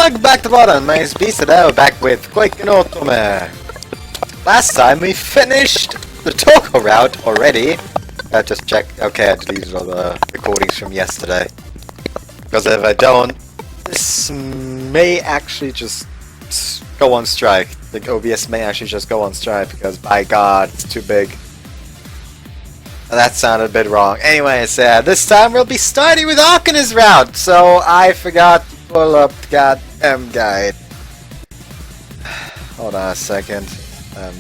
Welcome back to Bottom, my name is Beast, and now we're back with Koiken Otome. Last time we finished the Toko route already. Just check. Okay, I deleted all the recordings from yesterday. Because if I don't, this may actually just go on strike. The OBS may actually just go on strike because, by God, it's too big. That sounded a bit wrong. Anyways, this time we'll be starting with Akane-Route. So I forgot to pull up the goddamn guide. Hold on a second. There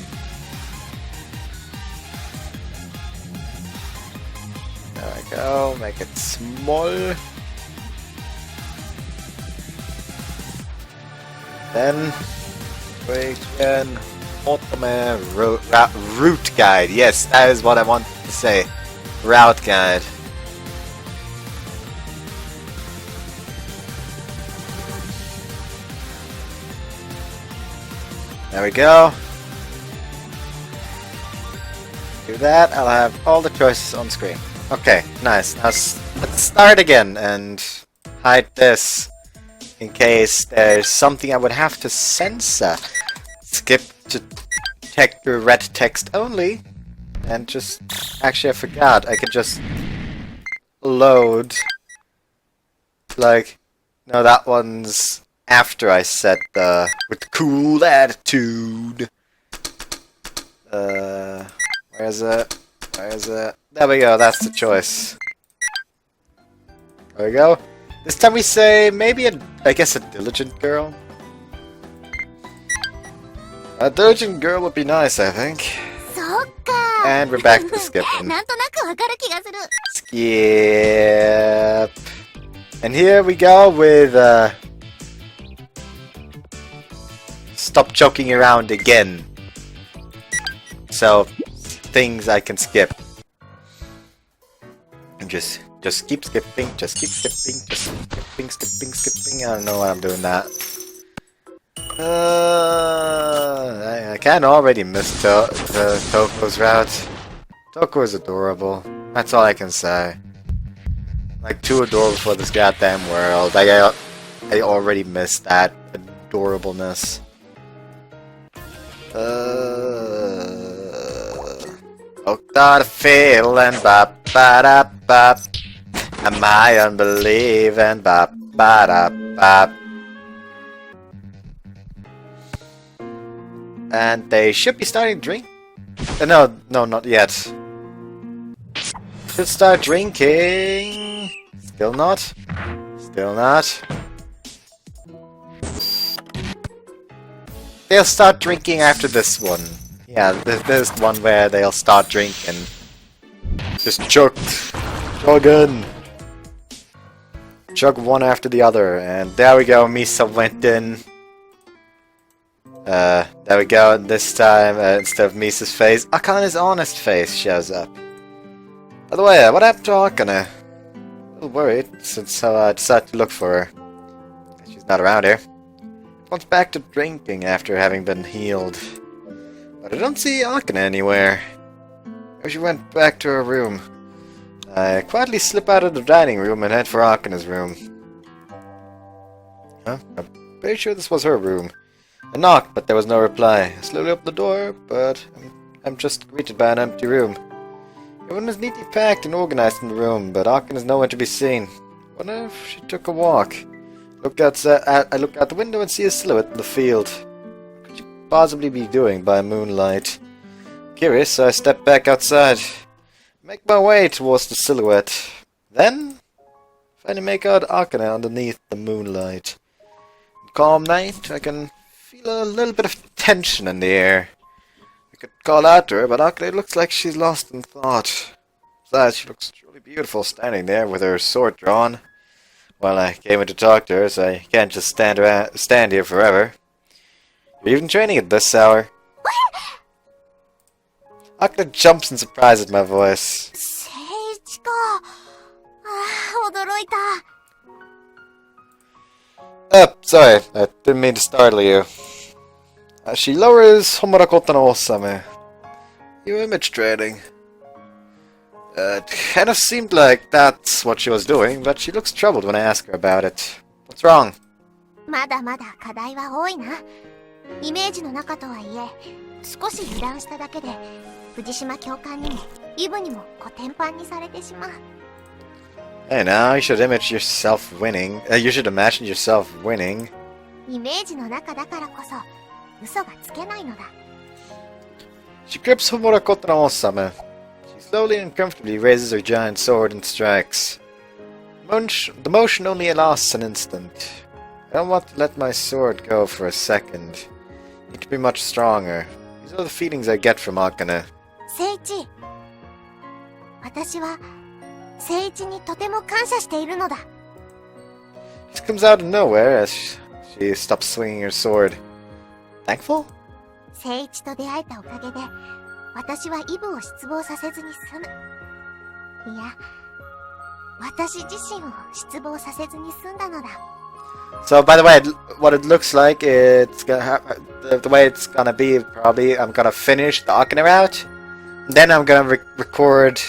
we go. Make it small. Then Koiken Otome route guide. Yes, that is what I wanted to say. Route guide. There we go. Do that, I'll have all the choices on screen. Okay, nice. Now let's start again and hide this in case there's something I would have to censor. Skip to texture red text only, and just actually I forgot I could just load like no, that one's after I set the with cool attitude. Where is it? Where is it? There we go, that's the choice. There we go. This time we say maybe I guess a diligent girl. A diligent girl would be nice, I think. And we're back to skipping. Skip. And here we go with stop joking around again. So things I can skip. And just keep skipping, just keep skipping, just skipping. I don't know why I'm doing that. I can already miss Toko's route. Toko is adorable. That's all I can say. Like, too adorable for this goddamn world. I already missed that adorableness. Oh, got a feeling, bop, ba da bop. Am I unbelieving, bop, ba da bop. And they should be starting to drink. No, not yet. Should start drinking. Still not. Still not. They'll start drinking after this one. Yeah, there's one where they'll start drinking. Just chugging. Chug one after the other, and there we go. Misa went in. There we go, and this time, instead of Misa's face, Akane's honest face shows up. By the way, what happened to Akane? A little worried, since I decided to look for her. She's not around here. Wants back to drinking after having been healed. But I don't see Akane anywhere. Maybe she went back to her room. I quietly slip out of the dining room and head for Akane's room. Huh? I'm pretty sure this was her room. I knocked, but there was no reply. I slowly opened the door, but I'm just greeted by an empty room. Everyone is neatly packed and organized in the room, but Akane is nowhere to be seen. Wonder if she took a walk. I look out the window and see a silhouette in the field. What could she possibly be doing by moonlight? Curious, so I step back outside. Make my way towards the silhouette. Then, finally make out Akane underneath the moonlight. In calm night, I can feel a little bit of tension in the air. I could call out to her, but Akane looks like she's lost in thought. Besides, she looks truly beautiful standing there with her sword drawn. Well, I came in to talk to her, so I can't just stand here forever. You're even training at this hour. Akane jumps in surprise at my voice. Sorry, I didn't mean to startle you. She lowers Koiken Otome. You image trading. It kind of seemed like that's what she was doing, but she looks troubled when I ask her about it. What's wrong? まだまだ課題は多いな。イメージの中とはいえ、少し油断しただけで、藤島教官にもイブにもコテンパンにされてしまう。Hey, now you should image yourself winning. You should imagine yourself winning. イメージの中だからこそ、嘘がつけないのだ。She grips Homorakoto no Osame. She slowly and comfortably raises her giant sword and strikes. The motion only lasts an instant. I don't want to let my sword go for a second. It can be much stronger. These are the feelings I get from Akane. 聖一、私は聖一にとても感謝しているのだ。She comes out of nowhere as she stops swinging her sword. Thankful? 聖一と出会えたおかげで、私はイブを失望させずに済む。いや、私自身を失望させずに済んだのだ。So, by the way, what it looks like, it's gonna the way it's gonna be, probably, I'm gonna finish the Akane-Route, then I'm gonna record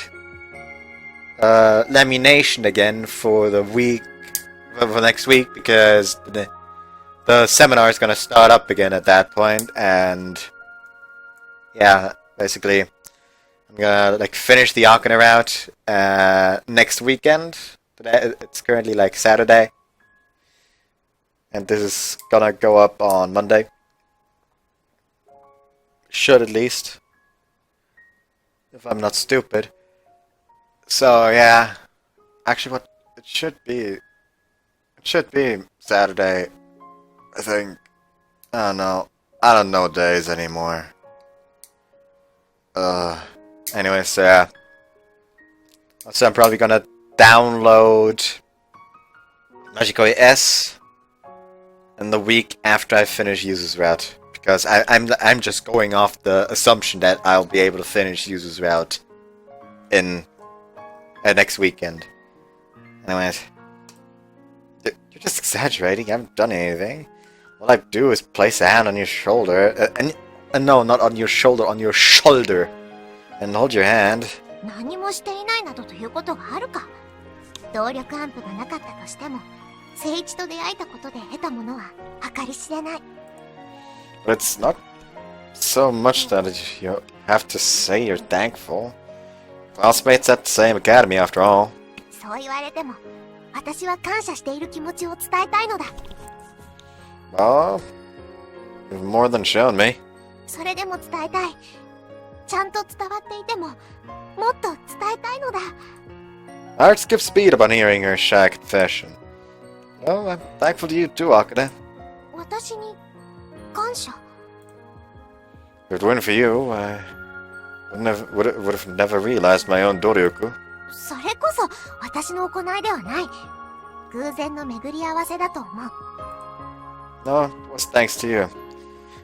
Lamination again for the week, for next week, because the seminar is gonna start up again at that point, and yeah, basically, I'm gonna like finish the Akane-Route next weekend. Today, it's currently like Saturday. And this is gonna go up on Monday. Should at least. If I'm not stupid. So yeah. Actually what it should be. It should be Saturday. I think. I don't know. I don't know days anymore. Anyway, so yeah. So I'm probably gonna download Magicoi S. And the week after I finish Yuzu's Route, because I'm just going off the assumption that I'll be able to finish Yuzu's Route in next weekend. Anyways, you're just exaggerating. You haven't done anything. All I do is place a hand on your shoulder, and no, not on your shoulder, on your shoulder, and hold your hand. 何もしていないなどということがあるか。動力アンプがなかったとしても。聖一と出会えたことで得たものは計り知れない。But it's not so much that you have to say you're thankful. Classmates at the same academy after all. そう言われても、私は感謝している気持ちを伝えたいのだ。Well, you've more than shown me. それでも伝えたい。ちゃんと伝わっていても、もっと伝えたいのだ。My heart skips speed upon hearing her shy confession. Well, I'm thankful to you too, Akane. 私に感謝。If it weren't for you, I would have never realized my own Doryoku. それこそ私の行いではない。偶然の巡り合わせだと思う。No, it was thanks to you.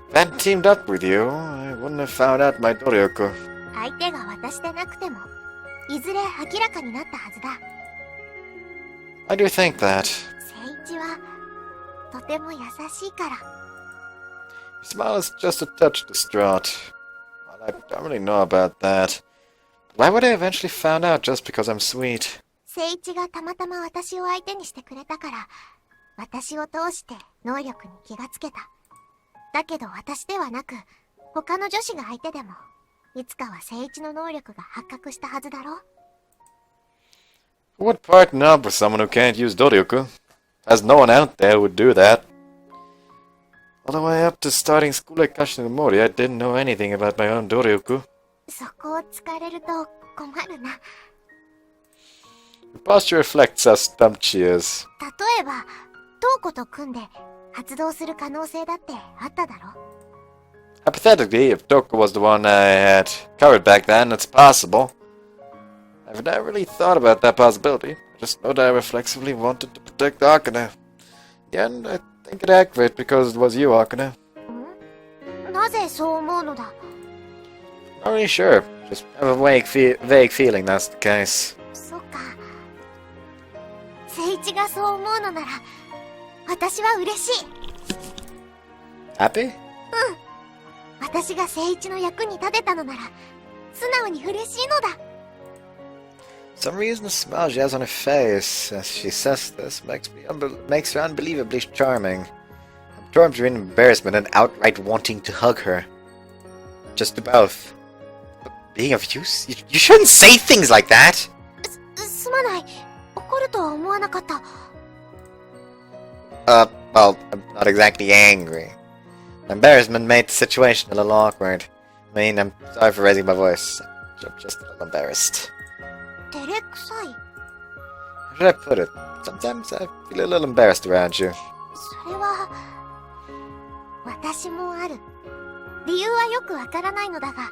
If I hadn't teamed up with you, I wouldn't have found out my Doryoku. 相手が私でなくても、いずれ明らかになったはずだ。I do think that. 聖一はとても優しいから。Your smile is just a touch distraught. Well, I don't really know about that. Why would I eventually found out just because I'm sweet? 聖一がたまたま私を相手にしてくれたから、私を通して能力に気がつけた。だけど私ではなく、他の女子が相手でも、いつかは聖一の能力が発覚したはずだろう。Who would partner up with someone who can't use Doryoku? There's no one out there who would do that. All the way up to starting school at Kashinomori, I didn't know anything about my own Doryoku. そこを突かれると困るな。Your posture reflects how stumped she is. 例えば、トウコと組んで発動する可能性だってあっただろ。Hypothetically, if Toko was the one I had covered back then, it's possible. I've never really thought about that possibility. I just know that I reflexively wanted to protect Akane. In the end, I think it accurate because it was you, Akane. なぜそう思うのだ。 Not really sure. Just have a vague feeling that's the case. そっか。聖一がそう思うのなら、私は嬉しい。Happy? 私が聖一の役に立てたのなら、素直に嬉しいのだ。For some reason, the smile she has on her face as she says this makes her unbelievably charming. torn between embarrassment and outright wanting to hug her. Just do both. But being of use? You shouldn't say things like that! すまない。怒るとは思わなかった。Well, I'm not exactly angry. Embarrassment made the situation a little awkward. I mean, I'm sorry for raising my voice. I'm just a little embarrassed. 照れくさい。 How should I put it? Sometimes I feel a little embarrassed around you. それは私もある。理由はよくわからないのだが。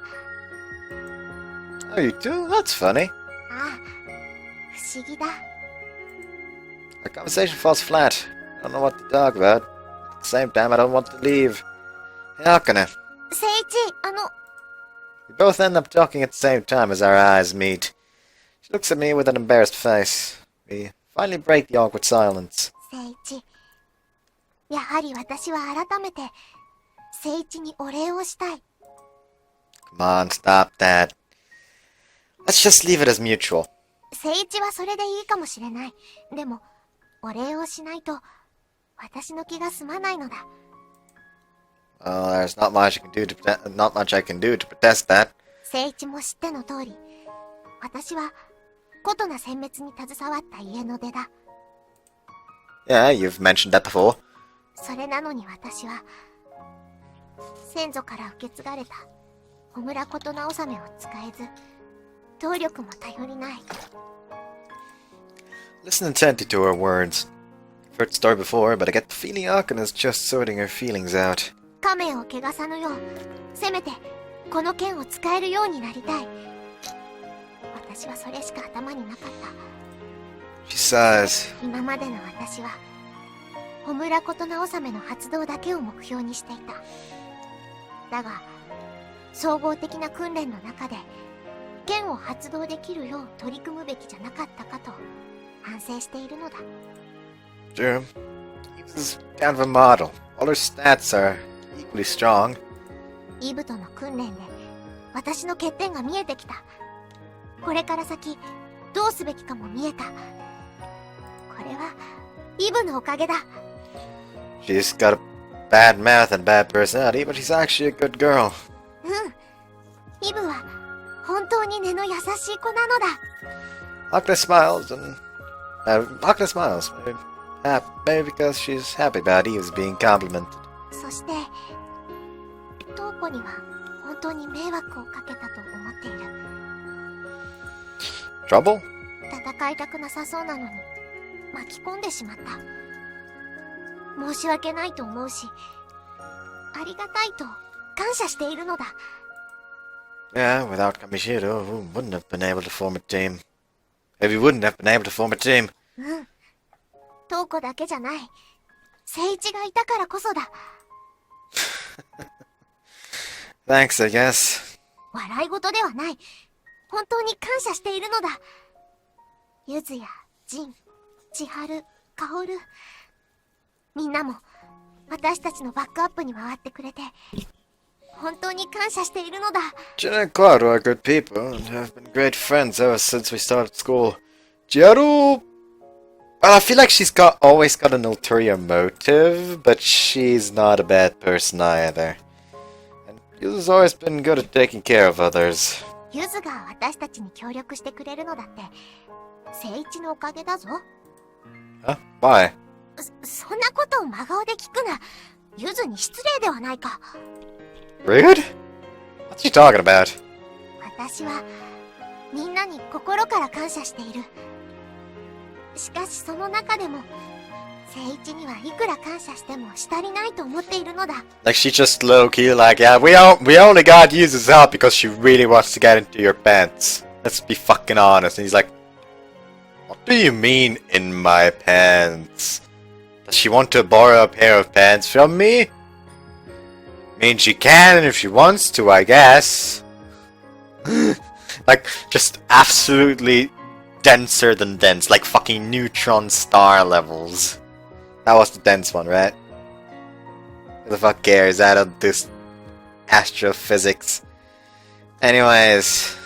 Oh, you do? That's funny. ああ、不思議だ。 Our conversation falls flat. I don't know what to talk about. At the same time, I don't want to leave. Hey, Akane. 聖一、We both end up talking at the same time as our eyes meet. She looks at me with an embarrassed face. We finally break the awkward silence. 聖一。やはり私は改めて聖一にお礼をしたい。 Come on, stop that. Let's just leave it as mutual. 聖一はそれでいいかもしれない。でも、お礼をしないと私の気が済まないのだ。Well, there's not much I can do to protest that. 聖一も知っての通り、私はことな殲滅に携わった家の出だ。Yeah, you've mentioned that before. それなのに私は先祖から受け継がれた穂村琴直納めを使えず、動力も頼りない。 Listen intently to her words. I've heard the story before, but I get the feeling Akane is just sorting her feelings out. 家名を汚さぬよう、せめてこの剣を使えるようになりたい。私はそれしか頭になかった。 She sighs. 今までの私は穂村琴直納めの発動だけを目標にしていた。だが総合的な訓練の中で剣を発動できるよう取り組むべきじゃなかったかと反省しているのだ。 Sure. This is kind of a model. All her stats are equally strong. イブとの訓練で私の欠点が見えてきた。これから先どうすべきかも見えた。これはイブのおかげだ。 She's got a bad mouth and bad personality, but she's actually a good girl. イブは本当に根の優しい子なのだ。 Akane smiles and... Akane smiles. Maybe because she's happy about Eve's being complimented. そしてトウコには本当に迷惑をかけたと思っている。 Trouble? 戦いたくなさそうなのに巻き込んでしまった。申し訳ないと思うし、ありがたいと感謝しているのだ。 Yeah, without Kamishiro, who wouldn't have been able to form a team? Maybe wouldn't have been able to form a team. トウコだけじゃない。聖一がいたからこそだ。Thanks, I guess. 笑い事ではない。本当に感謝しているのだ。ゆずやジン、千春、カオル、みんなも私たちのバックアップに回ってくれて本当に感謝しているのだ。 Jin and Kaoru are good people and have been great friends ever since we started school. Jiaru... Well, I feel like she's always got an ulterior motive, but she's not a bad person either. And Yuzu's always been good at taking care of others. ゆずが私たちに協力してくれるのだって聖一のおかげだぞ。 Huh? Why? そんなことを真顔で聞くな。ゆずに失礼ではないか。 Rude? What's she talking about? 私はみんなに心から感謝している。しかしその中でも聖一にはいくら感謝してもし足りないと思っているのだ。 Like she just low-key like, yeah, we only got Yuzu's help because she really wants to get into your pants. Let's be fucking honest. And he's like, what do you mean in my pants? Does she want to borrow a pair of pants from me? I mean, she can if she wants to, I guess. Like, just absolutely denser than dense, like fucking neutron star levels. That was the dense one, right? Who the fuck cares? I don't do astrophysics. Anyways.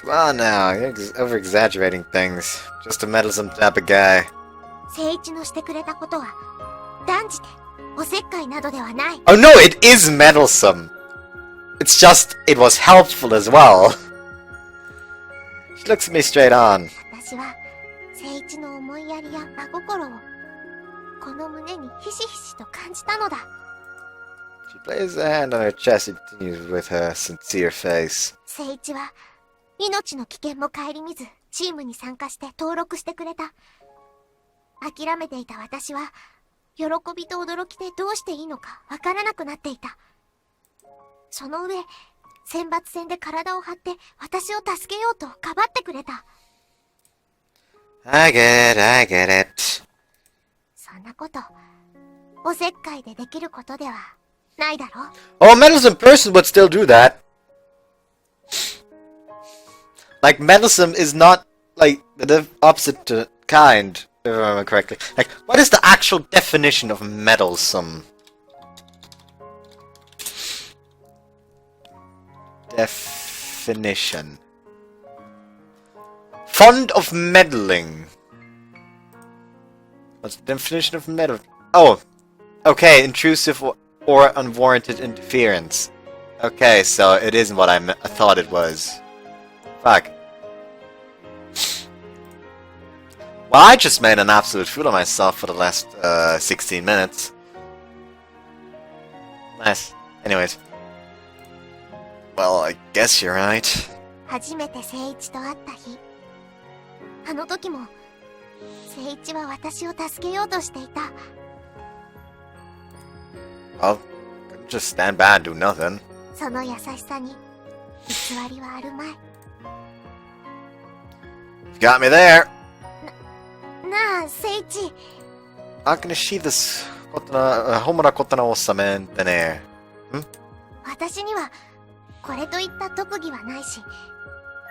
Come on now, you're over-exaggerating things. Just a meddlesome type of guy. 聖一のしてくれたことは断じておせっかいなどではない。 Oh no, it is meddlesome. It's just, it was helpful as well. She looks at me straight on. 私は聖一の思いやりや真心をこの胸にひしひしと感じたのだ。 She places a hand on her chest and continues with her sincere face. 聖一は命の危険も顧みずチームに参加して登録してくれた。諦めていた私は喜びと驚きでどうしていいのかわからなくなっていた。その上選抜戦で体を張って私を助けようとかばってくれた。 I get it. そんなことおせっかいでできることではないだろう。 Oh, a meddlesome person would still do that. Like, meddlesome is not, like, the opposite to kind, if I remember correctly. Like, what is the actual definition of meddlesome? Definition. Fond of meddling. What's the definition of meddling? Oh, okay, intrusive or unwarranted interference. Okay, so it isn't what I thought it was. Fuck. Well, I just made an absolute fool of myself for the last 16 minutes. Nice. Anyways. Well, I guess you're right. 初めて聖一と会った日、あの時も聖一は私を助けようとしていた。 Well, couldn't just stand by and do nothing. その優しさに偽りはあるまい。 You got me there. なあ聖一、 Akane-Routeですホムラコッタナオッサメンってね。私にはこれといった特技はないし、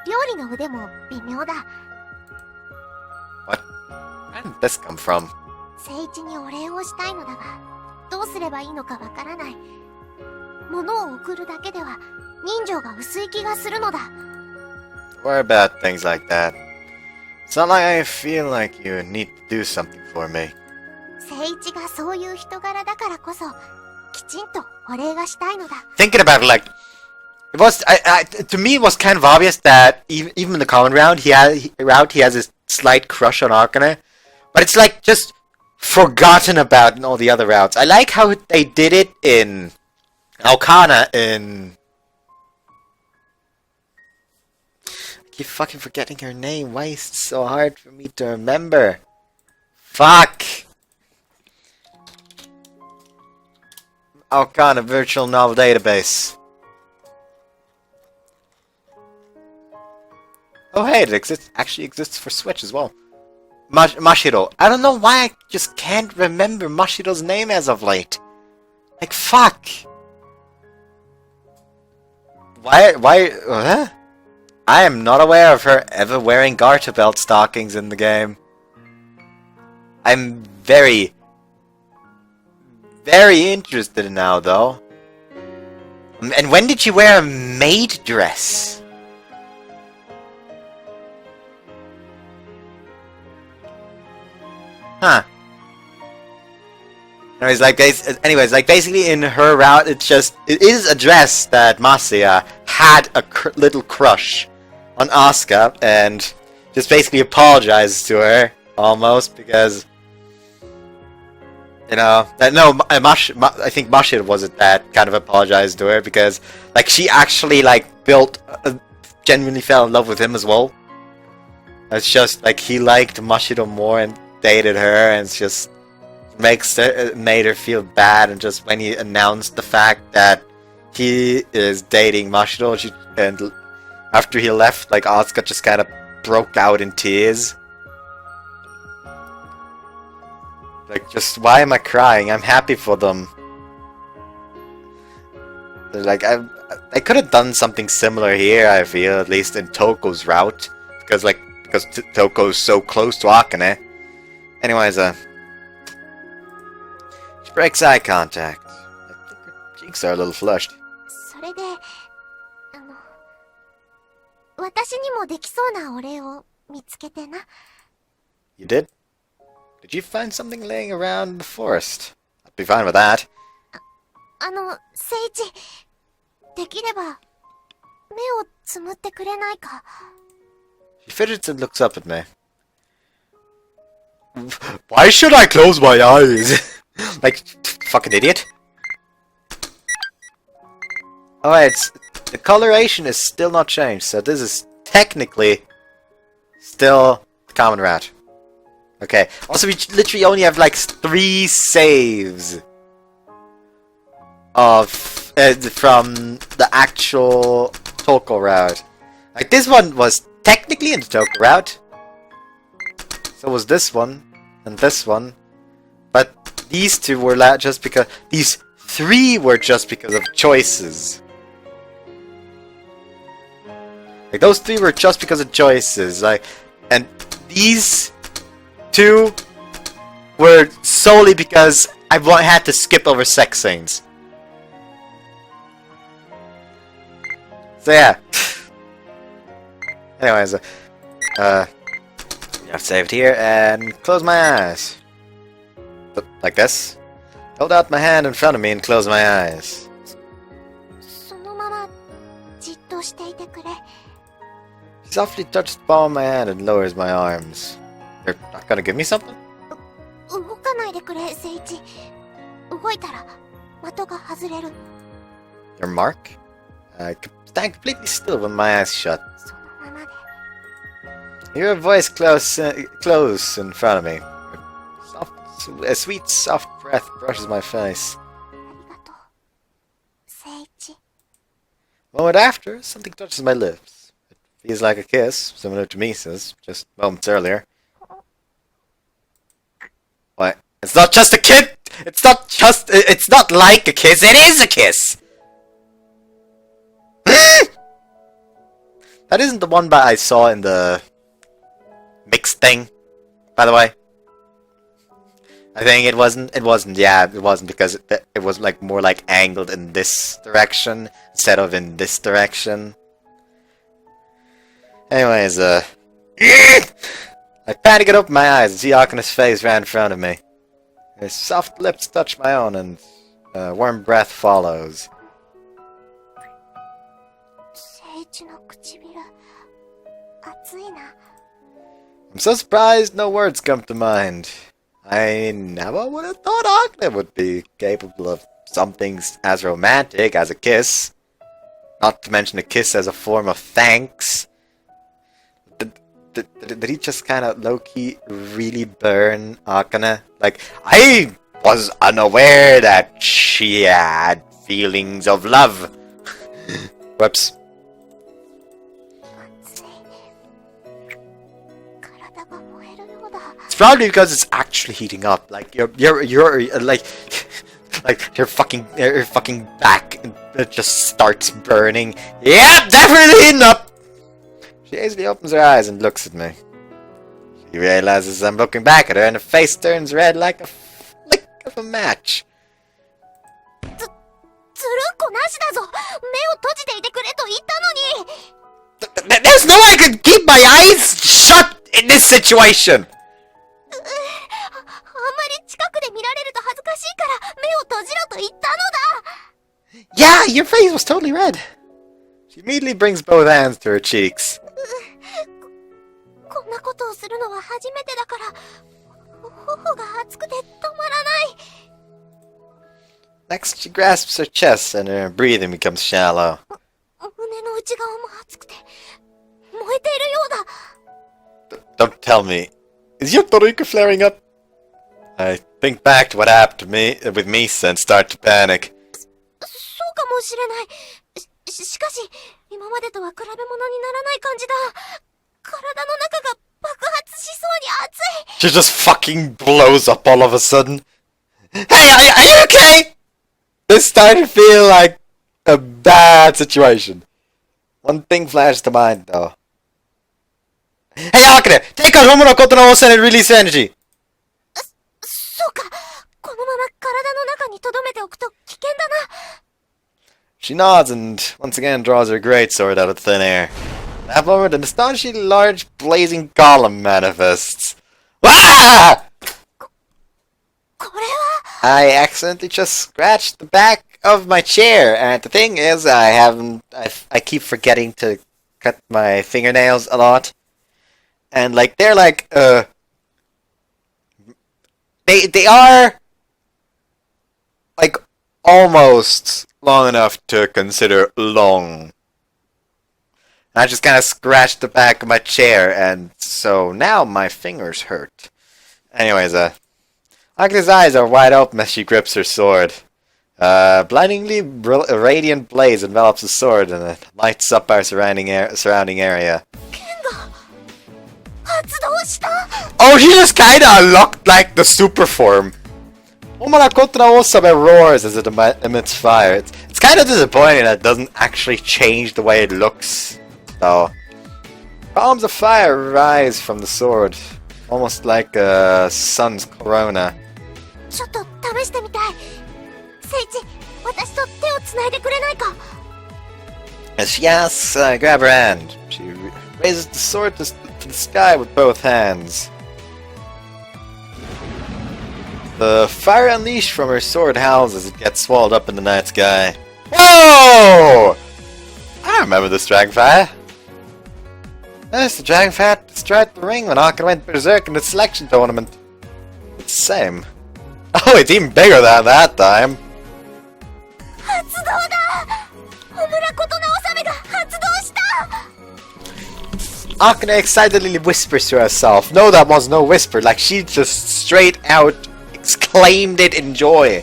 料理の腕も微妙だ。 What? Where did this come from? 聖一にお礼をしたいのだが、どうすればいいのかわからない。物を送るだけでは人情が薄い気がするのだ。 Don't worry about things like that. It's not like I feel like you need to do something for me. 聖一がそういう人柄だからこそ、きちんとお礼がしたいのだ。 Thinking about it, like, it was, to me, it was kind of obvious that even in the common round, he has a slight crush on Akane, but it's like just forgotten about in all the other routes. I like how they did it in Alcana in. I keep fucking forgetting her name. Why is it so hard for me to remember? Fuck! Alcana Virtual Novel Database. Oh hey, it actually exists for Switch as well. Mashiro. I don't know why I just can't remember Mashiro's name as of late. Like, fuck! Why, I am not aware of her ever wearing garter belt stockings in the game. I'm very interested now, though. And when did she wear a maid dress? Huh. Anyways, like basically in her route, it is a dress that Masuya had a little crush on Asuka, and just basically apologizes to her almost because, you know, I think Mashiro was it that kind of apologized to her because, like, she actually like genuinely fell in love with him as well. It's just like he liked Mashiro more and dated her, and it's just made her feel bad. And just when he announced the fact that he is dating Mashiro, and after he left, like, Asuka just kind of broke out in tears. Like, just why am I crying? I'm happy for them. Like, I could have done something similar here, I feel, at least in Toko's route, because Toko's so close to Akane. Anyways, she breaks eye contact. I think her cheeks are a little flushed. それで、私にもできそうなお礼を見つけてな。 You did? Did you find something laying around in the forest? be fine with that. 聖一、できれば、目をつむってくれないか。She fidgets and looks up at me. Why should I close my eyes? Like, fucking idiot. Alright, the coloration is still not changed, so this is technically still the common rat. Okay, also we literally only have like 3 saves of from the actual Toko route. Like, this one was technically in the Toko route. So was this one, and this one. But these 2 were just because... These 3 were just because of choices. Like, those 3 were just because of choices. Like, and these 2 were solely because I had to skip over sex scenes. So yeah. Anyways, I've saved here and close my eyes. Like this. Hold out my hand in front of me and close my eyes. そのまま、じっとしていてくれ。 She softly touches the palm of my hand and lowers my arms. You're not gonna give me something? 動かないでくれ、聖一。動いたら、的が外れる。 Your mark? I stand completely still with my eyes shut. そのままで。 Hear a voice close in front of me. A sweet, soft breath brushes my face. ありがとう、聖一。 A moment after, something touches my lips. It feels like a kiss, similar to Misa's, just moments earlier. What? It's not just a kiss! It's not like a kiss, it is a kiss! That isn't the one I saw in the mixed thing, by the way. I think it wasn't, yeah, it wasn't because it was like more like angled in this direction instead of in this direction. Anyways, I panic and open my eyes and see Akane's face right in front of me. His soft lips touch my own and warm breath follows. 聖一の唇、熱いな。 I'm so surprised no words come to mind. I never would have thought Akane would be capable of something as romantic as a kiss. Not to mention a kiss as a form of thanks. Did he just kind of low-key really burn Akane? Like, I was unaware that she had feelings of love. Whoops. 熱い。体が燃えるようだ。 It's probably because it's actually heating up. Like you're like your fucking back it just starts burning. Yeah, definitely heating up. She easily opens her eyes and looks at me. She realizes I'm looking back at her, and her face turns red like a flick of a match. ずるっこなしだぞ。目を閉じていてくれと言ったのに。 There's no way I could keep my eyes shut in this situation. あんまり近くで見られると恥ずかしいから目を閉じろと言ったのだ。 Yeah, your face was totally red. She immediately brings both hands to her cheeks. こんなことをするのは初めてだから頬が熱くて止まらない。 Next, she grasps her chest and her breathing becomes shallow. 胸の内側も熱くて燃えているようだ。 Don't tell me. Is your Toriko flaring up? I think back to what happened to me with Misa and start to panic. そうかもしれない。しかし、今までとは比べ物にならない感じだ。体の中が爆発しそうに熱い。 She just fucking blows up all of a sudden. Hey, are you okay? This started to feel like a bad situation. One thing flashes to mind, though. Hey, Akane! Take out Homo no Koto no Osen and release energy! そうか。このまま体の中に留めておくと危険だな。 She nods and once again draws her greatsword out of thin air. At that moment, an astonishingly large blazing column manifests. Ah! これは I accidentally just scratched the back of my chair, and the thing is, I keep forgetting to cut my fingernails a lot, and like they're like they are like almost long enough to consider long. I just kind of scratched the back of my chair, and so now my fingers hurt. Anyways, Akane's eyes are wide open as she grips her sword. Blindingly radiant blaze envelops the sword and it lights up our surrounding area. Oh, she just kinda looked like the super form. Omarakotra Osabe roars as it emits fire. It's kind of disappointing that it doesn't actually change the way it looks, though. Columns of fire rise from the sword, almost like a sun's corona. As she asks, grab her hand. She raises the sword to the sky with both hands. The fire unleashed from her sword howls as it gets swallowed up in the night sky. Whoa! I remember this dragonfire. There's the dragonfire that destroyed the ring when Akane went berserk in the selection tournament. It's the same. Oh, it's even bigger than that time. Akane excitedly whispers to herself. No, that was no whisper. Like, she just straight out exclaimed it in joy.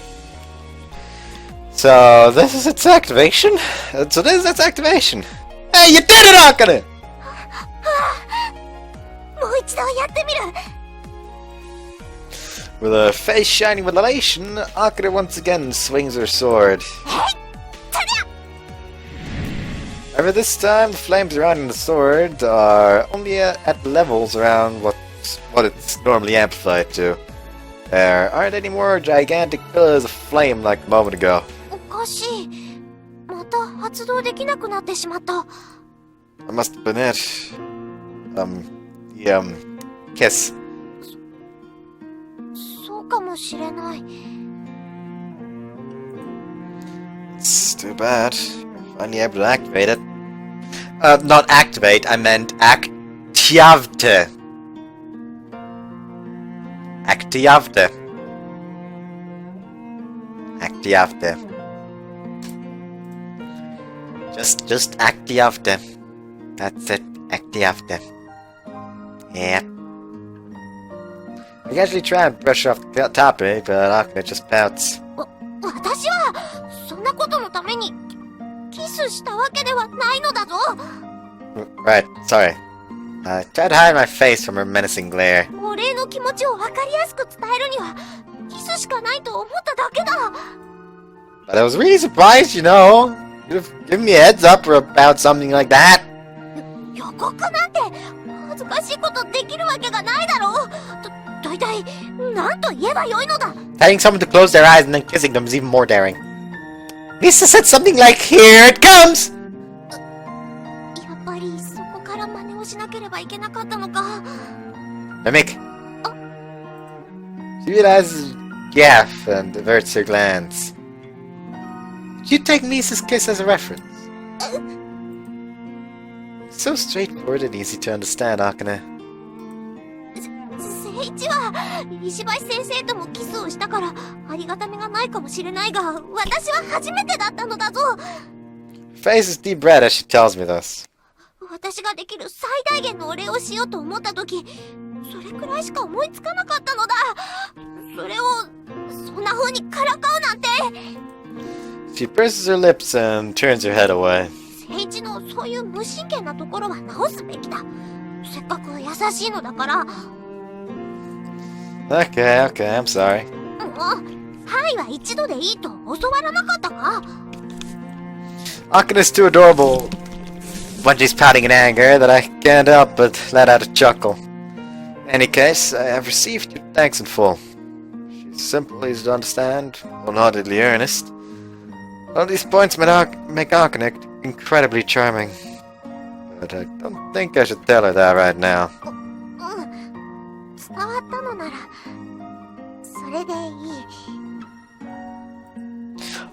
So, this is its activation? So this is its activation. Hey, you did it, Akane! With her face shining with elation, Akane once again swings her sword. However, this time the flames surrounding the sword are only at levels around what it's normally amplified to. There aren't any more gigantic pillars of flame like a moment ago. That must have been it. Kiss. It's too bad. You're finally able to activate it. Not activate, I meant activate. Activate. Activate. Just activate. That's it. Activate. Yep. I actually try and brush off the topic, but Akane just pouts. Right, sorry. I tried to hide my face from her menacing glare. But I was really surprised, you know. You'd have given me a heads up about something like that. Telling someone to close their eyes and then kissing them is even more daring. Lisa said something like, "Here it comes!" Mimic. She realizes gaff and averts her glance. Did you take Misa's kiss as a reference? So straightforward and easy to understand, Akane. Her face is deep red as she tells me this. She purses her lips and turns her head away. Okay, I'm sorry. Akane is too adorable when she's pouting in anger that I can't help but let out a chuckle. In any case, I have received your thanks in full. She's simple, easy to understand, wholeheartedly earnest. All these points make Akane incredibly charming. But I don't think I should tell her that right now.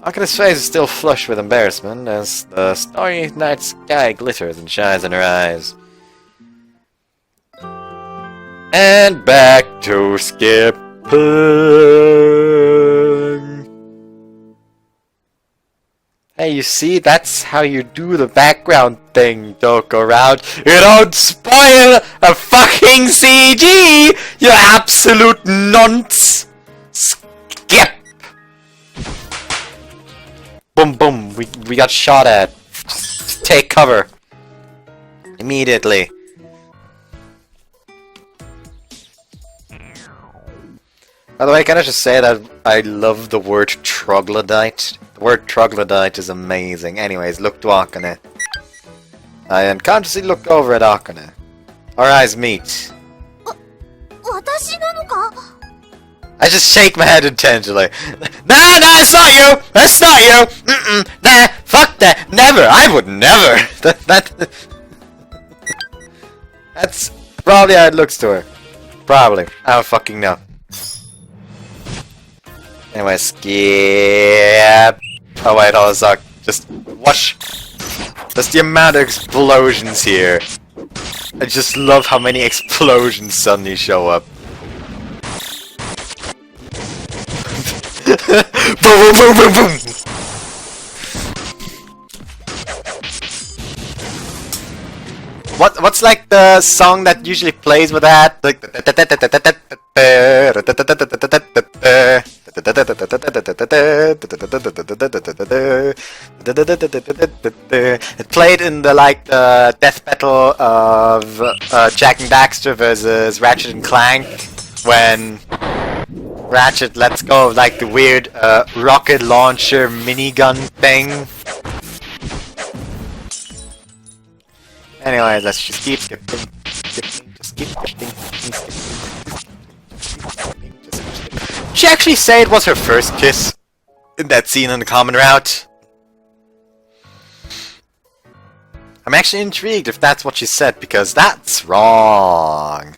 Akane's face is still flushed with embarrassment as the starry night sky glitters and shines in her eyes. And back to skipping. Hey, you see, that's how you do the background thing, Doko-Route. You don't spoil a fucking CG, you absolute nonce. Skip. Boom, boom. We got shot at. Just take cover. Immediately. By the way, can I just say that I love the word troglodyte? The word troglodyte is amazing. Anyways, look to Akane. I unconsciously looked over at Akane. Our eyes meet. I just shake my head intentionally. Nah, it's not you! That's not you! Nah, fuck that! Never! I would never! That's probably how it looks to her. Probably. I don't fucking know. Anyway, skip. Oh wait, hold on a sec. Just watch. Just the amount of explosions here. I just love how many explosions suddenly show up. Boom, boom, boom, boom, boom. What's like the song that usually plays with that? Like it played in the death battle of Jack and Daxter versus Ratchet and Clank when Ratchet lets go of like the weird rocket launcher minigun thing. Anyways, let's just keep skipping. Did she actually say it was her first kiss in that scene on the Akane-Route? I'm actually intrigued if that's what she said, because that's wrong.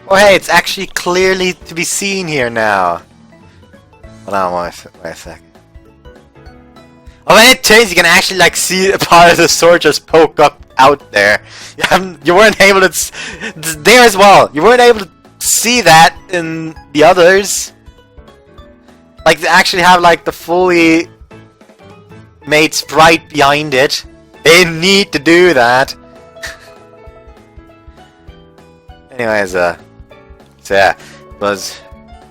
Oh hey, it's actually clearly to be seen here now. Hold on, wait a sec. Oh, when it changed, you can actually like see a part of the sword just poke up out there. You weren't able to... there as well. You weren't able to see that in the others. Like, they actually have like the fully made sprite behind it. They need to do that. Anyways, so yeah, it was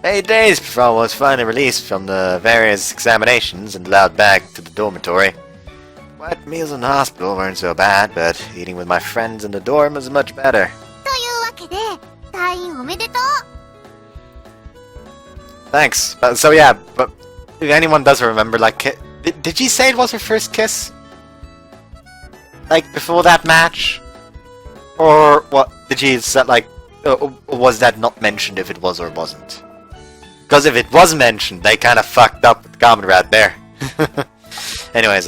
8 days before I was finally released from the various examinations and allowed back to the dormitory. Quiet meals in the hospital weren't so bad, but eating with my friends in the dorm was much better. Thanks. So yeah, but if anyone doesn't remember, like, did she say it was her first kiss? Like, before that match? Or what? Did she set, like, was that not mentioned if it was or wasn't? Because if it was mentioned, they kind of fucked up with the Akane-Route there. Anyways,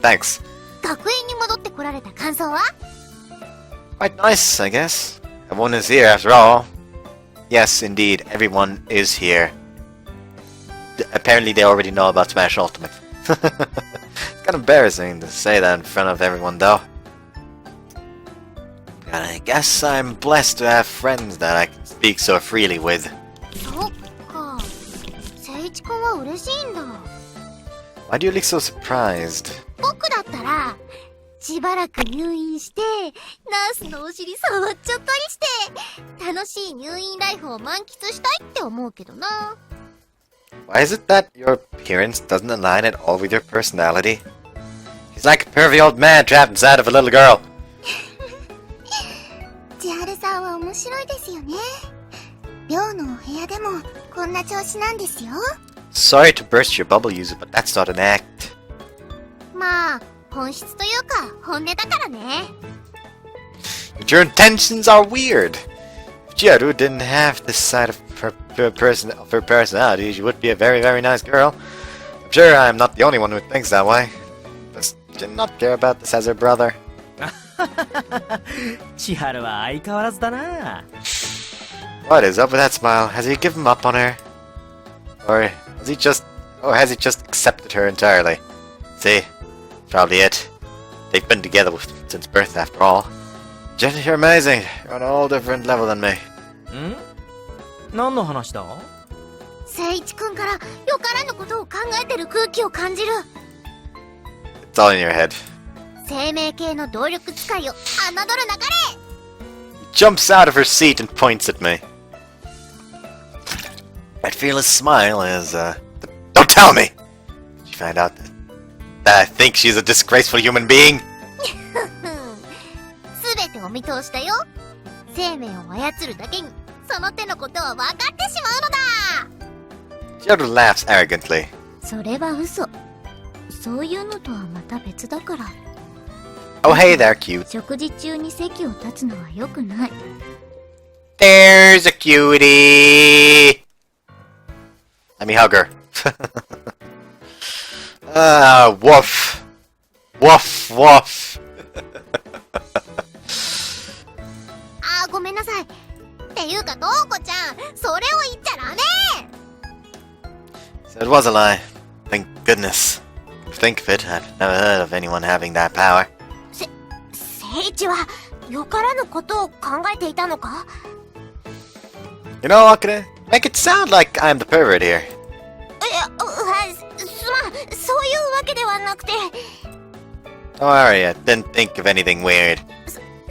thanks. Quite nice, I guess. Everyone is here after all. Yes, indeed, everyone is here. Apparently they already know about Smash Ultimate. It's kind of embarrassing to say that in front of everyone though. And I guess I'm blessed to have friends that I can speak so freely with. Why do you look so surprised? Why is it that your appearance doesn't align at all with your personality? He's like a pervy old man trapped inside of a little girl. Sorry to burst your bubble, user, but that's not an act. But your intentions are weird. If Chiharu didn't have this side of her personality, she would be a very, very nice girl. I'm sure I'm not the only one who thinks that way. Does she not care about this as her brother? What is up with that smile? Has he given up on her? Or has he just accepted her entirely? See, probably it. They've been together since birth, after all. Jenny, you're amazing. You're on a whole different level than me. ん？何の話だ？聖一君からよからぬことを考えてる空気を感じる。 It's all in your head. 生命系の動力使いを侮るなかれ。 He jumps out of her seat and points at me. I'd feel his smile as, Don't tell me! She found out that I think she's a disgraceful human being. すべてお見通しだよ。生命を操るだけにその手のことは分かってしまうのだ。 She laughs arrogantly. それは嘘。そういうのとはまた別だから。 Oh, hey there, cute. 食事中に席を立つのは良くない。 There's a cutie! Let me hug her. Woof. Woof, woof. あー、ごめんなさい。っていうか、トウコちゃん、それを言っちゃダメ。 So it was a lie. Thank goodness. Think of it, I've never heard of anyone having that power. 聖一はよからぬことを考えていたのか？ You know, Akane, make it sound like I'm the pervert here. そういうわけではなくて。 Don't worry, I didn't think of anything weird.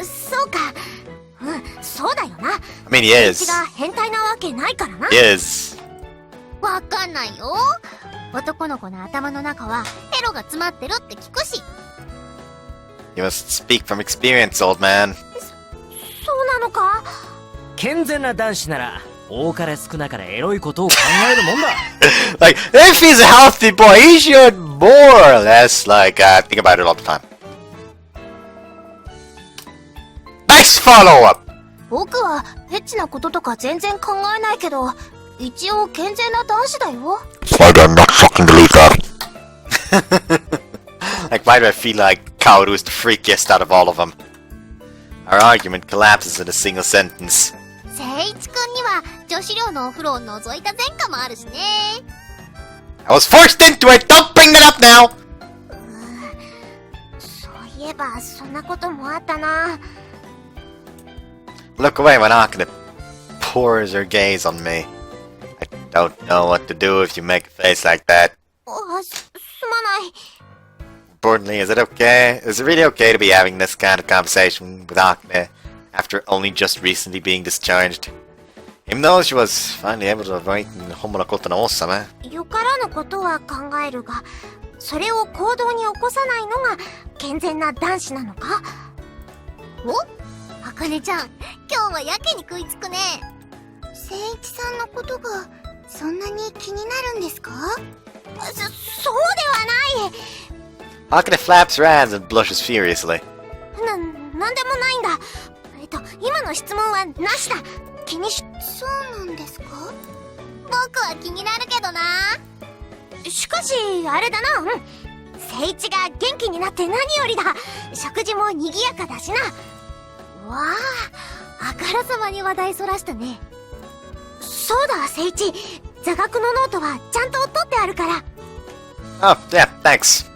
そうか。うん、そうだよな。 I mean, he 聖 is. 一が変態なわけないからな。 He is. わかんないよ。男の子の頭の中はヘロが詰まってるって聞くし。 You must speak from experience, old man. そうなのか？健全な男子なら多かれ少なかれエロいことを考えるもんだ。Like, if he's a healthy boy, he should more or less, like, think about it all the time. Nice follow-up! 僕はエッチなこととか全然考えないけど、一応健全な男子だよ。 Why do I not fucking believe that? Like, why do I feel like Kaoru is the freakiest out of all of them? Our argument collapses in a single sentence. 聖一くんには女子寮のお風呂を覗いた前科もあるしね。 I was forced into it! Don't bring that up now! そういえばそんなこともあったな。 Look away when Akane pours her gaze on me. I don't know what to do if you make a face like that. すまない。 Importantly, is it okay? Is it really okay to be having this kind of conversation with Akane after only just recently being discharged? Even though she was finally able to avoid Homonokoto no Osama. よからぬことは考えるが、それを行動に起こさないのが健全な男子なのか？お？あかねちゃん、今日はやけに食いつくね。聖一さんのことがそんなに気になるんですか？そうではない。 Akane flaps her hands and blushes furiously. なんでもないんだ。今の質問はなしだ。そうなんですか？僕は気になるけどな。しかし、あれだな。聖一が元気になって何よりだ。食事も賑やかだしな。わあ、あからさまに話題そらしたね。そうだ、聖一。座学のノートはちゃんと取ってあるから。Oh, yeah, thanks.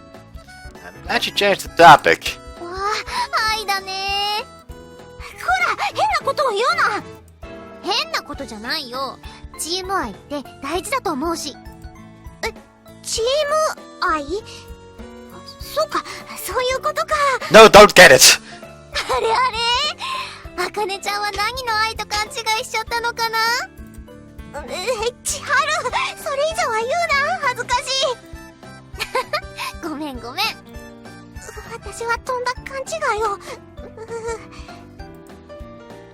I'm glad you changed the topic. わあ、愛だね。ほら、変なことを言うな。変なことじゃないよ。チーム愛って大事だと思うし。チーム愛？そうか、そういうことか。 No, don't get it! あれあれ、あかねちゃんは何の愛と勘違いしちゃったのかな？千春、それ以上は言うな、恥ずかしい。ごめんごめん。私はとんだ勘違いを。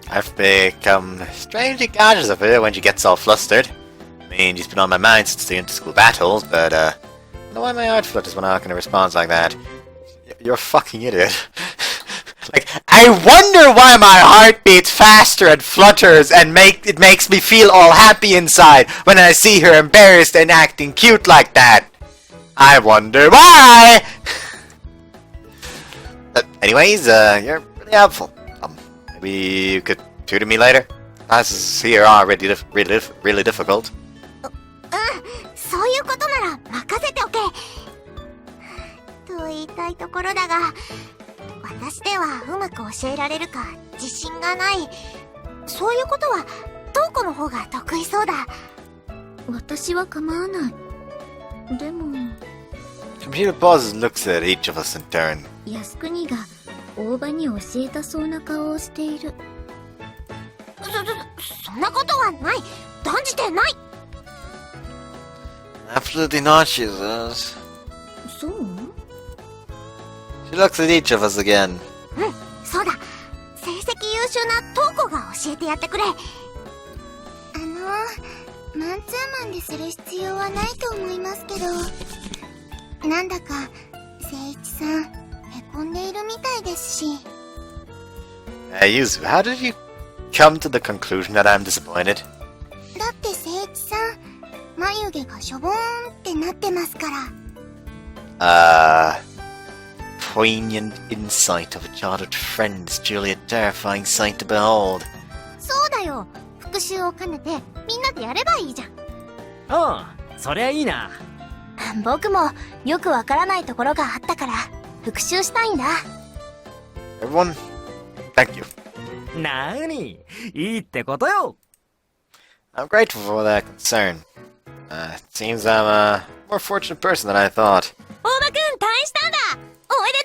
I've become strangely conscious of her when she gets all flustered. I mean, she's been on my mind since the inter-school battles, but, I don't know why my heart flutters when Akane responds like that. You're a fucking idiot. Like, I wonder why my heart beats faster and flutters and it makes me feel all happy inside when I see her embarrassed and acting cute like that. I wonder why! Anyways, you're really helpful. Maybe you could tutor me later? Classes here are really difficult. そういうことなら任せておけ。と言いたいところだが、私ではうまく教えられるか自信がない。そういうことはトウコの方が得意そうだ。私は構わない。でも Computer pauses and looks at each of us in turn. 靖国が大場に教えたそうな顔をしている。そんなことはない。断じてない。Absolutely not, she says. そう？ She looks at each of us again. そうだ。成績優秀なトウコが教えてやってくれ。マンツーマンでする必要はないと思いますけど、なんだか誠一さんへこんでいるみたいですし。Yuzu, how did you come to the conclusion that I'm disappointed? だって誠一さん眉毛がしょぼーんってなってますから。Poignant insight of a childhood friend is truly a terrifying sight to behold. そうだよ。復習を兼ねてみんなでやればいいじゃん。うん、そりゃいいな。僕もよくわからないところがあったから復習したいんだ。Everyone, thank you. なーに、いいってことよ。I'm grateful for that concern. It seems I'm a more fortunate person than I thought. 大場くん退院したんだ。おめで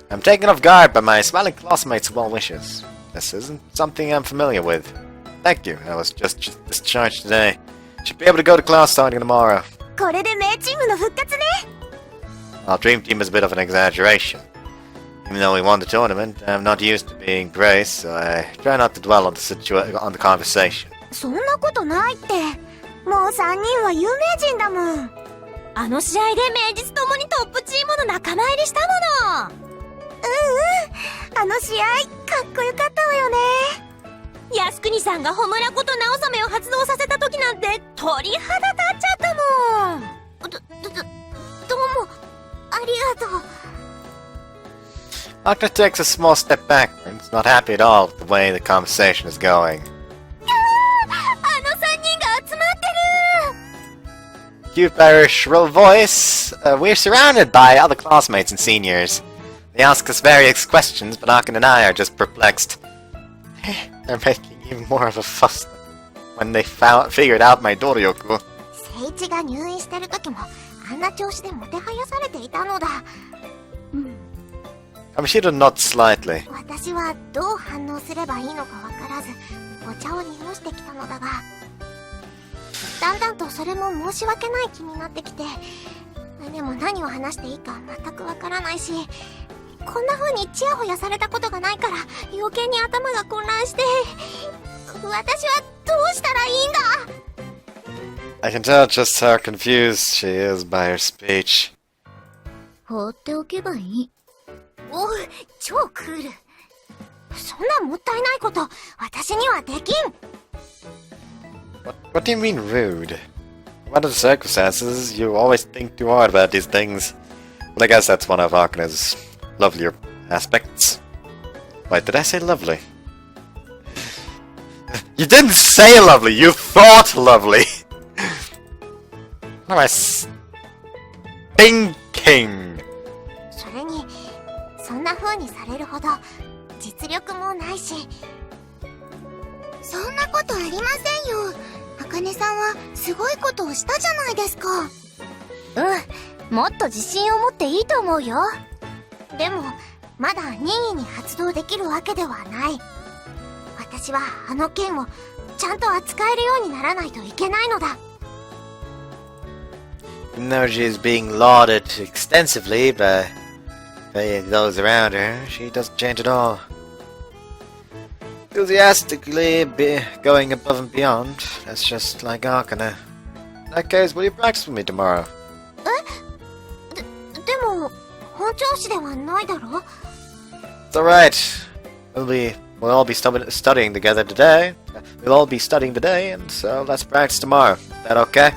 とう。 I'm taken off guard by my smiling classmates' well wishes. This isn't something I'm familiar with. Thank you. I was just discharged today. Should be able to go to class starting tomorrow. これで名チームの復活ね。Our dream team is a bit of an exaggeration. Even though we won the tournament, I'm not used to being praised, so I try not to dwell on the conversation. そんなことないって。もう3人は有名人だもん。あの試合で名実ともにトップチームの仲間入りしたもの。あの試合かっこよかったわよね。靖国さんがホムラこと直サメを発動させた時なんて鳥肌立っちゃったもん。どうもありがとう。Akane takes a small step backwards, not happy at all with the way the conversation is going. あの3人が集まってる。 Cute by her shrill voice, we're surrounded by other classmates and seniors. They ask us various questions, but Akane and I are just perplexed. They're making even more of a fuss when they figured out my Doryoku. 聖一が入院してる時もあんな調子でもてはやされていたのだ。Kamoshida nods slightly. 私はどう反応すればいいのかわからずお茶を濁してきたのだが、だんだんとそれも申し訳ない気になってきて、でも何を話していいか全くわからないし、こんな風にチヤホヤされたことがないから余計に頭が混乱して、私はどうしたらいいんだ。 I can tell just how confused she is by her speech. 放っておけばいい。おう、超クール。そんなもったいないこと私にはできん。 What do you mean rude? Under the circumstances, you always think too hard about these things. But I guess that's one of Akane's lovelier aspects. Wait, did I say lovely? You didn't say lovely, you thought lovely! What am I thinking? それにそんな風にされるほど実力もないし。そんなことありませんよ。茜さんはすごいことをしたじゃないですか。もっと自信を持っていいと思うよ。でもまだ任意に発動できるわけではない。私はあの剣をちゃんと扱えるようにならないといけないのだ。Even though she is being lauded extensively by those around her, she doesn't change at all. Enthusiastically going above and beyond. That's just like Akane. In that case, will you practice with me tomorrow? でも本調子ではないだろ。 It's alright. We'll all be studying together today. We'll all be studying today, and so let's practice tomorrow. Is that okay?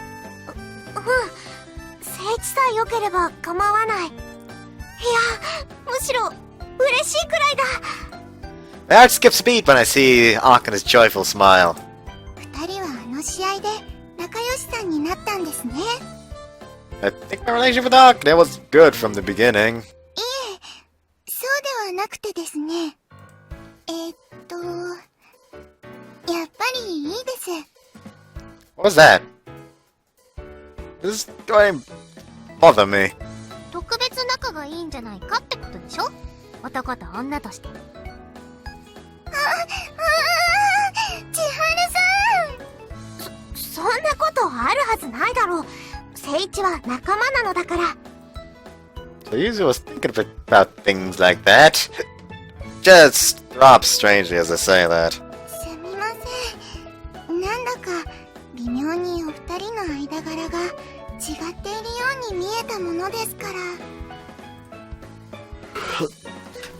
聖一さえ良ければ構わない。いや、むしろ嬉しいくらいだ。My heart skips a beat when I see Akane's joyful smile. 二人はあの試合で仲良しさんになったんですね。I think my relationship with Akane was good from the beginning. そうではなくてですね。やっぱりいいです。What was that? This is going to bother me. 特別仲がいいんじゃないかってことでしょ？男と女として。千春さん。そんなことあるはずないだろう。聖一は仲間なのだから。So Yuzu was thinking about things like that. Just drops strangely as I say that. すみません。なんだか微妙にお二人の間柄が違っているように見えたものですから。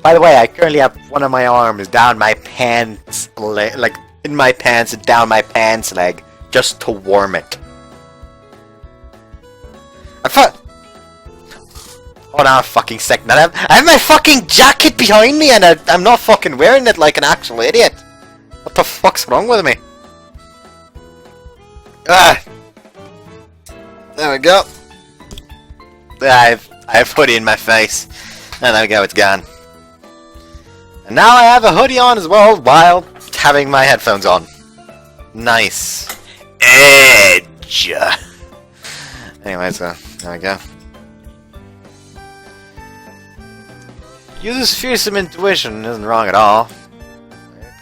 By the way, I currently have one of my arms down my pants leg, like in my pants and down my pants leg, just to warm it. Hold on a fucking second. I have my fucking jacket behind me and I'm not fucking wearing it like an actual idiot. What the fuck's wrong with me? Ah. There we go. I have hoodie in my face. And there we go, it's gone. And now I have a hoodie on as well while having my headphones on. Nice. Edge. Anyways, there we go. Uses fearsome intuition isn't wrong at all.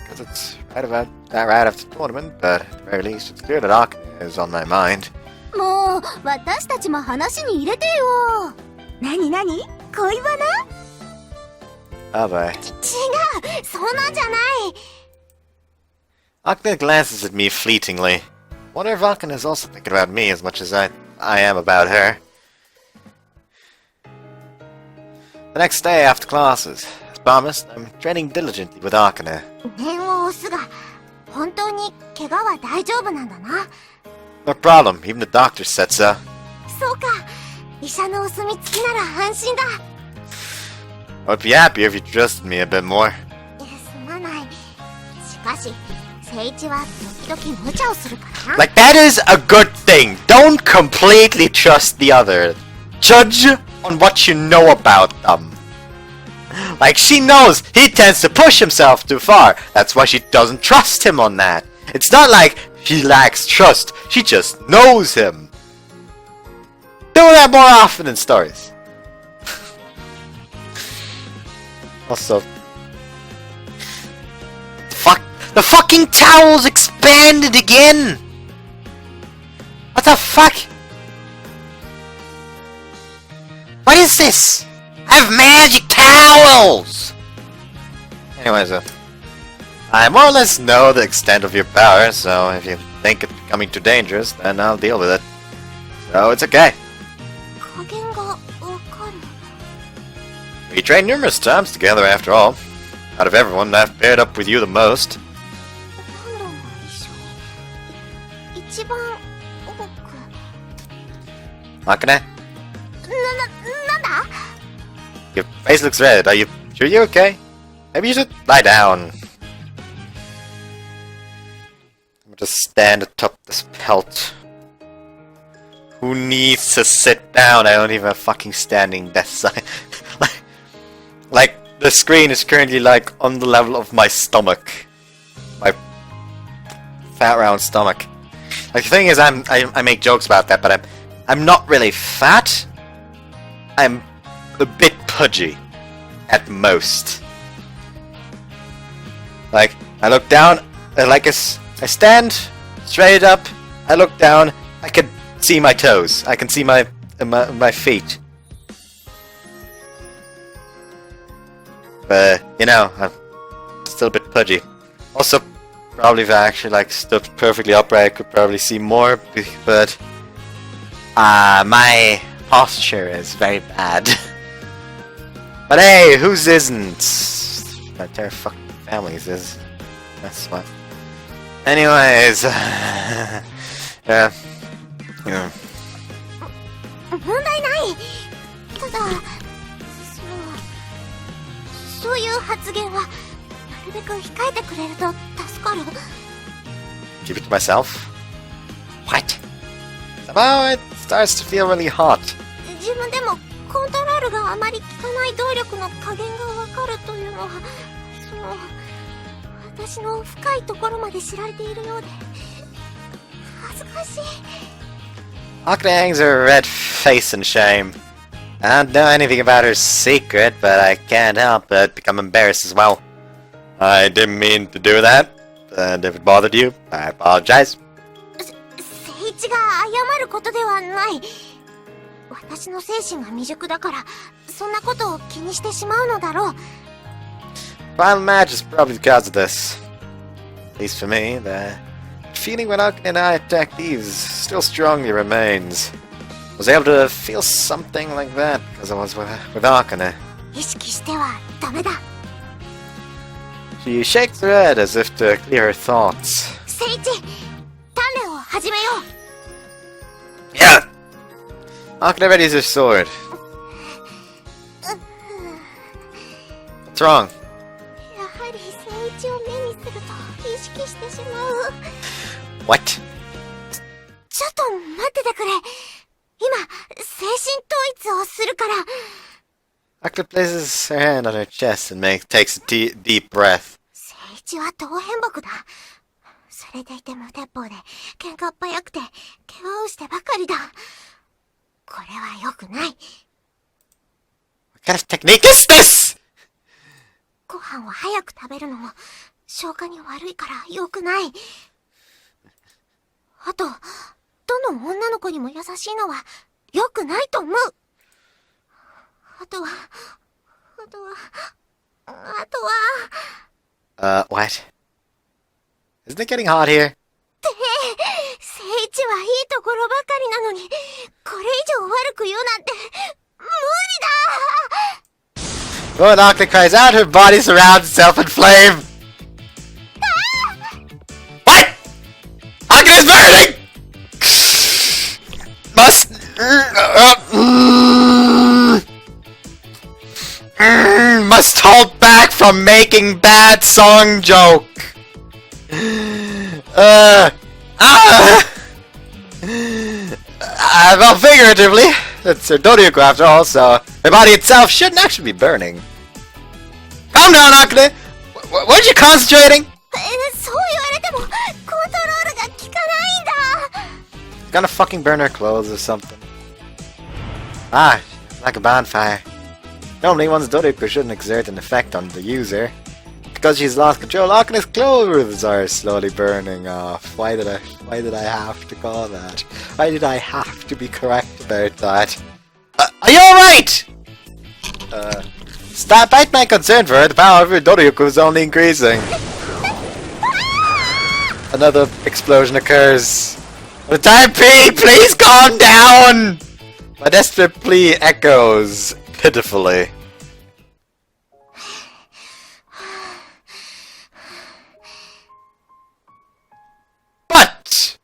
Because it's right about that right after the tournament, but at the very least it's clear that Akane is on my mind. もう私たちも話に入れてよ。何恋バナ？ Oh boy. 違う、そんなんじゃない。Akane glances at me fleetingly. Wonder if Akane is also thinking about me as much as I am about her. The next day after classes, as promised, I'm training diligently with Akane. 念を押すが、本当に怪我は大丈夫なんだな。No problem, even the doctor said so. そうか、医者のお墨付きなら安心だ。I'd be happier if you trusted me a bit more. すまない。しかし、聖一は時々無茶をするからな。Like, that is a good thing. Don't completely trust the other. Judge on what you know about them. Like, she knows he tends to push himself too far. That's why she doesn't trust him on that. It's not like she lacks trust. She just knows him. Do that more often in stories. Also, the fucking towel's expanded again! What the fuck? What is this? I have magic towels! Anyways, I more or less know the extent of your power, so if you think it's becoming too dangerous, then I'll deal with it. So it's okay. 加減がわかる。We trained numerous times together after all. Out of everyone, I've paired up with you the most. 何度も一緒に。一番多く。Akane? なんだ Your face looks red. Are you sure you're okay? Maybe you should lie down. I'm just stand atop this pelt. Who needs to sit down? I don't even have fucking standing desk. Like the screen is currently like on the level of my stomach, my fat round stomach. Like the thing is, I make jokes about that, but I'm not really fat. I'm a bit pudgy, at most. Like I look down, I stand straight up. I look down. I can see my toes. I can see my feet. But you know, I'm still a bit pudgy. Also, probably if I actually like stood perfectly upright, I could probably see more. But my posture is very bad. But hey, whose isn't? My entire fucking family's is. That's what. Anyways, yeah. 問題ない。ただ、そういう発言はなるべく控えてくれると助かる。Keep it to myself? What? Is that Somehow it starts to feel really hot. 自分でもコントロールがあまり効かない動力の加減がわかるというのは、私の深いところまで知られているようで、恥ずかしい。Akane hangs her red face in shame. I don't know anything about her secret, but I can't help but become embarrassed as well. I didn't mean to do that, and if it bothered you, I apologize. 聖一が謝ることではない。私の精神が未熟だから、そんなことを気にしてしまうのだろう。Final match is probably because of this. At least for me, the feeling when Akane and I attacked thieves still strongly remains. I was able to feel something like that because I was with Akane. 意識してはダメだ。She shakes her head as if to clear her thoughts. 聖一、鍛錬を始めよう。Yeah! Akane readies her sword. What's wrong? やはり聖一を目にすると意識してしまう。What? ちょっと待っててくれ。今、精神統一をするから。Akane places her hand on her chest and takes a deep breath. 聖一は同変木だ。それでいて無鉄砲で、喧嘩っ早くて、怪我をしてばかりだ。これは良くない。What kind of technique is this? ご飯を早く食べるのも、消化に悪いから良くない。あと、どの女の子にも優しいのは良くないと思う。あとは、What? Isn't it getting hot here? 聖一はいいところばかりなのに、これ以上悪く言うなんて、無理だ。 When Akane cries out, her body surrounds itself in flame. What? Akane is burning! Must hold back from making bad song joke. Well, figuratively, it's a Dodioku after all, so the body itself shouldn't actually be burning. Calm down, Akane! Weren't you concentrating? そう言われても、コントロールが効かないんだ。 Gonna fucking burn her clothes or something. Ah, like a bonfire. Normally one's Dodioku shouldn't exert an effect on the user. Because she's lost control, Akane's clothes are slowly burning off. Why did I have to call that? Why did I have to be correct about that? Are you alright? Despite my concern for her, the power of her Dodioku is only increasing. Another explosion occurs. For the time being, please calm down! My desperate plea echoes pitifully. What?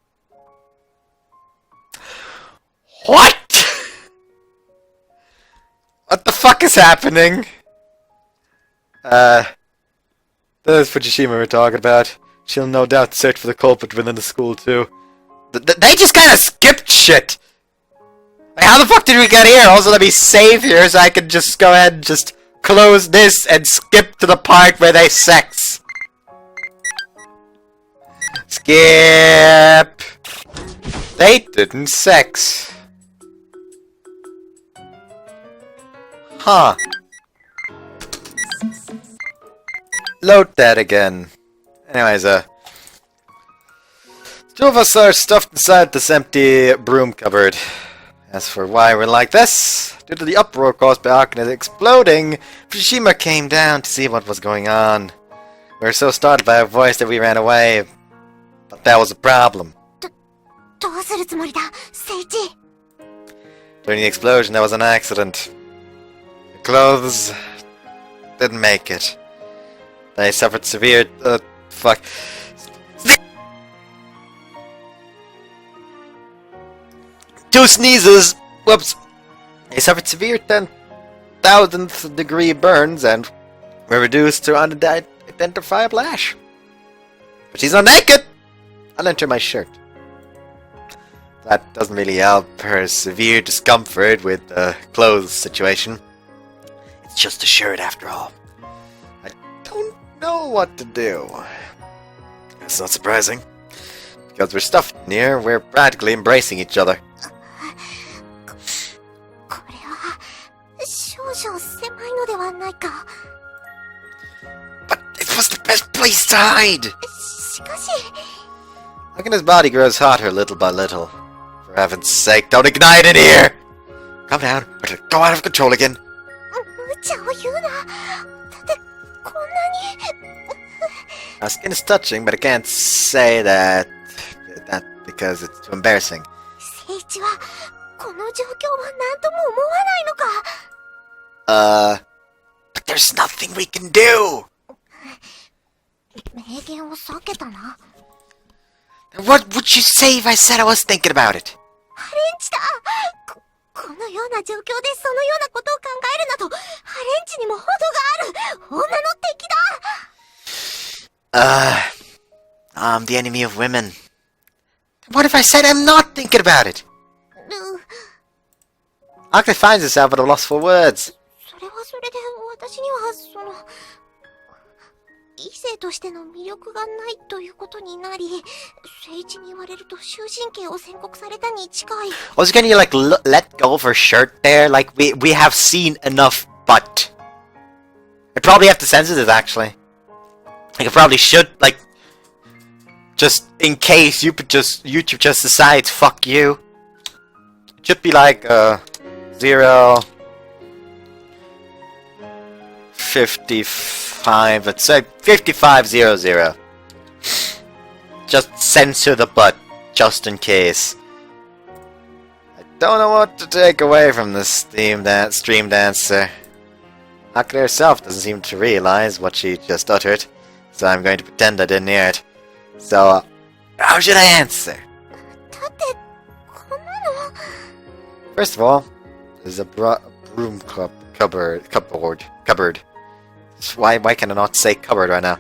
What? What the fuck is happening? There's Fujishima we're talking about. She'll no doubt search for the culprit within the school too. They just kinda skipped shit! Like, how the fuck did we get here? Also, let me save here so I can just go ahead and just close this and skip to the part where they sex. Skip! They didn't sex. Huh. Load that again. Anyways, two of us are stuffed inside this empty broom cupboard. As for why we're like this, due to the uproar caused by Akane exploding, Fukushima came down to see what was going on. We were so startled by her voice that we ran away, but that was a problem. どうするつもりだ、聖一。 During the explosion, there was an accident. The clothes didn't make it. They suffered severe, fuck. Two sneezes! Whoops! They suffered severe 10,000th degree burns and were reduced to unidentifiable ash. But she's not naked! I'll enter my shirt. that doesn't really help her severe discomfort with the clothes situation. It's just a shirt after all. I don't know what to do. It's not surprising. Because we're stuffed in here, we're practically embracing each other. これは少々狭いのではないか。 But it was the best place to hide! しかし Akane's body grows hotter little by little. For heaven's sake, don't ignite in here! Calm down, or it'll go out of control again. 無茶を言うな。だってこんなに Our skin is touching, but I can't say that because it's too embarrassing. 聖一はこの状況は何とも思わないのか。 But there's nothing we can do! 名言を避けたな。 What would you say if I said I was thinking about it? ハレンチだ。このような状況でそのようなことを考えるなど、ハレンチにも程がある。女の敵だ。I'm the enemy of women. What if I said I'm not thinking about it? Akane finds herself at a loss for words. それはそれで私には異性としての魅力がないということになり、聖一に言われると終身刑を宣告されたに近い。Also, can you like let go of her shirt there? Like we have seen enough butt. I probably have to censor this actually. Like I probably should like just in case YouTube just decides fuck you. It should be like 055. Let's say 5500. Just censor the butt, just in case. I don't know what to take away from this stream dancer. Akane herself doesn't seem to realize what she just uttered, so I'm going to pretend I didn't hear it. So, how should I answer? だってこんなの。 First of all, there's a broom cupboard. Why can I not say cupboard right now?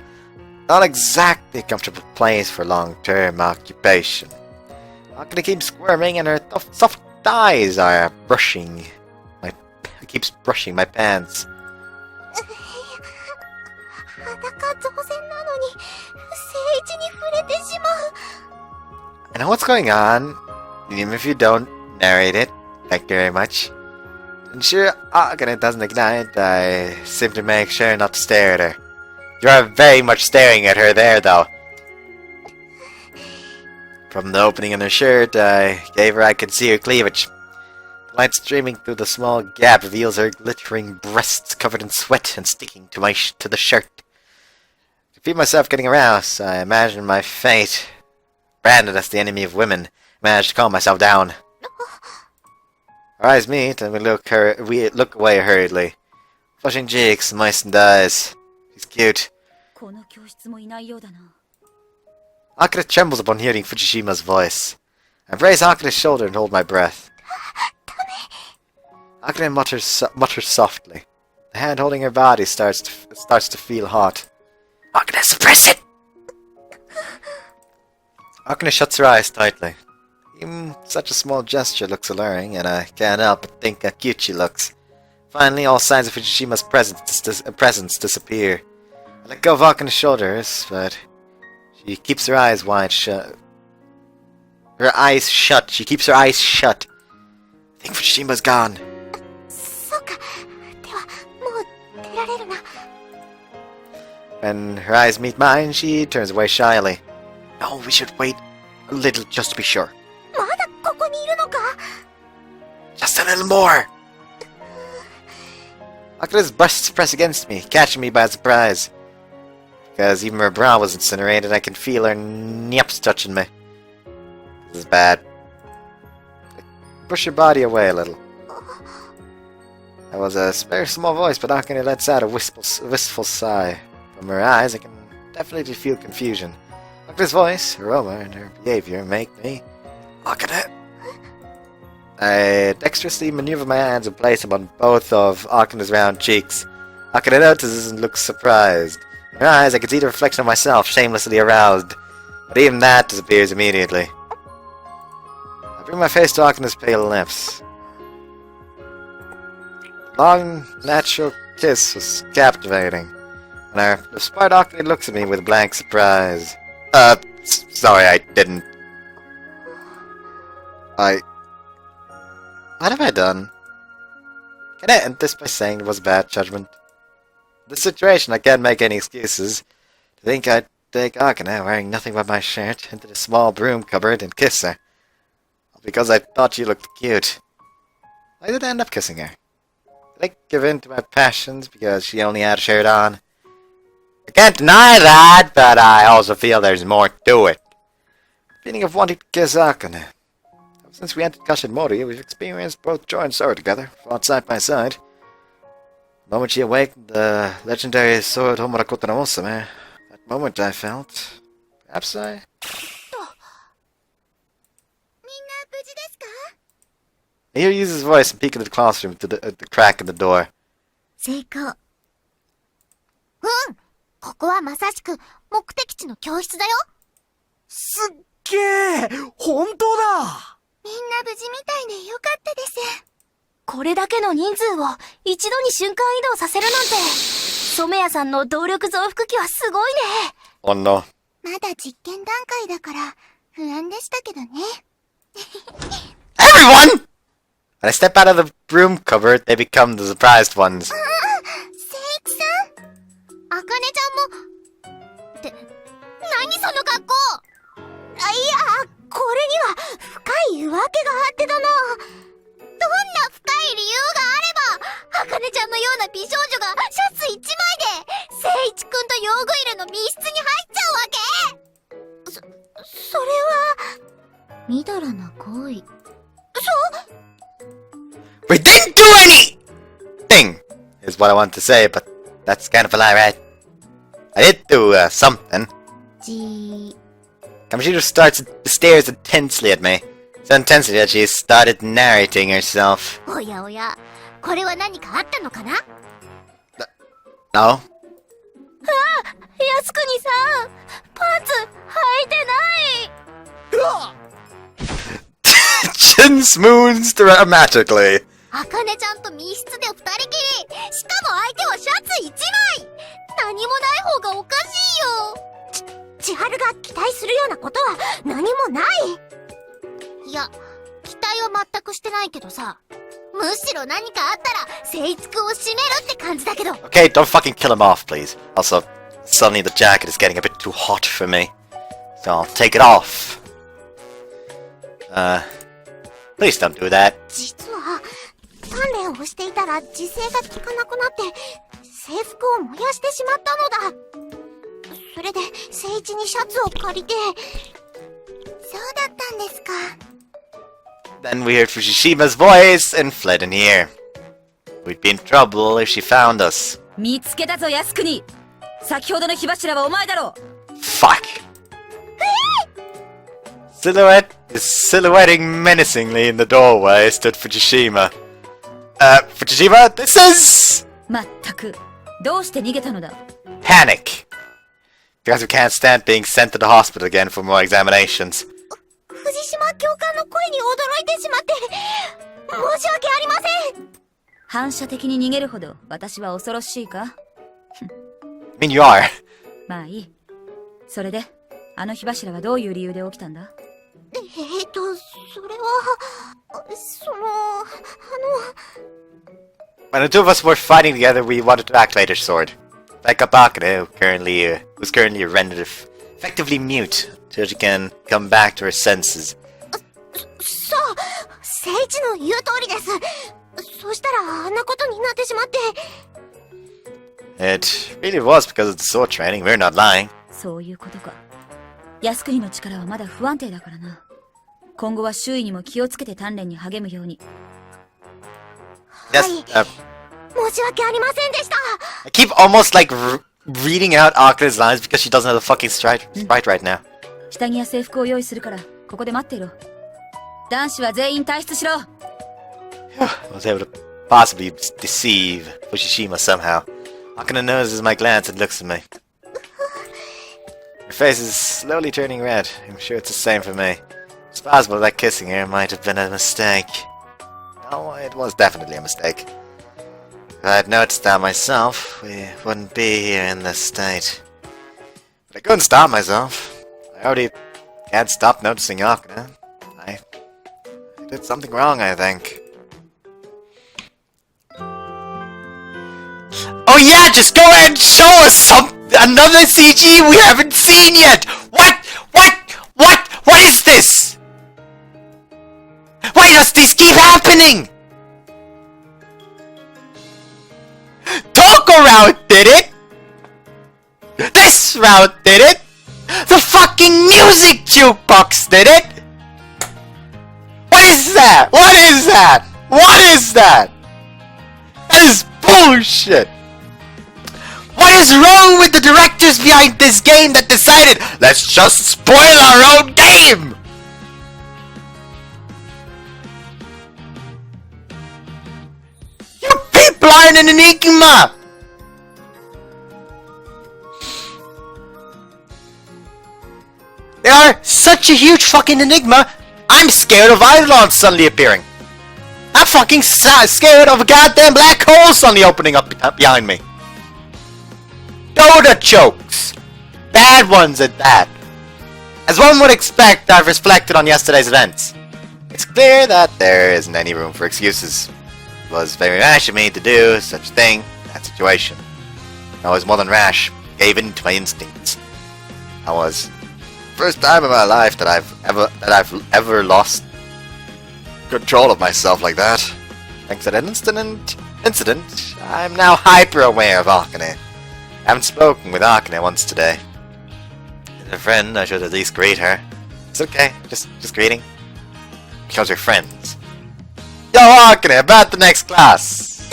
Not exactly a comfortable place for long-term occupation. Akane keeps squirming and her soft thighs are brushing. Keeps brushing my pants. 裸同然なのに聖一に触れてしまう。 I know what's going on, even if you don't narrate it. Thank you very much. And sure, Akane doesn't ignite, I simply make sure not to stare at her. You are very much staring at her there, though. From the opening in her shirt, I could see her cleavage. The light streaming through the small gap reveals her glittering breasts covered in sweat and sticking to the shirt. To feel myself getting aroused, I imagine my fate. Branded as the enemy of women, managed to calm myself down. Our eyes meet, and we look away hurriedly. Flushing cheeks, moistened eyes. She's cute. この教室もいないようだな。 Akane trembles upon hearing Fujishima's voice. I embrace Akane's shoulder and hold my breath. Akane mutters softly. The hand holding her body starts to feel hot. Akane, suppress it! Akane shuts her eyes tightly. Even such a small gesture looks alluring, and I can't help but think how cute she looks. Finally, all signs of Fujishima's presence disappear. I let go of Akane's shoulders, but she keeps her eyes wide shut. She keeps her eyes shut. I think Fujishima's gone. そうか。ではもう出られるな。 When her eyes meet mine, she turns away shyly. No, we should wait a little just to be sure. まだここにいるのか。 Just a little more! Akane's breasts press against me, catching me by surprise. Because even her brow was incinerated, I can feel her nips touching me. This is bad. Push your body away a little. That was a very small voice, but Akane lets out a wistful sigh. From her eyes, I can definitely feel confusion. Akane's voice, her aroma, and her behavior make me... Akane! I dexterously maneuver my hands and place them on both of Akane's round cheeks. Akane notices and looks surprised. In her eyes, I can see the reflection of myself, shamelessly aroused. But even that disappears immediately. I bring my face to Akane's pale lips. Long, natural kiss was captivating. And the smart Akane looks at me with blank surprise. Sorry, I didn't. What have I done? Can I end this by saying it was bad judgment? In this situation, I can't make any excuses. To think I'd take Akane, wearing nothing but my shirt, into the small broom cupboard and kiss her. All because I thought she looked cute. Why did I end up kissing her? Did I give in to my passions because she only had a shirt on? I can't deny that, but I also feel there's more to it. The feeling of wanting to kiss Akane. Ever since we entered Kashinmori, we've experienced both joy and sorrow together, fought side by side. The moment she awakened the legendary sword Homurakoto no Otome, that moment I felt... perhaps I... I hear Yuzu's voice and peek into the classroom through the crack in the door. 成功。ここはまさしく目的地の教室だよ。すっげえ本当だみんな無事みたいでよかったです。これだけの人数を一度に瞬間移動させるなんて、染谷さんの動力増幅器はすごいね。Oh no. まだ実験段階だから不安でしたけどね。Everyone! When I step out of the broom cupboard, they become the surprised ones. 聖一さん、あかねちゃんも。って、何その格好。いや、これには深い訳があってだな。どんな深い理由があれば、あかねちゃんのような美少女がシャツ一枚で、聖一くんと用具入れの密室に入っちゃうわけ。それは、みだらな行為。We didn't do anything! Is what I want to say, but that's kind of a lie, right? I did do, something. Kamoshiro stares intensely at me. So intensely that she started narrating herself. おやおや、これは何かあったのかな？ No? 靖国さん、パンツ履いてない。Chin smoons dramatically. あかねちゃんと密室で二人きり。しかも相手はシャツ一枚。何もない方がおかしいよ。千春が期待するようなことは何もない。いや、期待は全くしてないけどさ。むしろ何かあったら聖一くんを締めるって感じだけど。Okay, don't fucking kill him off, please. Also, suddenly the jacket is getting a bit too hot for me. So I'll take it off. Please don't do that. 実は、鍛錬をしていたら自制が効かなくなって、制服を燃やしてしまったのだ。それで、聖一にシャツを借りて。そうだったんですか。Then we heard Fujishima's voice and fled in here. We'd be in trouble if she found us. 見つけたぞ靖国。先ほどの火柱はお前だろう。Fuck. Silhouette is silhouetting menacingly in the doorway stood Fujishima. Fujishima, this is... まったく、どうして逃げたのだ。 Panic. Because we can't stand being sent to the hospital again for more examinations. 藤島教官の声に驚いてしまって、申し訳ありません。反射的に逃げるほど私は恐ろしいか？ I mean, you are. まあいい。それで、あの火柱はどういう理由で起きたんだ？それは、When the two of us were fighting together, we wanted to activate her sword. Like Akane, who's currently rendered effectively mute, till she can come back to her senses. そう、聖一の言う通りです。そしたらあんなことになってしまって。It really was because of the sword training, we're not lying. そういうことか。靖国の力はまだ不安定だからな。今後は周囲にも気をつけて鍛錬に励むように。Yes, 申し訳ありませんでした。I keep almost like reading out Akane's lines because she doesn't have the fucking sprite right now. 下着や制服を用意するから、ここで待っていろ。男子は全員退出しろ。I was able to possibly deceive Fushishima somehow. Akane notices my glance and looks at me. Her face is slowly turning red. I'm sure it's the same for me. It's possible that kissing her might have been a mistake. No, it was definitely a mistake. If I had noticed that myself, we wouldn't be here in this state. But I couldn't stop myself. I already can't stop noticing Akane. I did something wrong, I think. Oh yeah, just go ahead and show us another CG we haven't seen yet! What is this? Why does this keep happening? Route did it! This route did it! The fucking music jukebox did it! What is that? What is that? What is that? That is bullshit! What is wrong with the directors behind this game that decided, let's just spoil our own game? You people are an enigma! They are such a huge fucking enigma, I'm scared of Eidolon suddenly appearing. I'm fucking scared of a goddamn black hole suddenly opening up behind me. Dota jokes! Bad ones at that. As one would expect, I've reflected on yesterday's events. It's clear that there isn't any room for excuses. It was very rash of me to do such a thing in that situation. I was more than rash, gave in to my instincts. I was first time in my life that I've ever lost control of myself like that. Thanks to that incident, I'm now hyper aware of Akane. I haven't spoken with Akane once today. As a friend, I should at least greet her. It's okay, just greeting. Because we're friends. Yo, Akane, about the next class!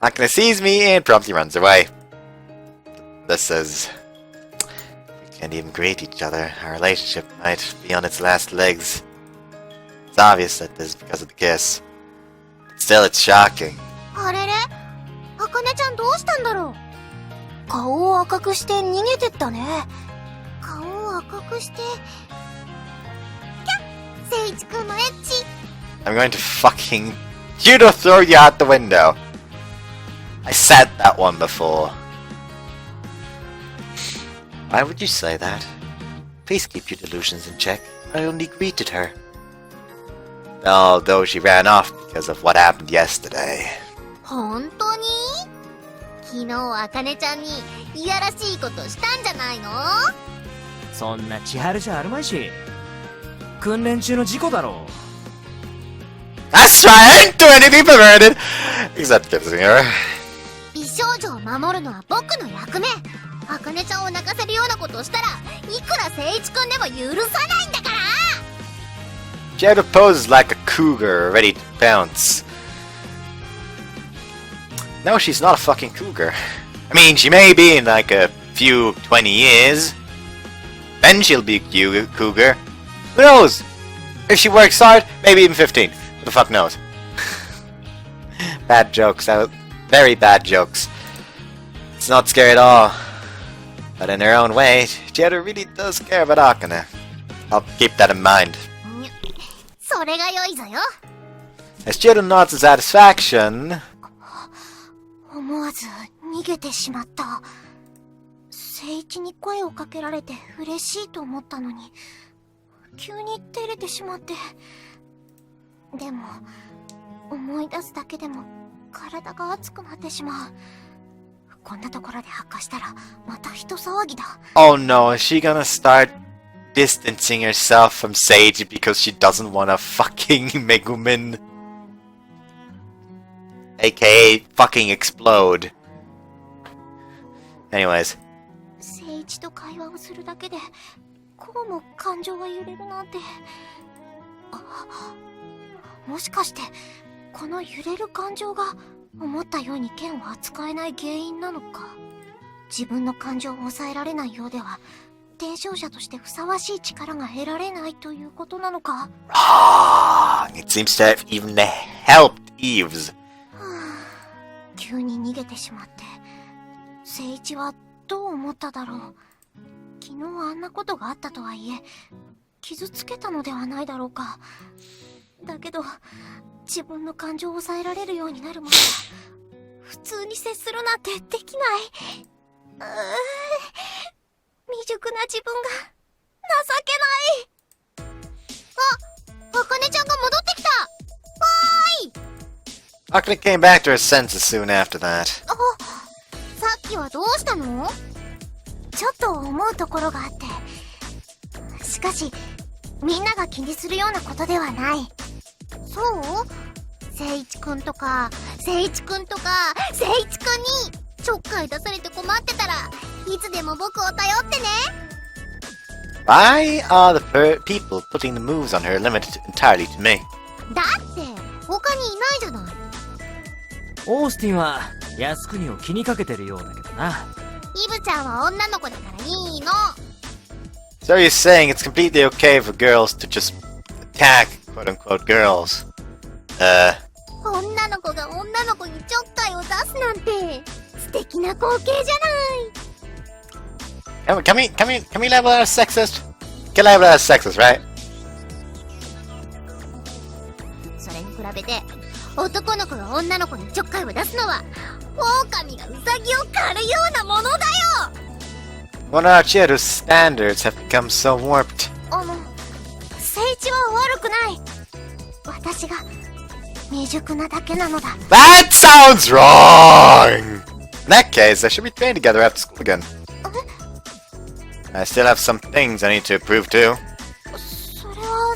Akane sees me and promptly runs away. This says, we can't even greet each other. Our relationship might be on its last legs. It's obvious that this is because of the kiss. Still, it's shocking. あれれあかねちゃんどうしたんだろう顔を赤くして逃げてったね。顔を赤くしてキャッ聖一くんのエッチ I'm going to fucking throw you out the window. I said that one before. Why would you say that? Please keep your delusions in check. I only greeted her. Although she ran off because of what happened yesterday. 本当に昨日あかねちゃんにいやらしいことしたんじゃないのそんな千春じゃあるまいし、訓練中の事故だろう。That's right, I didn't do anything perverted! Except kissing her. 美少女を守るのは僕の役目あかねちゃんを泣かせるようなことをしたらいくら聖一くんでも許さないんだから She had to pose like a cougar, ready to pounce. No, she's not a fucking cougar. I mean, she may be in like a few 20 years. Then she'll be a cougar. Who knows? If she works hard, maybe even 15. Who the fuck knows? Bad jokes. Very bad jokes. It's not scary at all. But in her own way, Chiedo really does care about Akane. I'll keep that in mind. それが良いぞよ As Chiedo nods in satisfaction... 思わず逃げてしまった聖一に声をかけられて嬉しいと思ったのに急に照れてしまってでも思い出すだけでも体が熱くなってしまうこんなところで発火したらまた人騒ぎだ Oh no, is she gonna start distancing herself from Sage because she doesn't want a fucking Megumin? AKA fucking explode. Anyways. 聖一と会話をするだけでこうも感情が揺れるなんてもしかしてこの揺れる感情が思ったように剣を扱えない原因なのか自分の感情を抑えられないようでは伝承者としてふさわしい力が得られないということなのか Wrong! It seems to have even helped Eves. 急に逃げてしまって聖一はどう思っただろうき昨日あんなことがあったとはいえ、傷つけたのではないだろうか。だけど、自分の感情を抑えられるようになるまでは、普通に接するなんてできない。未熟な自分が、情けない。あ、あかねちゃんが戻ってきた。わーい。 Akane came back to her senses soon after that. さっきはどうしたの？ちょっと思うところがあって。しかし、みんなが気にするようなことではない。そう？聖一くんとか、聖一くんにちょっかい出されて困ってたら、いつでも僕を頼ってね。Why are the people putting the moves on her limited entirely to me? だって、他にいないじゃない。オースティンは靖国を気にかけてるようだけどな。イブちゃんは女の子だからいいの。So you're saying it's completely okay for girls to just attack quote-unquote girls? 女の子が女の子にちょっかいを出すなんて素敵な光景じゃない。Can we label that as sexist? Can label that as sexist, right? それに比べて男の子が女の子にちょっかいを出すのは狼がウサギを狩るようなものだよ。Monarchia's standards have become so warped. 聖一は悪くない。私が未熟なだけなのだ。 That sounds wrong! In that case, I should be trained together after school again. I still have some things I need to prove too. それは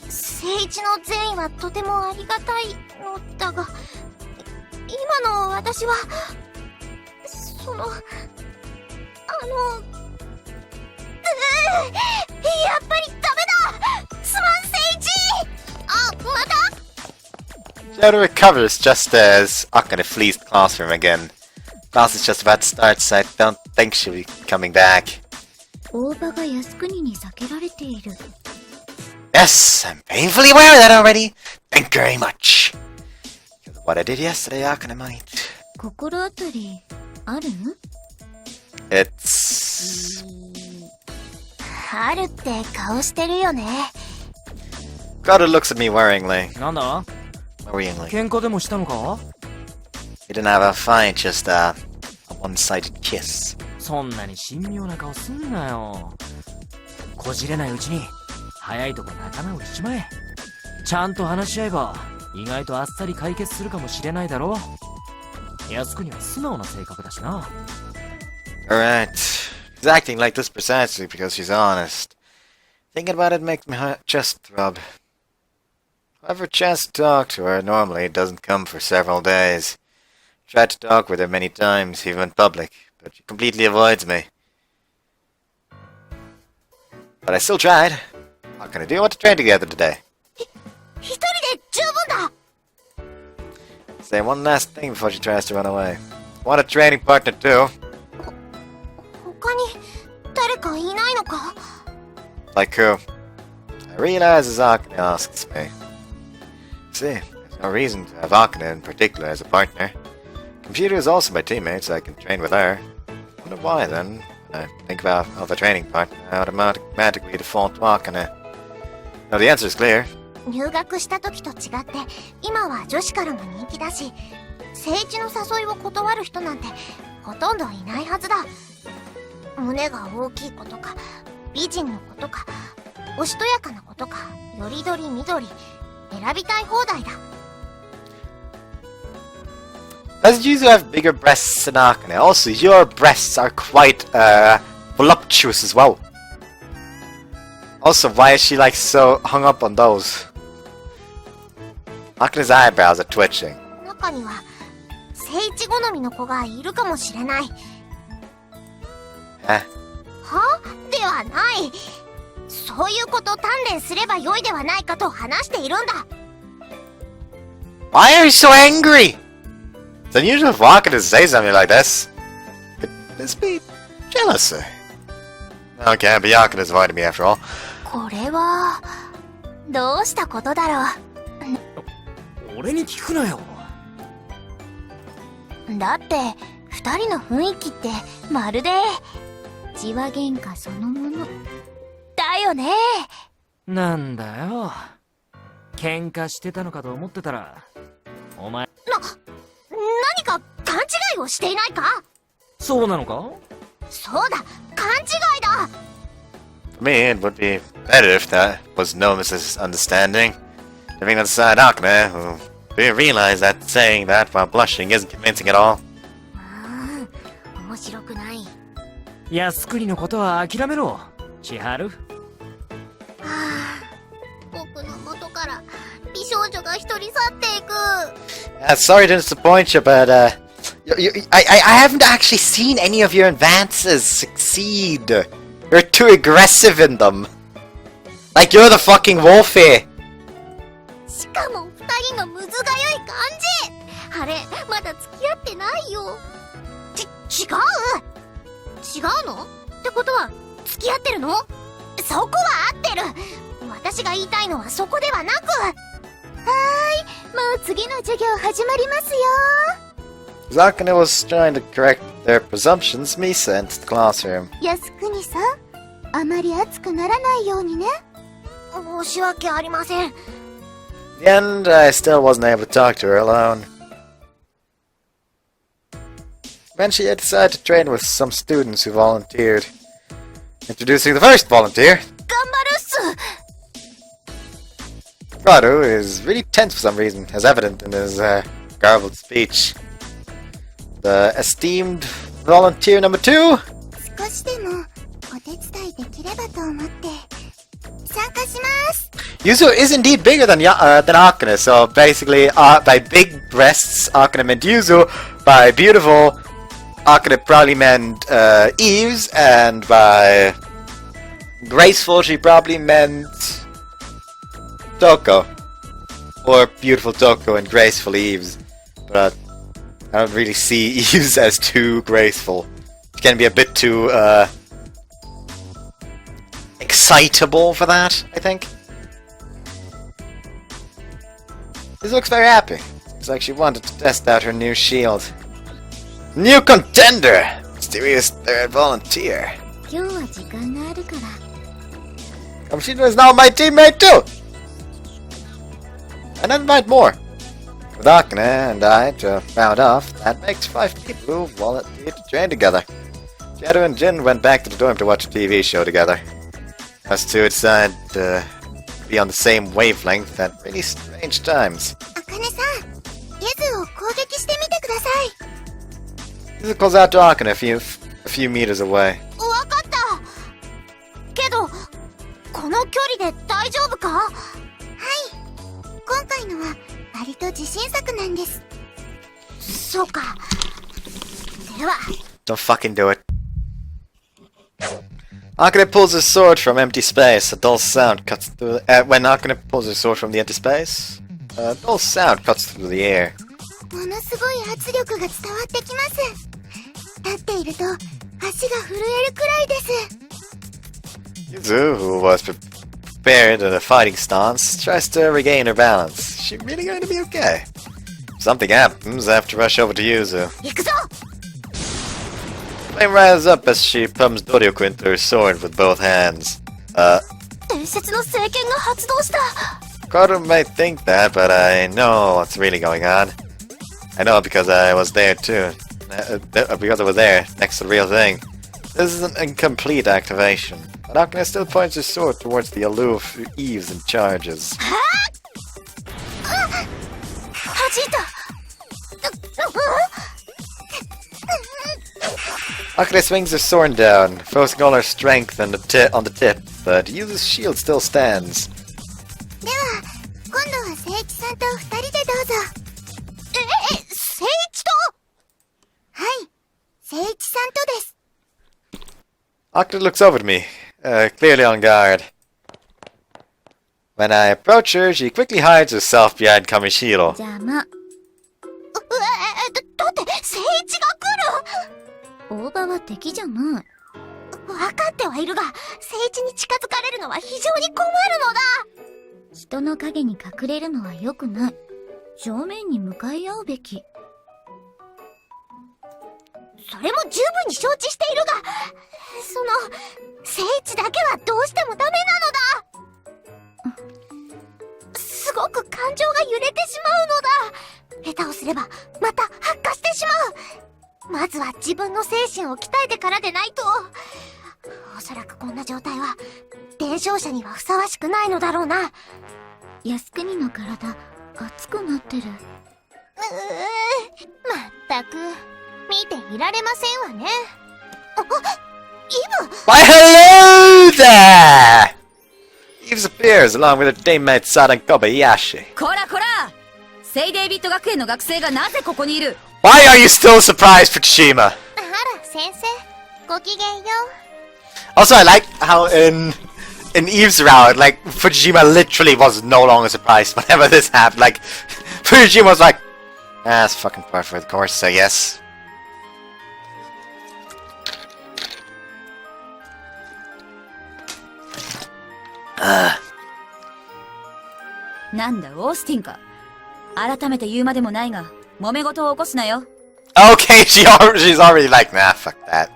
聖一の善意はとてもありがたいのだが、今の私はやっぱりダメだ。すまん聖一。あ、またShadow recovers just as Akane flees the classroom again. Class is just about to start, so I don't think she'll be coming back. 大場が靖国に避けられている。 Yes, I'm painfully aware of that already. Thank you very much. What I did yesterday, Akane might. 心当たりある？ It's... あるって顔してるよね。Gotta looks at me worryingly. なんだ？ Worryingly. 喧嘩でもしたのか？ We didn't have a fight, just a one-sided kiss. そんなに神妙な顔すんなよ。こじれないうちに早いとこ仲直りしまえ。ちゃんと話し合えば意外とあっさり解決するかもしれないだろう。靖国は素直な性格だしな。Alright. She's acting like this precisely because she's honest. Thinking about it makes my chest throb. If I have a chance to talk to her, normally it doesn't come for several days. I tried to talk with her many times, even in public, but she completely avoids me. But I still tried. What can I do? I want to train together today. 一人で十分だ。 Say one last thing before she tries to run away. Want a training partner too? 他に誰かいないのか？ Like who? I realize as Akane asks me. See, there's no reason to have Akane in particular as a partner. Computer is also my teammate, so I can train with her. Wonder why then, when I think of a training partner, I automatically default to Akane. Now the answer is clear. 入学した時と違って今は女子からも人気だし、聖一の誘いを断る人なんてほとんどいないはずだ。胸が大きい子とか美人の子とかおしとやかな子とかよりどりみどり選びたい放題だ。 As you have bigger breasts than Akane, also your breasts are quite voluptuous as well. Also, why is she like so hung up on those? Akane's eyebrows are twitching. 中には聖一好みの子がいるかもしれない。Eh? は？ではない。そういうこと鍛錬すればよいではないかと話しているんだ。 Why are you so angry? It's unusual for Akane to say something like this. Could this be jealousy? No, it can't be. Akane's avoiding me after all. これはどうしたことだろう。俺に聞くなよ。だって二人の雰囲気ってまるで痴話喧嘩そのもの。だよね。なんだよ。喧嘩してたのかと思ってたら、お前。何か勘違いをしていないか？そうなのか？そうだ、勘違いだ。 For me, it would be better if that was no misunderstanding. Living outside Akane, who didn't realize that saying that while blushing isn't convincing at all. 面白くない。靖国のことは諦めろ、千春。僕の元から美少女が一人去っていく。Sorry to disappoint you, but I haven't actually seen any of your advances succeed. You're too aggressive in them. Like you're the fucking wolf here. しかも二人のむずがゆい感じ。あれ、まだ付き合ってないよ。違うの？ってことは付き合ってるの？そこは合ってる。私が言いたいのはそこではなく。もう次の授業始まりますよ。Akane was trying to correct their presumptions. Misa entered the classroom. 靖国さん、あまり熱くならないようにね。申し訳ありません。In the end, I still wasn't able to talk to her alone. Eventually, I decided to train with some students who volunteered. Introducing the first volunteer. 頑張るっす。Radu is really tense for some reason, as evident in his garbled speech. The esteemed volunteer number 2. 少しでもお手伝いできればと思って参加します。 Yuzu is indeed bigger than Akane, so basically, by big breasts, Akane meant Yuzu. By beautiful, Akane probably meant Eves, and by graceful, she probably meant Toko. Or beautiful Toko and graceful Eves. But I don't really see Eves as too graceful. She can be a bit too excitable for that, I think. She looks very happy. Looks like she wanted to test out her new shield. New contender! Mysterious third volunteer. 今日は時間があるから。Kamishino is now my teammate too! And never mind more. With Akane and I to round off, that makes 5 people who volunteered to train together. Shadow and Jin went back to the dorm to watch a TV show together. Us two decided to be on the same wavelength at really strange times. あかねさん、ゆずを攻撃してみてください。Yuzu calls out to Akane a few meters away. わかった。けど、この距離で大丈夫か？はい。今回のは割と自信作なんです。そうか。では。 Don't fucking do it. Akane pulls his sword from empty space. A dull sound cuts through. When Akane pulls his sword from the empty space, a dull sound cuts through the air. ものすごい圧力が伝わってきます。立っていると足が震えるくらいです。Yuzu, who was prepared in a fighting stance, tries to regain her balance. Is she really going to be okay? If something happens, I have to rush over to Yuzu. 行くぞ。 Flame rises up as she pumps Doryoku into her sword with both hands. 伝説の聖剣が発動した。 Koru might think that, but I know what's really going on. I know because I was there too. Because I was there, next to the real thing. This is an incomplete activation. But Akane still points his sword towards the aloof Eves and charges. 弾いた。Akane swings her sword down, focusing all her strength on the tip, but Yuzu's shield still stands. では、今度は聖一さんと二人でどうぞ。聖一と？はい、聖一さんとです。 Akane looks over to me, clearly on guard. When I approach her, she quickly hides herself behind Kamishiro. 邪魔。だって聖一が来る。大場は敵じゃない。分かってはいるが、聖一に近づかれるのは非常に困るのだ。人の影に隠れるのは良くない。正面に向かい合うべき。それも十分に承知しているが、聖地だけはどうしてもダメなのだ。すごく感情が揺れてしまうのだ。下手をすれば、また発火してしまう。まずは自分の精神を鍛えてからでないと。おそらくこんな状態は、伝承者にはふさわしくないのだろうな。靖国の体、熱くなってる。まったく、見ていられませんわね。あ、イブ Why, hello there! Eves appears along with her teammate Sada Kobayashi. こらこら、セイデイビット学園の学生がなぜここにいる？ Why are you still surprised, Fukushima? あら、先生。ごきげんよう。 Also, I like how in Eve's round, like, Fujima literally was no longer surprised whenever this happened. Like, Fujima was like, that's fucking par for the course, I guess. なんだ、オースティンか。改めて言うまでもないが、揉め事を起こすなよ。Okay, she's already like, nah, fuck that.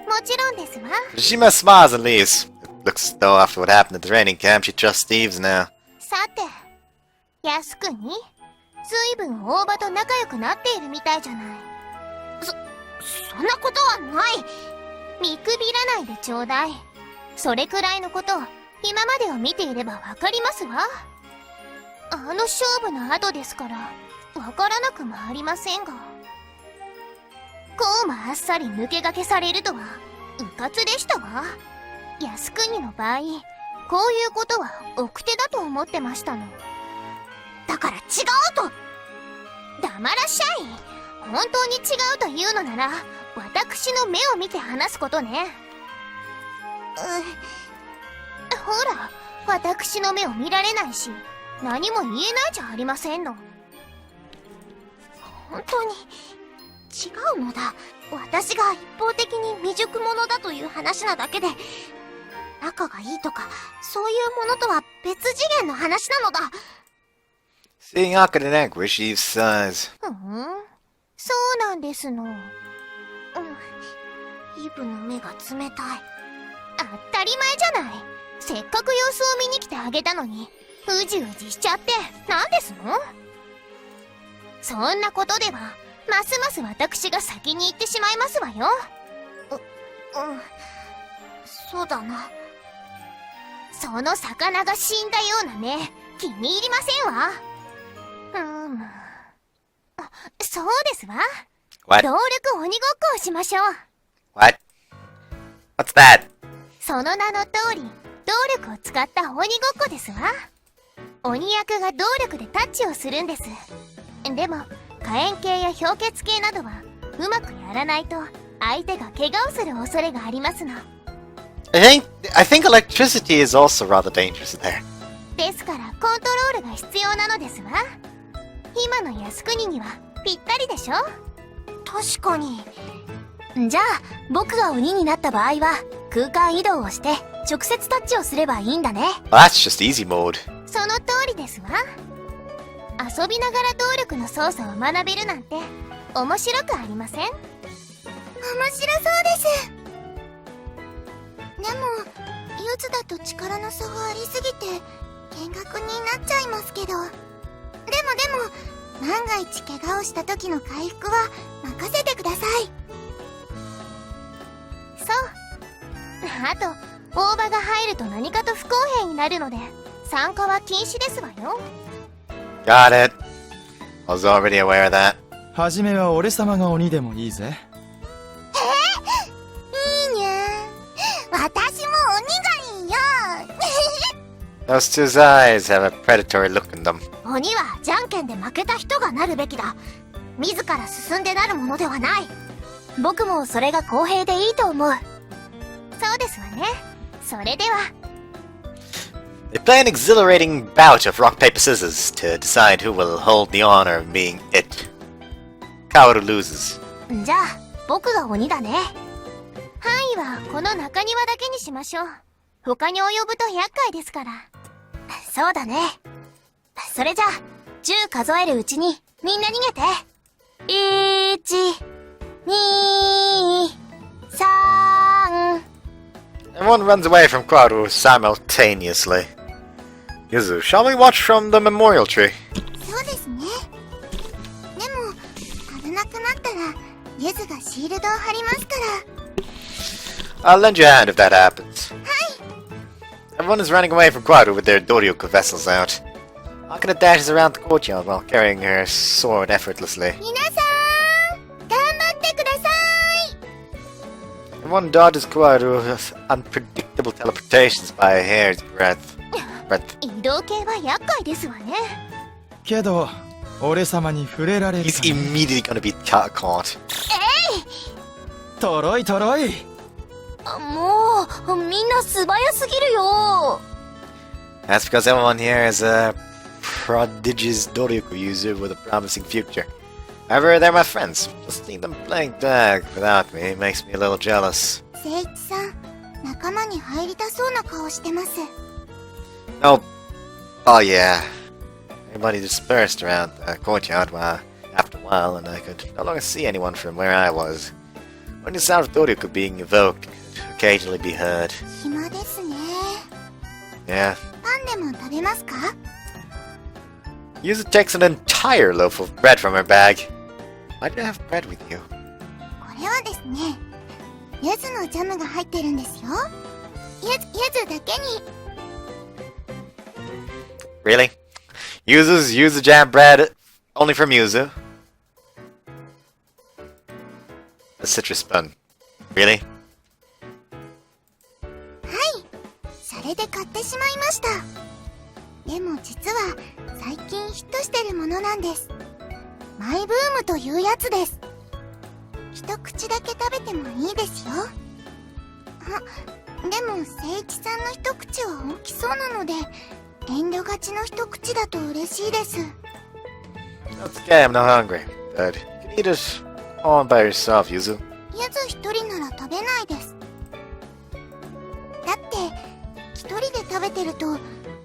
もちろんですわ。 Fujima smiles and leaves. It looks as though after what happened at the training camp, she trusts Eves now. さて、靖国、ずいぶん大場と仲良くなっているみたいじゃない。そんなことはない。見くびらないでちょうだい。それくらいのこと、今までを見ていればわかりますわ。あの勝負の後ですから、わからなくもありませんが。こうもあっさり抜け駆けされるとは、うかつでしたわ。靖国の場合、こういうことは奥手だと思ってましたの。だから違うと。黙らっしゃい。本当に違うというのなら、私の目を見て話すことね。ほら、私の目を見られないし、何も言えないじゃありませんの。本当に違うのだ。私が一方的に未熟者だという話なだけで、仲がいいとかそういうものとは別次元の話なのだ。 Seeing Akane-Route, Eves sighs. そうなんですの。イブの目が冷たい。当たり前じゃない。せっかく様子を見に来てあげたのに、うじうじしちゃって何ですの？そんなことでは、ますます私が先に行ってしまいますわよ。そうだな。その魚が死んだような目、気に入りませんわ。そうですわ。 What? 動力鬼ごっこをしましょう。 What? What's that? その名の通り、動力を使った鬼ごっこですわ。鬼役が動力でタッチをするんです。でも、火炎系や氷結系などは、うまくやらないと、相手が怪我をする恐れがありますの。I think electricity is also rather dangerous there. ですから、コントロールが必要なのですわ。今の靖国には、ぴったりでしょ？確かに。じゃあ、僕が鬼になった場合は、空間移動をして、直接タッチをすればいいんだね。Well, that's just easy mode. その通りですわ。遊びながら動力の操作を学べるなんて、面白くありません？面白そうです。でも、ユズだと力の差がありすぎて、見学になっちゃいますけど。でも、万が一怪我をした時の回復は任せてください。そう。あと、大場が入ると何かと不公平になるので、参加は禁止ですわよ。Got it. I was already aware of that. はじめは俺様が鬼でもいいぜ。いいにゃー。私も鬼がいいよ。Those two eyes have a predatory look in them. 鬼はじゃんけんで負けた人がなるべきだ。自ら進んでなるものではない。僕もそれが公平でいいと思う。そうですわね。それでは。They play an exhilarating bout of rock, paper, scissors to decide who will hold the honor of being it. Kaoru loses. じゃあ、僕が鬼だね。範囲はこの中庭だけにしましょう。他に及ぶと厄介ですから。そうだね。それじゃあ、10数えるうちにみんな逃げて。1、2、3。 Everyone runs away from Koiken simultaneously. Yuzu, shall we watch from the memorial tree? そうですね。でも危なくなったらユズがシールドを貼りますから。 I'll lend you a hand if that happens. Everyone is running away from Koiken with their Doryoku vessels out. Akane dashes around the courtyard while carrying her sword effortlessly. 皆さん頑張ってください。 Everyone dodges Koiken with unpredictable teleportations by a hair's breadth. 移動系は厄介ですわね。けど、俺様に触れられる He's かね。 immediately gonna be caught. とろいとろい。もう、みんな素早すぎるよ。 That's because everyone here is a prodigious Doryoku user with a promising future. However, they're my friends. Just seeing them playing tag without me makes me a little jealous. 聖一さん、仲間に入りたそうな顔してます。 Oh, oh yeah. Everybody dispersed around the courtyard after a while, and I could no longer see anyone from where I was. Only the sound of Doryoku being evoked could occasionally be heard. 暇ですね。 Yeah. パンでも食べますか？ Yuzu takes an entire loaf of bread from her bag. Why do you have bread with you? これはですね、ユズのジャムが入ってるんですよ。ユズだけに。 Really? Yuzu's Yuzu jam bread only from Yuzu? A citrus spoon. Really? シャレで買ってしまいました。でも実は最近ヒットしてるものなんです。マイブームというやつです。一口だけ食べてもいいですよ。でも聖一さんの一口は大きそうなので遠慮がちの一口だと嬉しいです。 That's okay, I'm not hungry. But you can eat it all by yourself, Yuzu. ゆず一人なら食べないです。だって一人で食べてると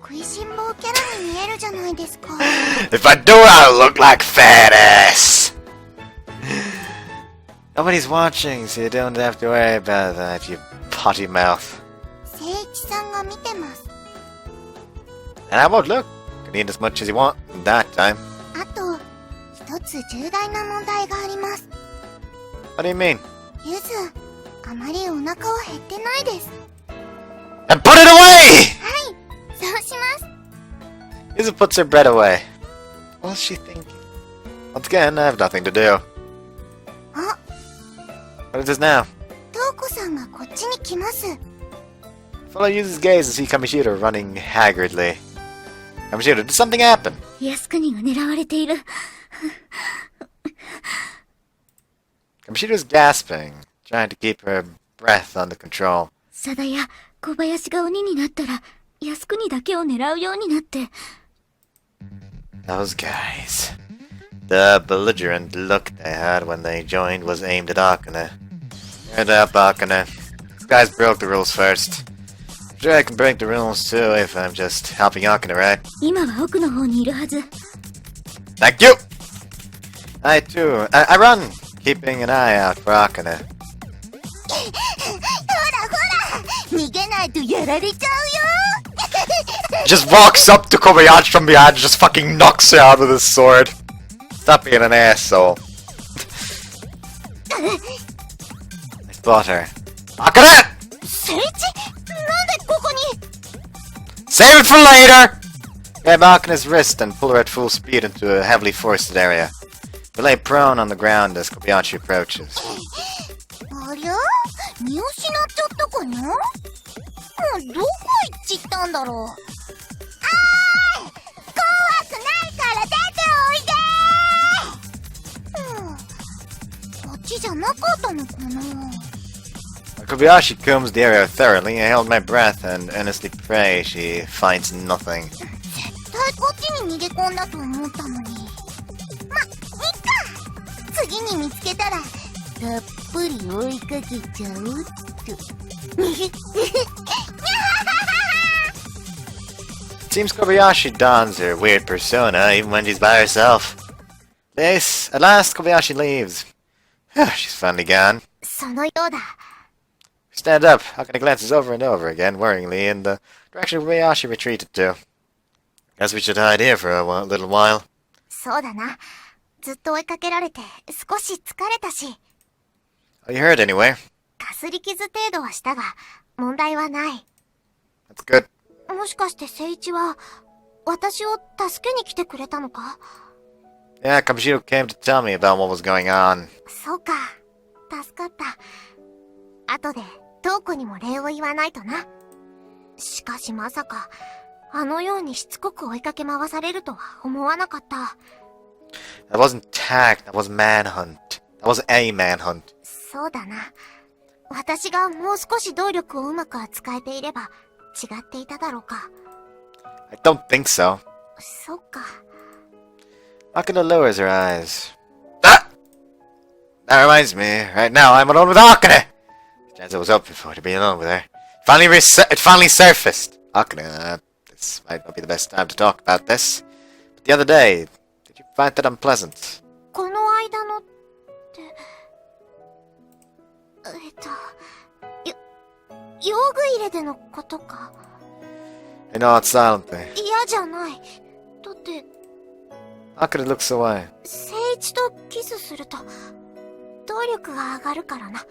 食いしん坊キャラに見えるじゃないですか。 If I do, I'll look like fat ass! Nobody's watching, so you don't have to worry about that, you potty mouth. 聖一さんが見てます。 And I won't look. You can eat as much as you want in that time. あと一つ重大な問題があります。 What do you mean? ゆず、あまりお腹は減ってないです。 And put it away! はい、そうします。 Yuzu puts her bread away. What's she thinking? Once again, I have nothing to do. あ、 What is this now? トウコさんがこっちに来ます。 Follow Yuzu's gaze and see Kamishiro running haggardly. Kamishiro, did something happen? 靖国が狙われている。Kamishiro's gasping, trying to keep her breath under control. 佐田や小林が鬼になったら、靖国だけを狙うようになって。Those guys. The belligerent look they had when they joined was aimed at Akane. Head up, Akane. These guys broke the rules first. I'm sure I can break the rules too if I'm just helping Akane, right? 今は奥の方にいるはず。Thank you! I too. I run, keeping an eye out for Akane. 逃げないとやられちゃうよ。 Just walks up to Kobayashi from behind and just fucking knocks her out with his sword. Stop being an asshole. I fought her. Akane! 聖一、なんでここに？ Save it for later! Grab Akane's wrist and pull her at full speed into a heavily forested area. We lay prone on the ground as Kobayashi approaches. ありゃ？見失っちゃったかな？もうどこ行っちったんだろう。あーい！怖くないから出ておいでー！こっちじゃなかったのかな？ Kobayashi combs the area thoroughly. I held my breath and earnestly pray she finds nothing. 絶対こっちに逃げ込んだと思ったのに。ま、いっか！次に見つけたら、たっぷり追いかけちゃうっと。Seems Kobayashi dons her weird persona even when she's by herself. At last Kobayashi leaves. She's finally gone. そのようだ。We stand up. Akane glances over and over again, worryingly, in the direction Miyashi retreated to. Guess we should hide here for a little while. そうだな。ずっと追いかけられて少し疲れたし。Are you hurt anywhere? かすり傷程度はしたが、問題はない。That's good. もしかして聖一は、私を助けに来てくれたのか？ Yeah, Kabushiro came to tell me about what was going on. そうか。助かった。後で、トウコにも礼を言わないとな。しかしまさか、あのようにしつこく追いかけ回されるとは思わなかった。That wasn't tact, that was manhunt. That was a manhunt. そうだな。私がもう少し動力をうまく扱えていれば、違っていただろうか。I don't think so. そっか。Akane lowers her eyes. Ah! That reminds me, right now I'm alone with Akane! The chance I was hoping for to be alone with her. It finally surfaced. Akane, this might not be the best time to talk about this. But the other day, did you find that unpleasant? この間のって、用具入れでのことか。I nod silently. 嫌じゃない。だって、Akane looks away. 聖一とキスすると、動力が上がるからな。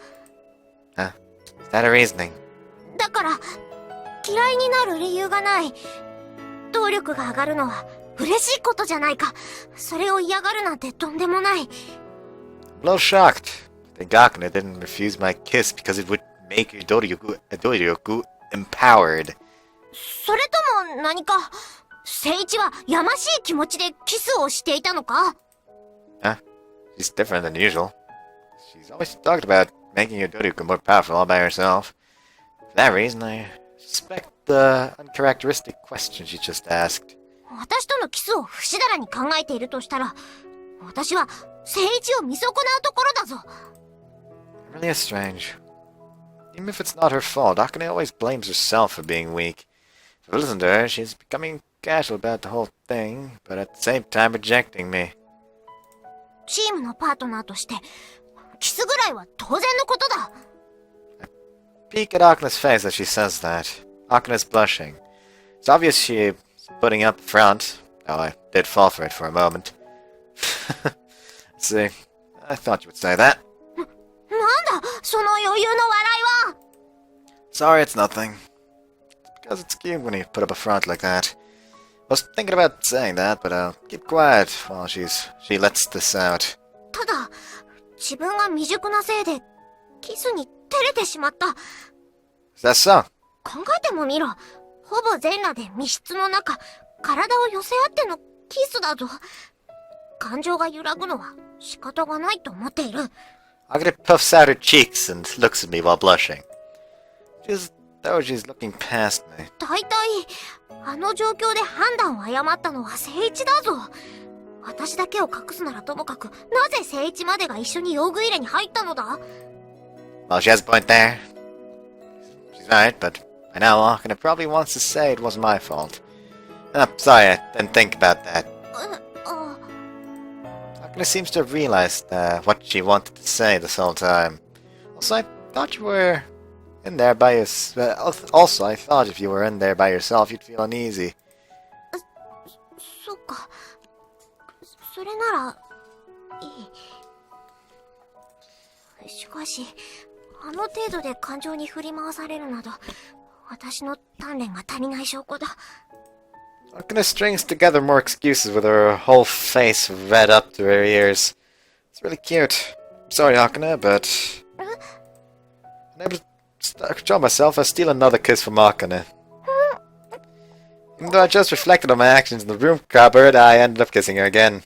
Huh? Is that a reasoning? だから、嫌いになる理由がない。動力が上がるのは、嬉しいことじゃないか。それを嫌がるなんてとんでもない。I'm a little shocked. I think Akane didn't refuse my kiss because it would make your Doryoku empowered. それとも何か、聖一はやましい気持ちでキスをしていたのか？ Huh? She's different than usual. She's always talked about making your Doryoku more powerful all by herself. For that reason, I suspect the uncharacteristic question she just asked. 私とのキスを不死だらに考えているとしたら、私は聖一を見損なうところだぞ。It really is strange. Even if it's not her fault, Akane always blames herself for being weak. If I listen to her, she's becoming casual about the whole thing, but at the same time rejecting me. チームのパートナーとして、キスぐらいは当然のことだ。Peek at Akane's face as she says that. Akane's blushing. It's obvious she's putting up a front, though I did fall for it for a moment. Let's see. I thought you would say that. なんだ、その余裕の笑いは。Sorry, it's nothing. It's because it's cute when you put up a front like that. I was thinking about saying that, but I'll keep quiet while she lets this out. ただ、自分が未熟なせいで、キスに照れてしまった。Is that so? 考えてもみろ。ほぼ全裸で密室の中、体を寄せ合ってのキスだぞ。感情が揺らぐのは仕方がないと思っている。Akane puffs out her cheeks and looks at me while blushing. Just though she's looking past me. 大体、あの状況で判断を誤ったのは聖一だぞ。私だけを隠すならともかく、なぜ聖一までが一緒に用具入れに入ったのだ？ Well, she has a point there. She's right, but by now Akane probably wants to say it wasn't my fault. Sorry, I didn't think about that. Akane seems to have realized what she wanted to say this whole time. Also, I thought you were in there by yourself. Also, I thought if you were in there by yourself, you'd feel uneasy. そっか。それなら、いい。しかし、あの程度で感情に振り回されるなど、私の鍛錬が足りない証拠だ。Akane strings together more excuses with her whole face red up to her ears. It's really cute. I'm sorry, Akane, but unable to control myself, I steal another kiss from Akane. Even though I just reflected on my actions in the room cupboard, I ended up kissing her again.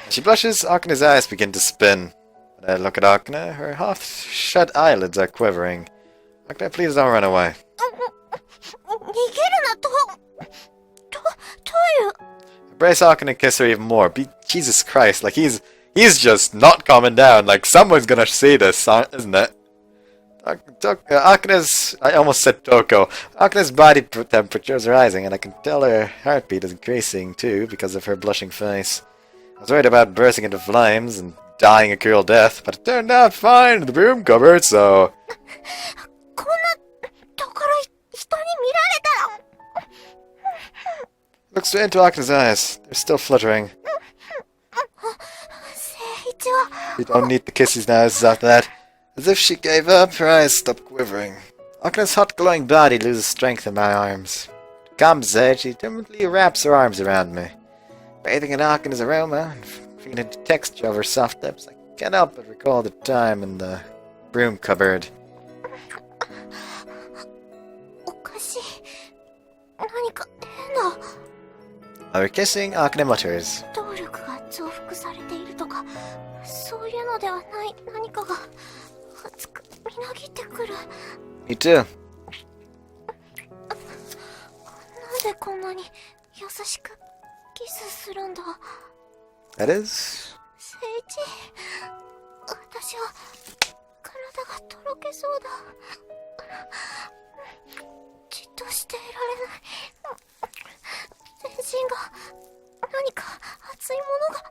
As she blushes, Akane's eyes begin to spin. When I look at Akane, her half-shut eyelids are quivering. Akane, please don't run away. 逃げるなという。 Embrace Akane and kiss her even more. Jesus Christ, like he's just not calming down. Like someone's gonna see this, isn't it? Akane's, I almost said Toko. Akane's body temperature is rising, and I can tell her heartbeat is increasing too because of her blushing face. I was worried about bursting into flames and dying a cruel death, but it turned out fine in the broom cupboard, so... こんなところ人に見られたら。 Look straight into Akane's eyes. They're still fluttering. 聖一は You don't need to kiss his nose after that. As if she gave up, her eyes stopped quivering. Akane's hot glowing body loses strength in my arms. To compensate, she timidly wraps her arms around me. Bathing in Akane's aroma and feeling the texture of her soft lips, I can't help but recall the time in the broom cupboard. おかしい。何か変だ。 While we're kissing, Akane mutters. 動力が増幅されているとか、そういうのではない何かが熱くみなぎってくる。 Me too. なんでこんなに優しくキスするんだ。 That is... 聖一、私は体がとろけそうだ。じっとしていられない。全身が何か熱いものが。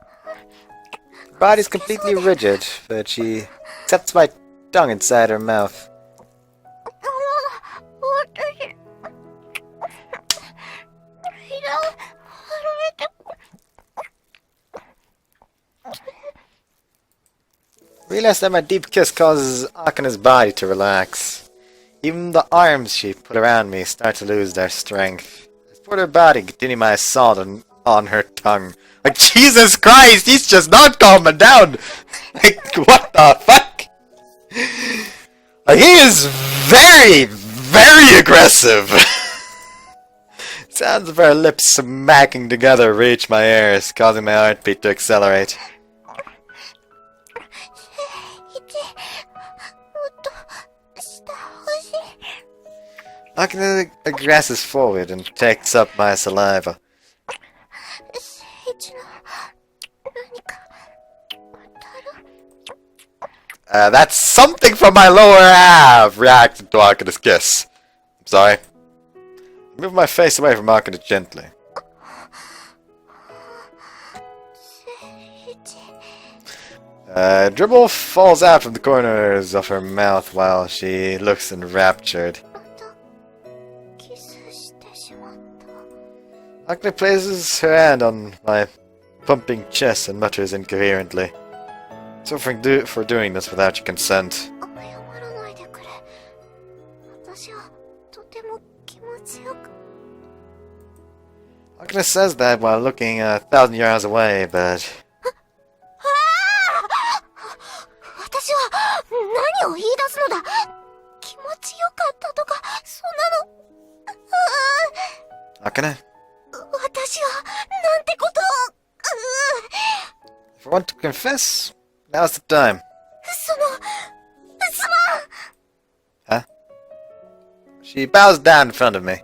Her body's completely rigid, but she accepts my tongue inside her mouth. 私、Realize that my deep kiss causes Akane's body to relax. Even the arms she put around me start to lose their strength. I support her body, continuing my assault on her tongue. Like, Jesus Christ, he's just not calming down! Like, what the fuck? Like, he is very, very aggressive! Sounds of her lips smacking together reach my ears, causing my heartbeat to accelerate. もっとしてほしい。 Akane aggresses forward and takes up my saliva. 聖一の何か当たる。 That's something from my lower half reacted to Akane's kiss. I'm sorry. I move my face away from Akane gently. 聖一。 Dribble falls out from the corners of her mouth while she looks enraptured. またキスしてしまった。 Akane places her hand on my pumping chest and mutters incoherently. So for doing this without your consent. 謝らないでくれ。私はとても気持ちよく。 Akane says that while looking 1,000 yards away, but... 私は何を言い出すのだ。気持ちよかったとかそんなの。Akane, 私はなんてことを。 if you want to confess, now's the time. すまん。 Huh? She bows down in front of me.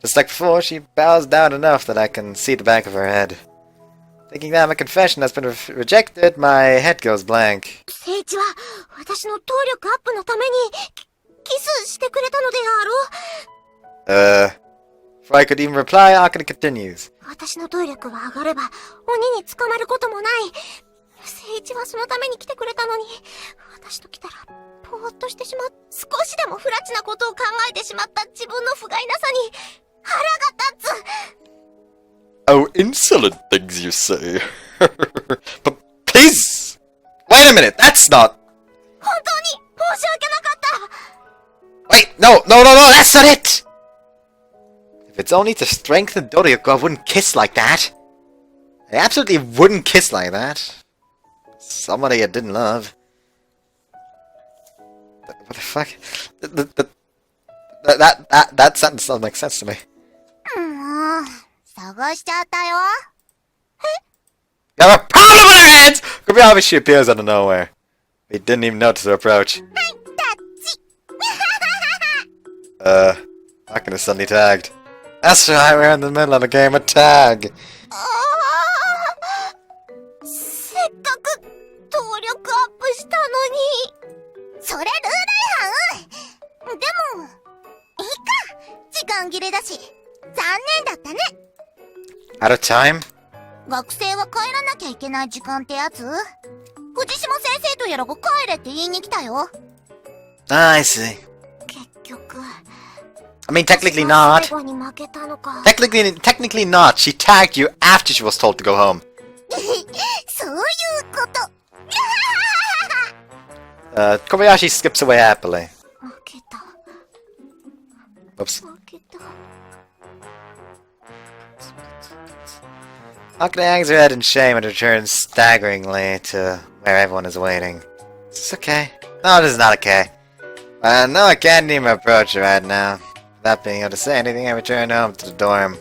Just like before, she bows down enough that I can see the back of her head. Thinking that my confession has been rejected, my head goes blank. 聖一は私の動力アップのためにキスしてくれたのであろう。 Before I could even reply, Akane continues. 私の動力が上がれば鬼に捕まることもない。聖一はそのために来てくれたのに、私と来たらぽーっとしてしまう。少しでも不埒なことを考えてしまった自分の不甲斐なさに腹が立つ。 Oh, insolent things you say. But please! Wait a minute, that's not... 本当に申し訳なかった。 Wait, no, that's not it! If it's only to strengthen Doryoku, I wouldn't kiss like that. I absolutely wouldn't kiss like that. Somebody I didn't love. What the fuck? That sentence doesn't make sense to me. もう、探しちゃったよ。 You have a problem with her hands! Could be obvious she appears out of nowhere. We didn't even notice her approach. タッチ Akane suddenly tagged. That's right, we're in the middle of a game of tag. せっかく動力アップしたのに。それルール違反。でも、いいか。時間切れだし、残念だったね。Out of time? 学生は帰らなきゃいけない時間ってやつ？藤島先生とやらが帰れって言いに来たよ。I see. 結局 I mean, technically not. 最後に負けたのか。 Technically not. She tagged you after she was told to go home. そういうこと。Kobayashi skips away happily. 負けた。 Oops. 負けた。 Akane hangs her head in shame and returns staggeringly to where everyone is waiting. It's okay. No, this is not okay. No, I can't even approach her right now. Without being able to say anything, I return home to the dorm.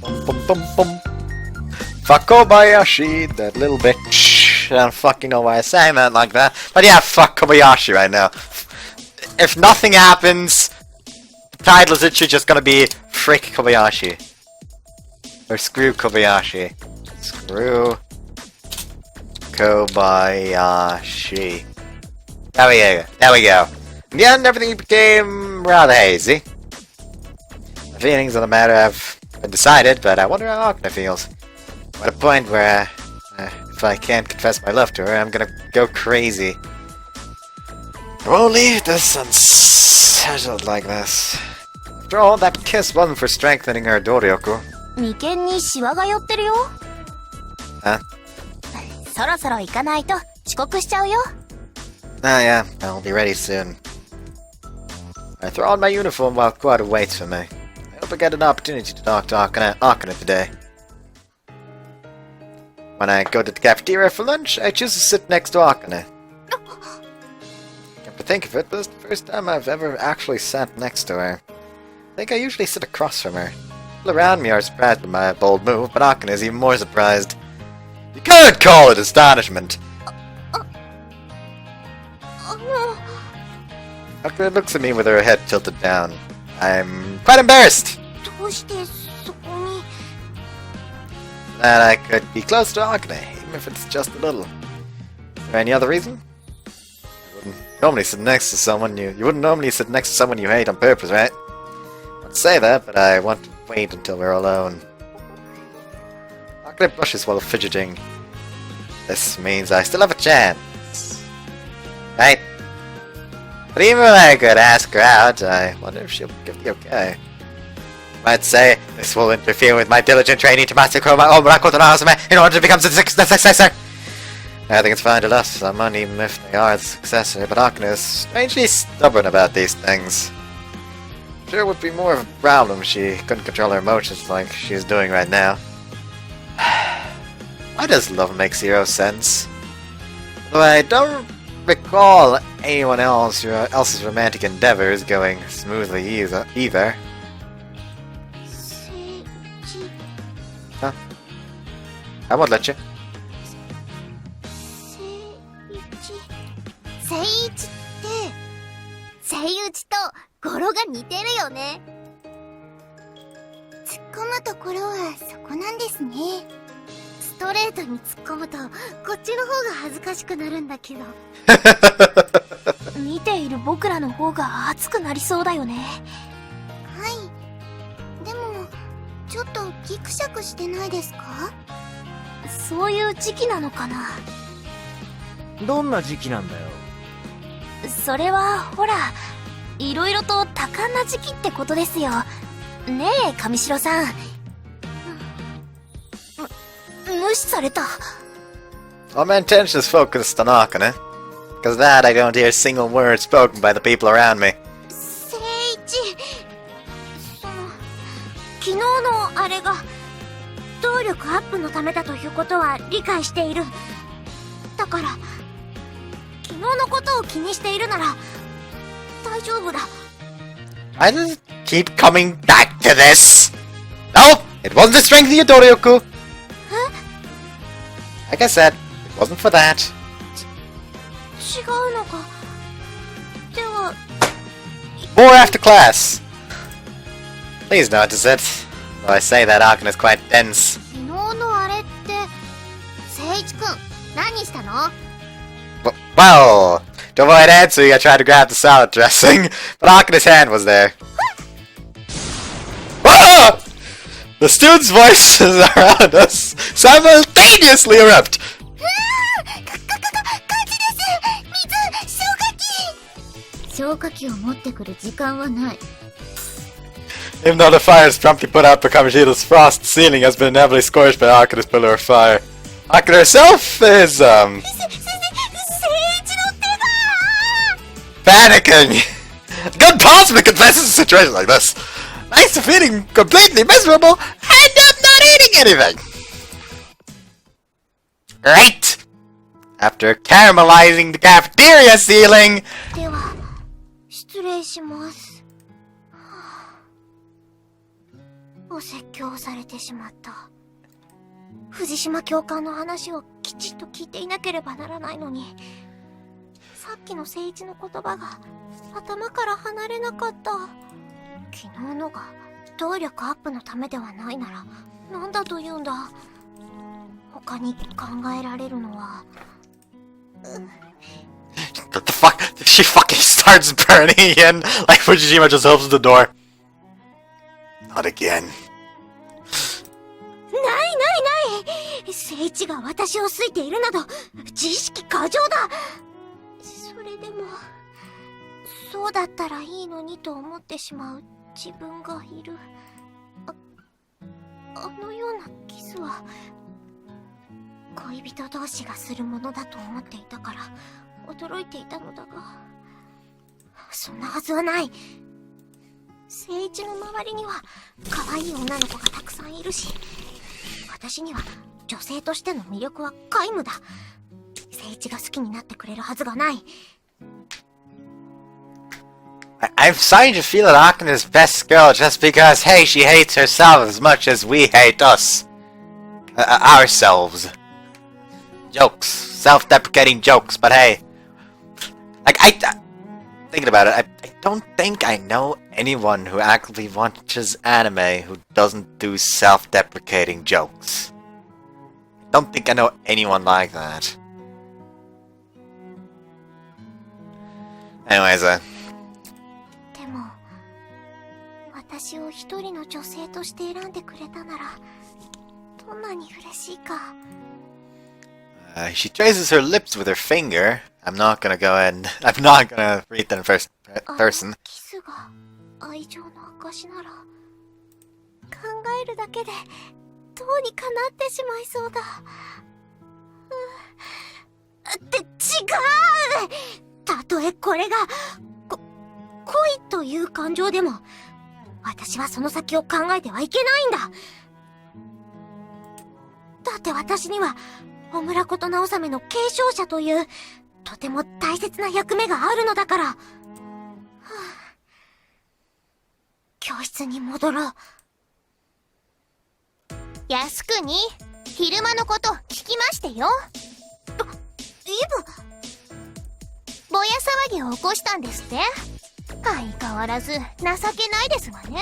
Bum, bum, bum, bum. Fuck Kobayashi, that little bitch. I don't fucking know why I sang that like that. But yeah, fuck Kobayashi right now. If nothing happens, the title is literally just gonna be Frick Kobayashi. Or Screw Kobayashi. Screw Kobayashi. There we go. There we go. In the end, everything became rather hazy. My feelings on the matter have been decided, but I wonder how Akane feels. I'm at a point where, if I can't confess my love to her, I'm gonna go crazy. I won't leave this unsettled like this. After all, that kiss wasn't for strengthening her Doryoku. 眉間にシワが寄ってるよ。Huh? そろそろ行かないと遅刻しちゃうよ。Ah, yeah, I'll be ready soon. I throw on my uniform while Quad waits for me. I hope I get an opportunity to talk to Akane today. When I go to the cafeteria for lunch, I choose to sit next to Akane. Can't think of it, but it's the first time I've ever actually sat next to her. I think I usually sit across from her. People around me are surprised by my bold move, but Akane is even more surprised. You could call it astonishment. Akane looks at me with her head tilted down. I'm quite embarrassed どうしてそこに。 that I could be close to Akane, even if it's just a little. Is there any other reason? You wouldn't normally sit next to someone you wouldn't normally sit next to someone you hate on purpose, right? I would say that, but I want to wait until we're alone. Akane blushes while fidgeting. This means I still have a chance. Right? But even when I could ask her out, I wonder if she'll give the okay. Might say, this will interfere with my diligent training to master Koiken Otome in order to become the successor. I think it's fine to love someone even if they are the successor, but Akane is strangely stubborn about these things. Sure it would be more of a problem if she couldn't control her emotions like she is doing right now. Why does love make zero sense? Though I don't recall anyone else's romantic endeavors going smoothly either. 聖一 I won't let you. 聖一って聖一と語呂が似てるよね。突っ込むところはそこなんですね。ストレートに突っ込むとこっちの方が恥ずかしくなるんだけど。見ている僕らの方が熱くなりそうだよね。はい。でも、ちょっとギクシャクしてないですか？そういう時期なのかな。どんな時期なんだよ。それはほら、いろいろと多感な時期ってことですよ。ねえ、上白さん。無視された。All my attention is focused on Akane. Because of that, I don't hear a single word spoken by the people around me. 聖一、昨日のあれが動力アップのためだということは理解している。だから昨日のことを気にしているなら大丈夫だ。I just keep coming back to this! No! It wasn't to strengthen your Doryoku! Like I said, it wasn't for that. 違うのか。では More after class! Please notice it. Though I say that Akane is quite dense. 昨日のあれって聖一くん何したの？ Well, to avoid answering, I tried to grab the salad dressing, but Akane's hand was there. Ah! The students' voices around us simultaneously erupt. 消火器を持ってくる時間はない。 Even though the fire is promptly put out by Kamoshida's frost ceiling has been inevitably scorched by Akane's pillar of fire. Akane herself is, panicking! Good possibly confesses a situation like this. Thanks to feeling completely miserable, I end up not eating anything! Great! After caramelizing the cafeteria ceiling... では、失礼します。お説教されてしまった。藤島教官の話をきちっと聞いていなければならないのに、さっきの誠一の言葉が頭から離れなかった。昨日のが動力アップのためではないなら何だと言うんだ。他に考えられるのは。What the fuck? She fucking starts burning again, like Fujishima just opens the door. Not again. ないないない。聖一が私を好いているなど自意識過剰だ。それでもそうだったらいいのにと思ってしまう自分がいる。あのようなキスは恋人同士がするものだと思っていたから驚いていたのだが、そんなはずはない。聖一の周りには可愛い女の子がたくさんいるし、私には女性としての魅力は皆無だ。聖一が好きになってくれるはずがない。I'm starting to feel that Akane is best girl just because, hey, she hates herself as much as we hate us. Ourselves. Jokes. Self-deprecating jokes, but hey. Like, thinking about it, I don't think I know anyone who actively watches anime who doesn't do self-deprecating jokes. I don't think I know anyone like that. Anyways, でも私を一人の女性として選んでくれたならどんなに嬉しいか。she traces her lips with her finger. I'm not gonna go in. I'm not gonna read that in first person. キスが愛情の証なら考えるだけでどうにかなってしまいそうだ。って違う。たとえこれが恋という感情でも私はその先を考えてはいけないんだ。だって私には小村琴直納の継承者というとても大切な役目があるのだから。教室に戻ろう。靖国、昼間のこと聞きましてよ。イブ、ぼや騒ぎを起こしたんですって。相変わらず情けないですわね。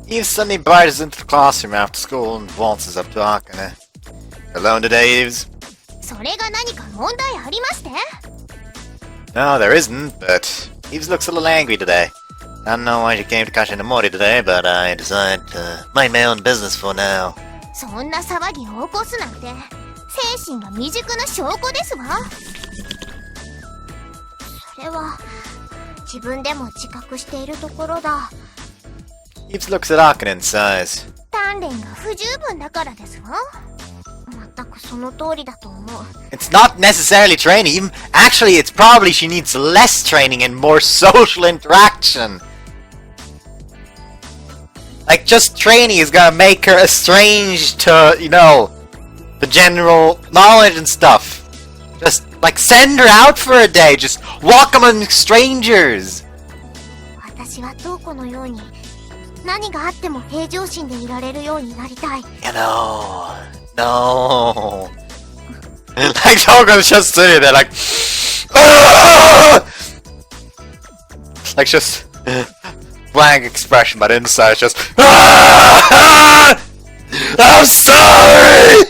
Eve suddenly barges into the classroom after school and waltzes up to Akane. Alone today, Eves? それが何か問題ありまして？ No, there isn't, but Eves looks a little angry today. I don't know why she came to Kashinomori today, but I decided to mind my own business for now. そんな騒ぎを起こすなんて精神が未熟な証拠ですわ。それは自分でも自覚しているところだ。Eves looks at Akane and sighs. 鍛錬が不十分だからですわ。全くその通りだと思う。 It's not necessarily training. Actually, it's probably she needs less training and more social interaction. Like, just training is gonna make her estranged to, you know, the general knowledge and stuff. Just, like, send her out for a day. Just walk among strangers. 私はトウコのように何があっても平常心でいられるようになりたい。You know, no. Like, Togo's just sitting there, like, like, just blank expression, but inside it's just, I'm sorry!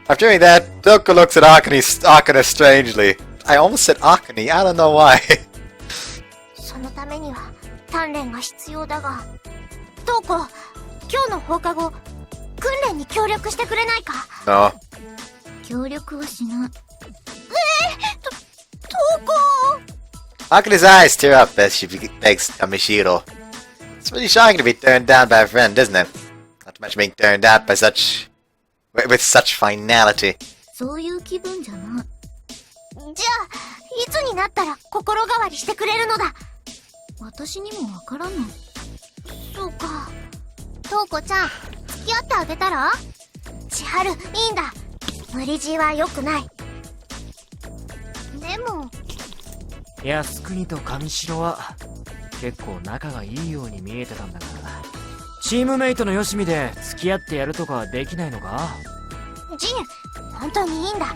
After doing that, Toko looks at Akane strangely. I almost said Akane, I don't know why. そのためには鍛錬が必要だが、トウコ、今日の放課後、訓練に協力してくれないか？ No. 協力はしない。トウコ Akane's eyes tear up as she begs Kamishiro. It's really shocking to be turned down by a friend, isn't it? Not to mention being turned out by with such finality. そういう気分じゃない。じゃあ、いつになったら心変わりしてくれるのだ？私にもわからない。そうか。トウコちゃん、付き合ってあげたら？千春、いいんだ。無理強いは良くない。でも、靖国と上白は結構仲がいいように見えてたんだが、チームメイトのよしみで付き合ってやるとかはできないのか？ジン、本当にいいんだ。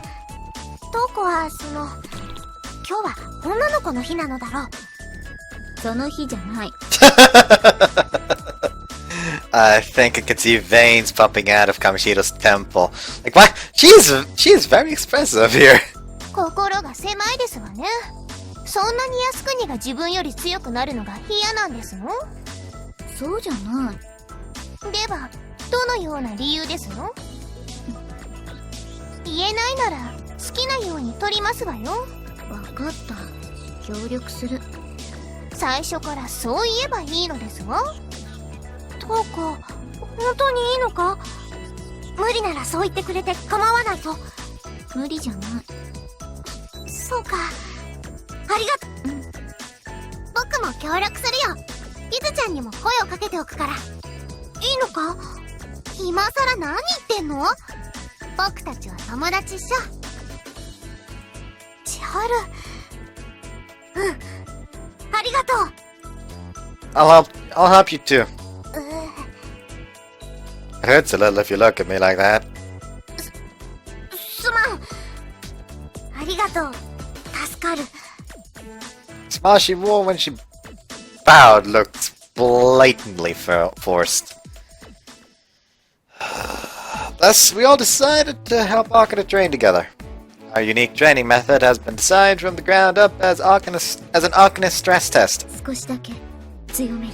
トウコは、今日は女の子の日なのだろう。その日じゃない。I think I can see veins popping out of Kamishiro's temple. Like, what? She is very expressive here. 心が狭いですわね。そんなに靖国が自分より強くなるのが嫌なんですの？そうじゃない。では、どのような理由ですの？言えないなら好きなように取りますわよ。わかった。協力する。最初からそう言えばいいのですわ。トウコ、本当にいいのか？無理ならそう言ってくれて構わないぞ。無理じゃない。そうか。ありがとう。僕も協力するよ。いずちゃんにも声をかけておくから。いいのか？今さら何言ってんの？僕たちは友達っしょ。千春。ありがとう。I'll help you too. It hurts a little if you look at me like that. すまん。ありがとう。助かる。The smile she wore when she bowed looked blatantly forced. Thus, we all decided to help Akane train together. Our unique training method has been designed from the ground up as an Akane stress test. 少しだけ強める。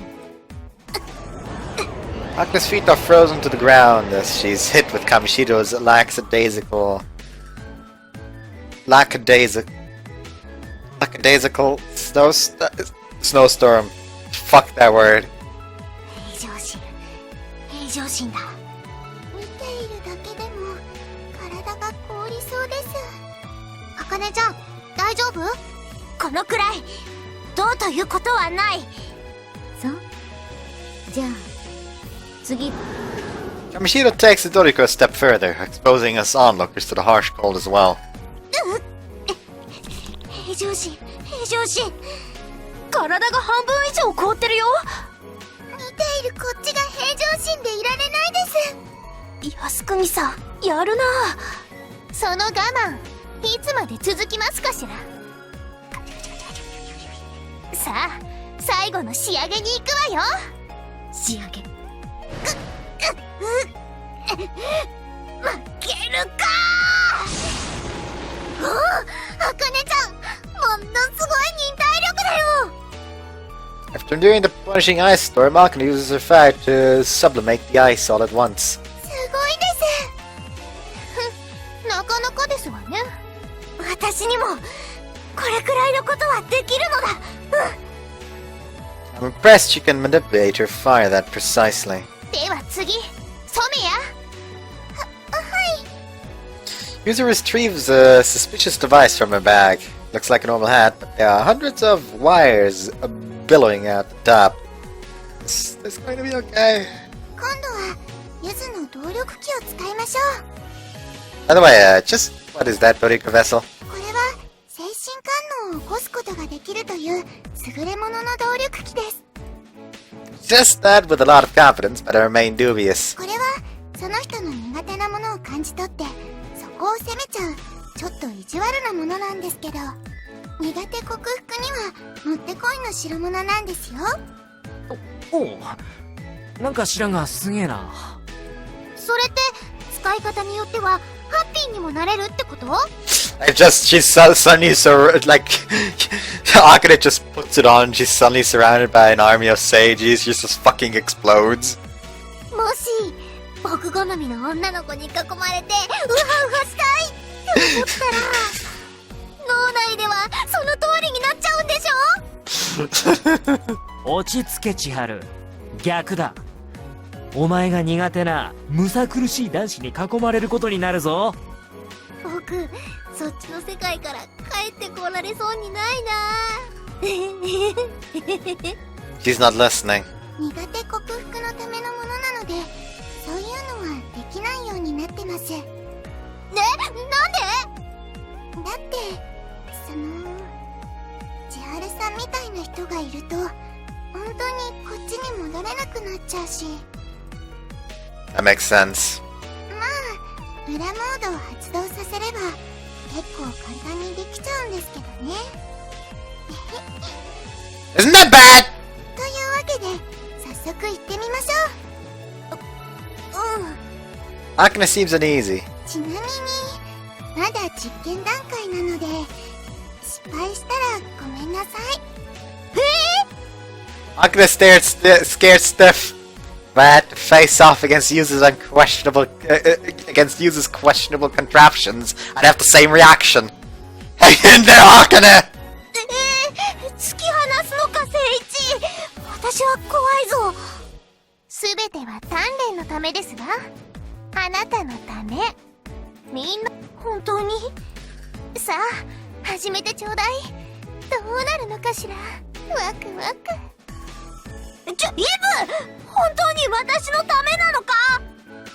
Akane's feet are frozen to the ground as she's hit with Kamishiro's lackadaisical snowstorm. Fuck that word. 平常心だ。見ているだけでも体が凍りそうです。あかねちゃん、大丈夫？このくらい、どうということはない。そう。じゃあ、次。Kamishiro takes the Doriko a step further, exposing us onlookers to the harsh cold as well. 平常心。体が半分以上凍ってるよ。見ているこっちが平常心でいられないです。靖国さん、やるな。その我慢、いつまで続きますかしら。さあ、最後の仕上げに行くわよ。仕上げ。負けるか。おお、あかねちゃん、ものすごい忍耐力だよ。After enduring the punishing ice storm, Akane uses her fire to sublimate the ice all at once. すごいです。なかなかですわね。私にもこれくらいのことはできるのだ。I'm impressed she can manipulate her fire that precisely. では次、ソメヤ。User retrieves a suspicious device from her bag. Looks like a normal hat, but there are hundreds of wires billowing out the top. This going to be okay. 今度はゆずの動力機を使いましょう。 By the way, just what is that Doriko vessel? これは精神感応を起こすことができるという優れものの動力機です。 Just that with a lot of confidence, but I remain dubious. これはその人の苦手なものを感じ取ってそこを責めちゃうちょっと意地悪なものなんですけど、苦手克服にはもってこいの代物なんですよ。おう、なんか知らんがすげえな。それって使い方によってはハッピーにもなれるってこと？ She's suddenly like, Akane just puts it on, she's suddenly surrounded by an army of sages, she just fucking explodes. もし僕好みの女の子に囲まれてウハウハしたいって思ったら脳内ではその通りになっちゃうんでしょ。落ち着け千春、逆だ。お前が苦手なむさ苦しい男子に囲まれることになるぞ。僕そっちの世界から帰ってこられそうにないな。She's not listening. 苦手克服のためのものなので、そういうのはできないようになってます。なんで？だって千春さんみたいな人がいると本当にこっちに戻れなくなっちゃうし。 That makes sense. まあ裏モードを発動させれば結構簡単にできちゃうんですけどね。 Isn't that bad? というわけで早速行ってみましょう。Akane seems uneasy. ちなみにまだ実験段階なので失敗したらごめんなさい。Akane scared stiff, but to face off against users questionable contraptions, I'd have the same reaction. Hang in there, Akane! 突き放すのか聖一。私は怖いぞ。すべては鍛錬のためですが、あなたのため。みんな本当に？さあ始めてちょうだい。どうなるのかしら。ワクワク。イブ、本当に私のためなのか？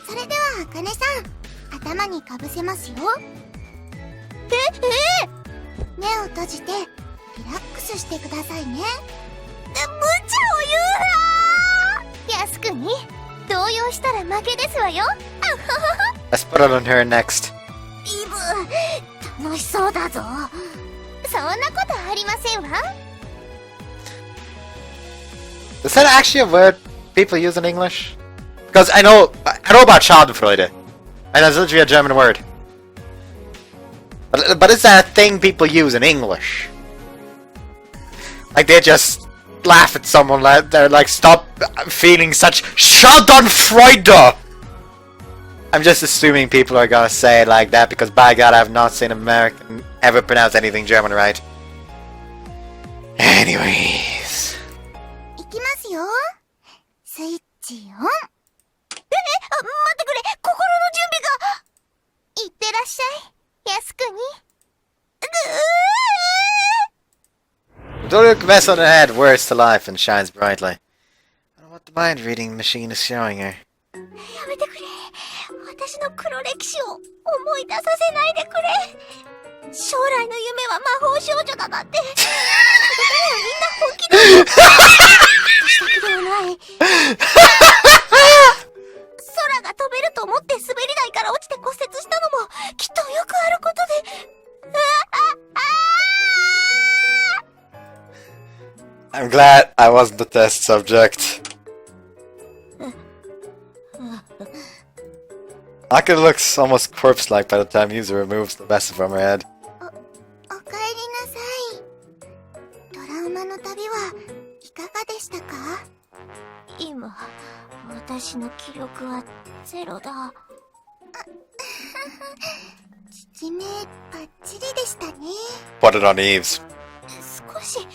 それでは茜さん、頭にかぶせますよ。目を閉じてリラックスしてくださいね。無茶を言うな。靖国、動揺したら負けですわよ。Let's put it on her next. イブ、楽しそうだぞ。そんなことありませんわ。Is that actually a word people use in English? Because I know about Schadenfreude, and that's literally a German word. But is that a thing people use in English? Like they just laugh at someone, like they're like, stop feeling such Schadenfreude! I'm just assuming people are gonna say it like that because by God I have not seen an American ever pronounce anything German right. Anyways. いきますよ。スイッチオン。待ってくれ、心の準備が。いってらっしゃい、靖国。Don't look mess on the head, wears to life and shines brightly. I don't know what the mind reading machine is showing her. やめてくれ。私の黒歴史を思い出させないでくれ。将来の夢は魔法少女だなんて。みんな本気で。私だけではない。空が飛べると思って滑り台から落ちて骨折したのもきっとよくあることで。I'm glad I wasn't the test subject. Akane looks almost corpse-like by the time user removes the vest from her head. おかえりなさい。トラウマの旅はいかがでしたか？今、私の記録はゼロだ。効き目バッチリでしたね。 Put it on Eves. 少し効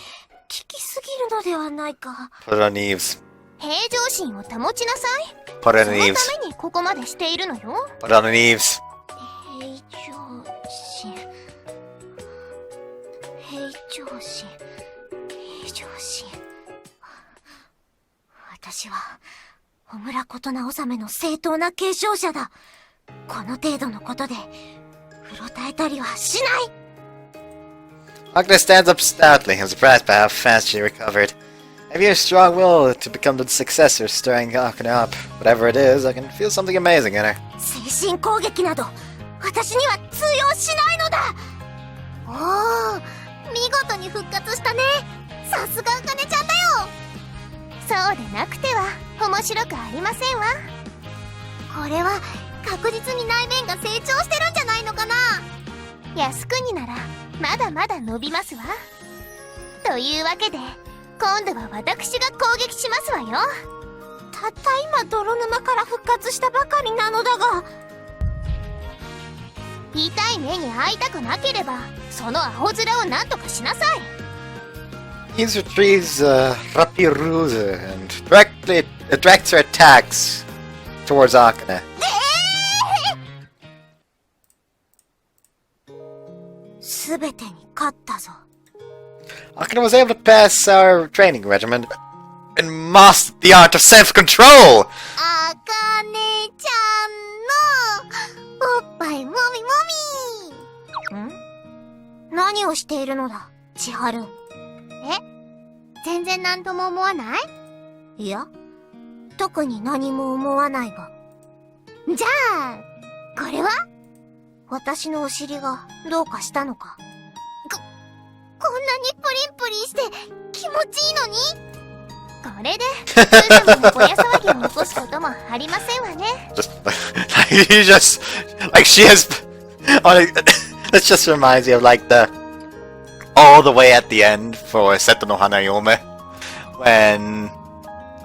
きすぎるのではないか。 Put it on Eves. 平常心を保ちなさい。 Put it そ on の Eves. ためにここまでしているのよ。 Put it on Eves. 平常心、平常心、平常心。私は小村琴直納の正当な継承者だ。この程度のことでうろたえたりはしない。 Akane stands up stoutly and surprised by how fast she recovered. I have a strong will to become the successor, stirring Akane up. Whatever it is, I can feel something amazing in her. 精神攻撃など私には通用しないのだ。おお、見事に復活したね。さすが茜ちゃんだよ。そうでなくては面白くありませんわ。これは確実に内面が成長してるんじゃないのかな。靖国ならまだまだ伸びますわ。というわけで今度は私が攻撃しますわよ。たった今泥沼から復活したばかりなのだが、痛い目に遭いたくなければそのアホ面を何とかしなさい。 He retrieves Rapiruse and directs her attacks towards Akane. すべてに勝ったぞ。 Akane was able to pass our training regimen and mastered the art of self-control! あかねちゃんのおっぱいもみもみ。何をしているのだ、千春。全然何とも思わない？いや、特に何も思わないが。じゃあ、これは？私のお尻がどうかしたのか？こんなにプリンプリンして気持ちいいのに？これで、すぐにぼや騒ぎを起こすこともありませんわね。Like she has, this just reminds me of like all the way at the end for Seto no Hanayome, when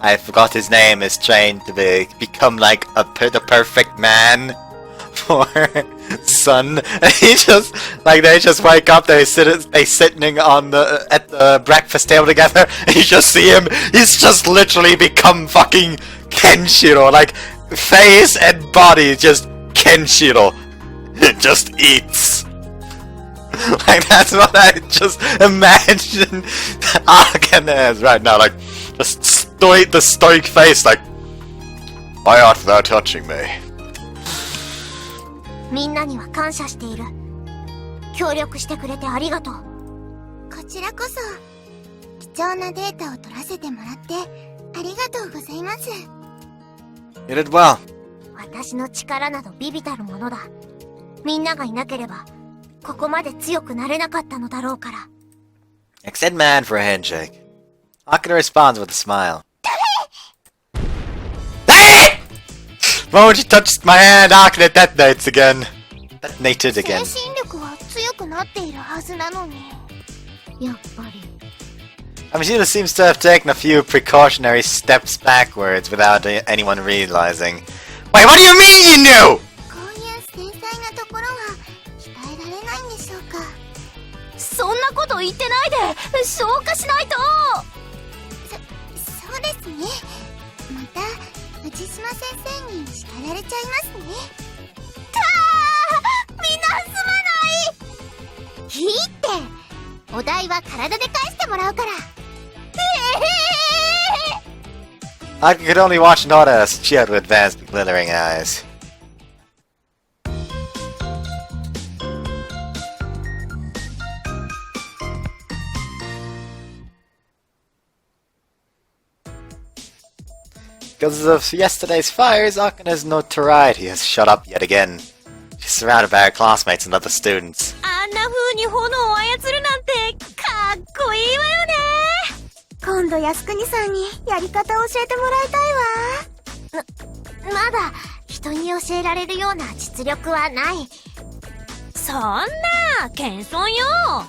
I forgot his name is trained to become like the perfect man for son. And he just like they just wake up, they sitting on at the breakfast table together, and you just see him. He's just literally become fucking Kenshiro, like face and body just Kenshiro. Just eats. Like that's what I just imagine Akane as right now, like just the stoic face, like why art thou touching me? みんなには感謝している。協力してくれてありがとう。こちらこそ貴重なデータを取らせてもらってありがとうございます。 You did well. 私の力など微々たるものだ。みんながいなければここまで強くなれなかったのだろうから。 Extend my hand for a handshake. Akane responds with a smile. The moment you touched my hand, Akane detonates again. Detonated 精 again. 神力は強くなっているはずなのに。やっぱり。 Amashita seems to have taken a few precautionary steps backwards without anyone realizing. Wait, what do you mean you knew? こういう繊細なところは鍛えられないんでしょうか。そんなこと言ってないで消化しないと。そうですね。また藤島先生に叱られちゃいますね。みんなすまない。いいって。お題は体で返してもらうから。Akane could only watch Nora as she had advanced with glittering eyes. Because of yesterday's fires, Akane's notoriety has shot up yet again. She's surrounded by her classmates and other students. あんな風に炎を操るなんてかっこいいわよね。今度靖国さんにやり方を教えてもらいたいわ。まだ人に教えられるような実力はない。そんな謙遜よ。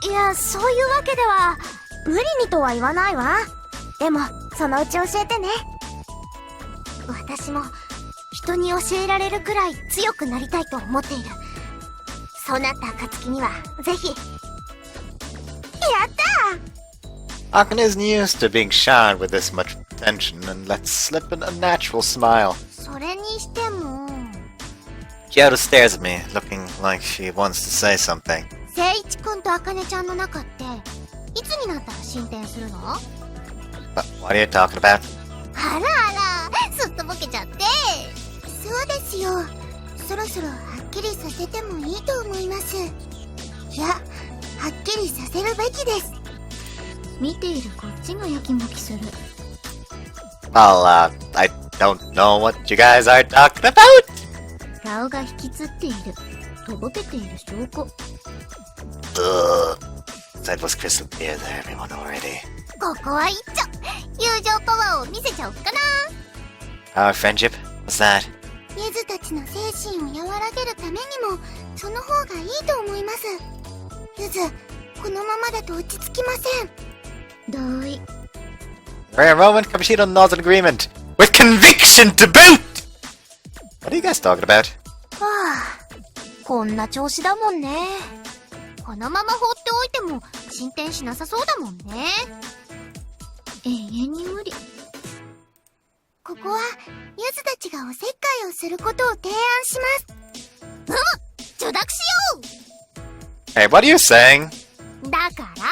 いや、そういうわけでは無理にとは言わないわ。でもそのうち教えてね。私も人に教えられるくらい強くなりたいと思っている。そうなった暁にはぜひ。やったー。 Akane isn't used to being showered with this much attention and lets slip a natural smile. それにしても Kyoto stares at me, looking like she wants to say something. 聖一くんと茜ちゃんの仲っていつになったら進展するの？ What are you talking about? あらあら、すっとぼけちゃって。そうですよ。そろそろはっきりさせてもいいと思います。いや、はっきりさせるべきです。見ているこっちがやきもきする。 Well, I don't know what you guys are talking about. 顔が引きつっている。とぼけている証拠。That was crystal clear to everyone already. ここは一丁友情パワーを見せちゃおっかな。 Our friendship? What's that? ゆずたちの精神を和らげるためにもその方がいいと思います。ゆず、このままだと落ち着きません。同意。 For a moment, Kabushiro nods in agreement. With conviction to boot! What are you guys talking about? はあ、こんな調子だもんね。このまま放っておいても進展しなさそうだもんね。永遠に無理。ここはゆずたちがおせっかいをすることを提案します。許諾しよ Hey, what are you saying? う。だから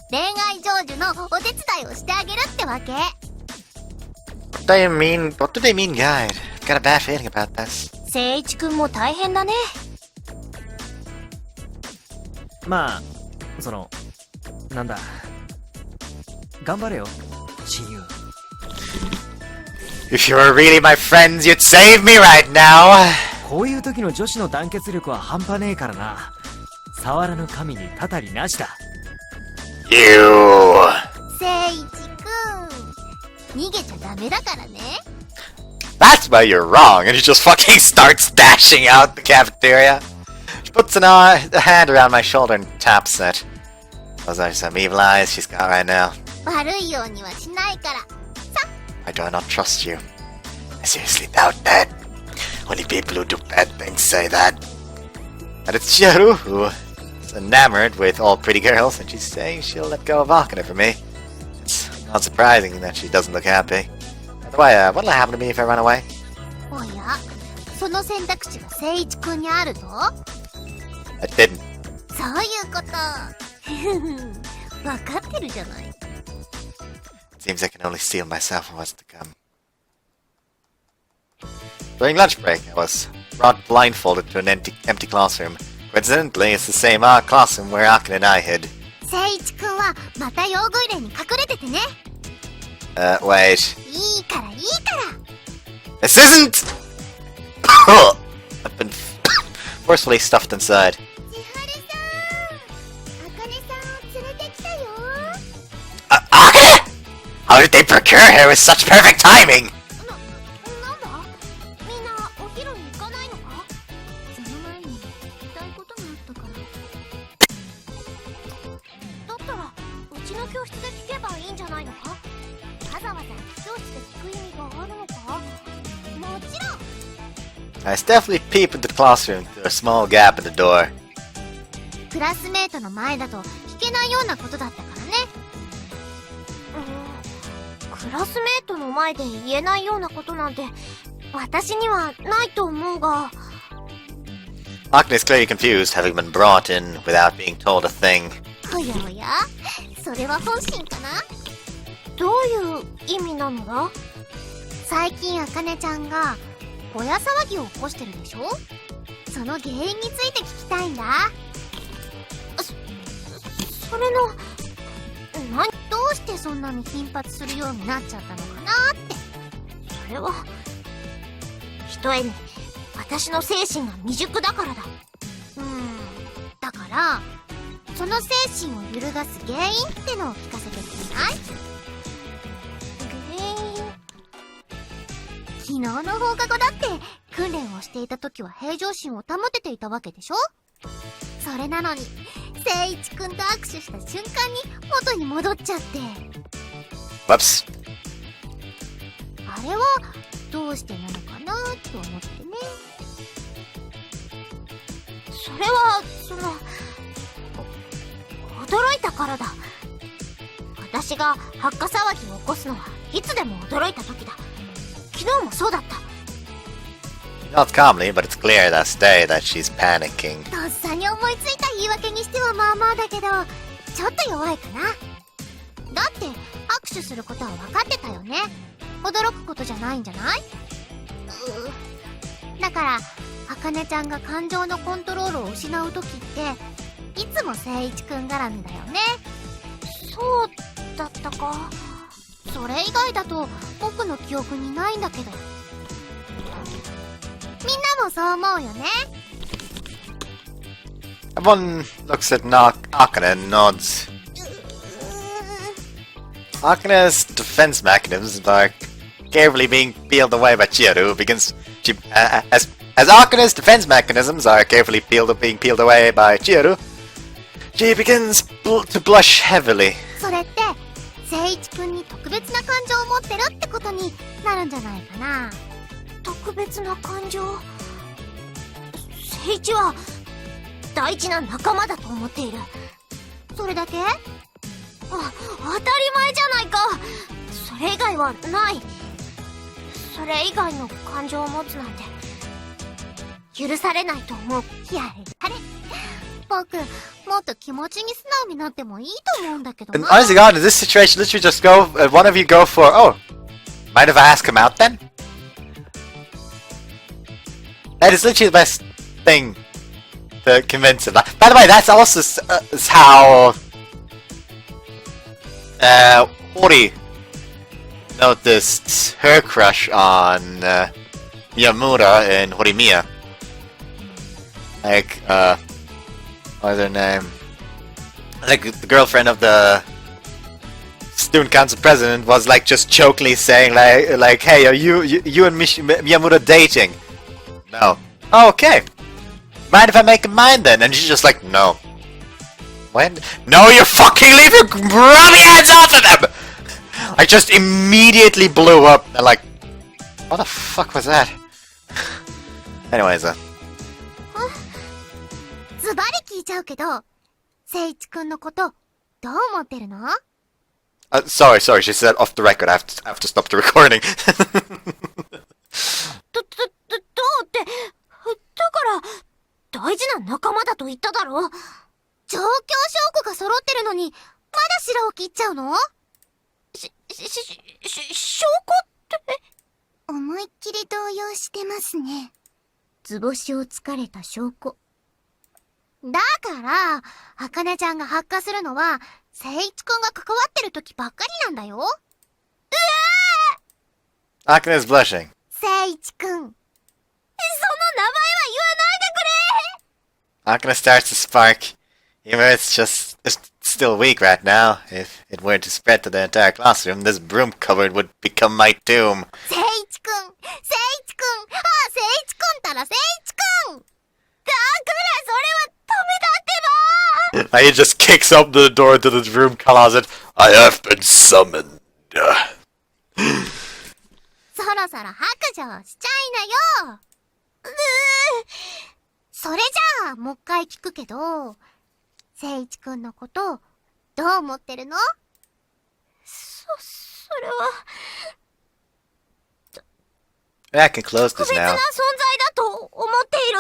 恋愛成就のお手伝いをしてあげるってわけ。 What do they mean, guide? I've got a bad feeling about this. 聖一くんも大変だね。まあなんだ、頑張れよ親友。 If you were really my friends, you'd save me right now! こういう時の女子の団結力は半端ねえからな。触らぬ神にたたりなしだ。 You! 聖一くん、逃げちゃダメだからね。 That's why you're wrong, and he just fucking starts dashing out the cafeteria. She puts a hand around my shoulder and taps it. Those are some evil eyes she's got right now. 悪いようにはしないから。 I do not trust you. I seriously doubt that. Only people who do bad things say that. And it's Chiharu who is enamored with all pretty girls, and she's saying she'll let go of Akane for me. It's not surprising that she doesn't look happy. By the way, what'll happen to me if I run away? おや、その選択肢が聖一くんにあるぞ。 I didn't. そういうこと。わかってるじゃない。 It seems I can only steel myself for what's to come. During lunch break, I was brought blindfolded to an empty classroom. Coincidentally, it's the same classroom where Akane and I hid. 聖一くんはまた用具入れに隠れててね。 Wait. いいからいいから。 This isn't! I've been forcefully stuffed inside. 千春さん、あかねさんを連れてきたよ。 Akane! How did they procure her with such perfect timing? なんだ？みんなお昼に行かないのか？その前に聞きたいことがあったから。だったらうちの教室で聞けばいいんじゃないのか？わざわざ教室で聞く意味があるのか？もちろん。 I stealthily peep into the classroom through a small gap in the door. クラスメートの前だと聞けないようなことだったからね。クラスメートの前で言えないようなことなんて私にはないと思うが。 Akane is clearly confused, having been brought in without being told a thing. おやおや、それは本心かな？どういう意味なのだ？最近あかねちゃんがぼや騒ぎを起こしてるでしょ？その原因について聞きたいんだ。それのどうしてそんなに頻発するようになっちゃったのかなって。それはひとえに私の精神が未熟だからだ。だからその精神を揺るがす原因ってのを聞かせてくれない？原因？昨日の放課後だって訓練をしていた時は平常心を保てていたわけでしょ？それなのに聖一くんと握手した瞬間に元に戻っちゃって。 Whoops. あれはどうしてなのかなと思ってね。それは驚いたからだ。私が発火騒ぎを起こすのはいつでも驚いた時だ。昨日もそうだった。 She nods calmly, but it's clear that day that she's panicking. とっさに思いついた言い訳にしてはまあまあだけど、ちょっと弱いかな。だって握手することは分かってたよね。驚くことじゃないんじゃない？だからあかねちゃんが感情のコントロールを失う時っていつも聖一くん絡みだよね。そうだったか。それ以外だと僕の記憶にないんだけど。みんなもそう思うよね。 Everyone looks at Akane and nods. Akane's defense mechanisms are carefully being peeled away by Chiharu, who begins as Akane's defense mechanisms are carefully being peeled away by Chihiro, she begins to blush heavily. それって聖一くんに特別な感情を持ってるってことになるんじゃないかな。特別な感情？聖一は大事な仲間だと思っている。それだけ？当たり前じゃないか。それ以外はない。それ以外の感情を持つなんて許されないと思う。やれ。僕、もっと気持ちに素直になってもいいと思うんだけど And な。 honestly, God, in this situation, literally just go. One of you go for. Oh, mind if I ask him out then? That is literally the best thing to convince him. By the way, that's also is how Hori noticed her crush on Miyamura in Horimiya. Like, what was her name? Like, the girlfriend of the student council president was like just jokingly saying like, hey, are you and Miyamura dating? No. Oh, okay. Mind if I make a mine then? And she's just like, no. When? No, you fucking leave your grubby hands off of them! I just immediately blew up. And like, what the fuck was that? Anyways, ズバリ聞いちゃうけど、聖一くんのことどう思ってるの？ sorry, she said off the record. I have to stop the recording. どうって、だから大事な仲間だと言っただろ。状況証拠が揃ってるのにまだ白を切っちゃうの？証拠って？思いっきり動揺してますね。図星を突かれた証拠。だから、茜ちゃんが発火するのは、聖一くんが関わってる時ばっかりなんだよ。Akane is blushing. 聖一くん。その名前は言わないでくれ！ Akane starts to spark. Even if it's still weak right now. If it were to spread to the entire classroom, this broom cupboard would become my tomb. 聖一くん！聖一くん！あ、聖一くんたら聖一くん！だからそれはダメだってば！ He just kicks open the door to the room closet. I have been summoned. そろそろ白状しちゃいなよ。それじゃあ、もう一回聞くけど、聖一くんのことどう思ってるの？それは I can close 特 this 別な now. 存在だと思っている。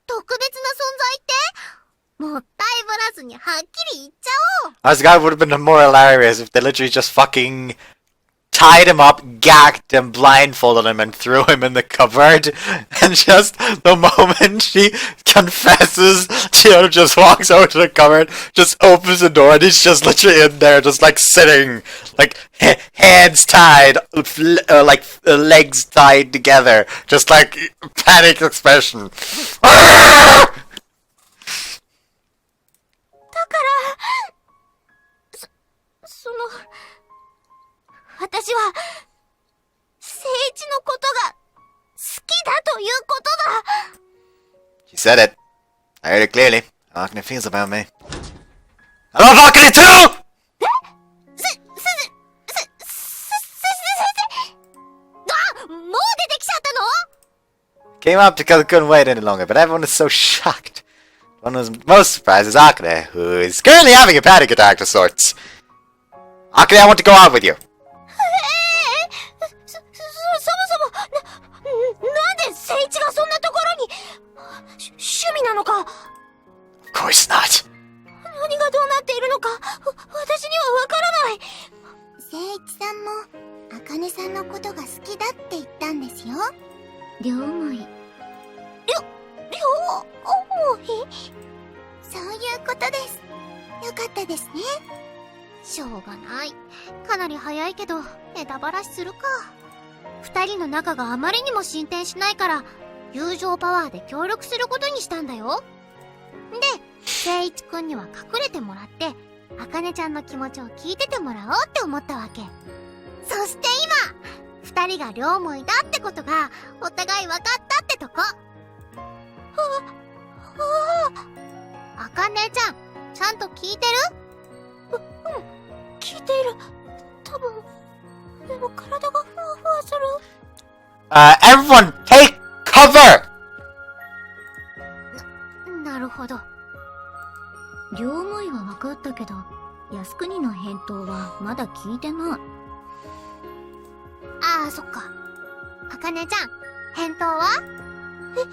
特別な存在って、もったいぶらずにはっきり言っちゃおう。 Honestly, God, would have been more hilarious if they literally just fucking tied him up, gagged him, blindfolded him, and threw him in the cupboard. And just the moment she confesses, Chihiro just walks over to the cupboard, just opens the door, and he's just literally in there, just like sitting, like hands tied, like legs tied together, just like panic expression. だから、その、私は、聖一のことが好きだということだ。 She said it. I heard it clearly. How Akane feels about me. I love Akane too! もう出てきちゃったの？ Came up because it couldn't wait any longer, but everyone is so shocked. One who's most surprised is Akane, who is currently having a panic attack of sorts. Akane, I want to go out with you. そもそも、なんで聖一がそんなところに、趣味なのか。 Of course not. 何がどうなっているのか、私にはわからない。聖一さんも、茜さんのことが好きだって言ったんですよ。両思い。両思い？そういうことです。よかったですね。しょうがない。かなり早いけど、ネタバラシするか。二人の仲があまりにも進展しないから、友情パワーで協力することにしたんだよ。で、聖一くんには隠れてもらって、茜ちゃんの気持ちを聞いててもらおうって思ったわけ。そして今、二人が両思いだってことがお互い分かったってとこ。あかねちゃん、ちゃんと聞いてる？聞いている。多分。でも体がふわふわする。Everyone take cover! なるほど。両思いは分かったけど、靖国の返答はまだ聞いてない。ああ、そっか。あかねちゃん、返答は？返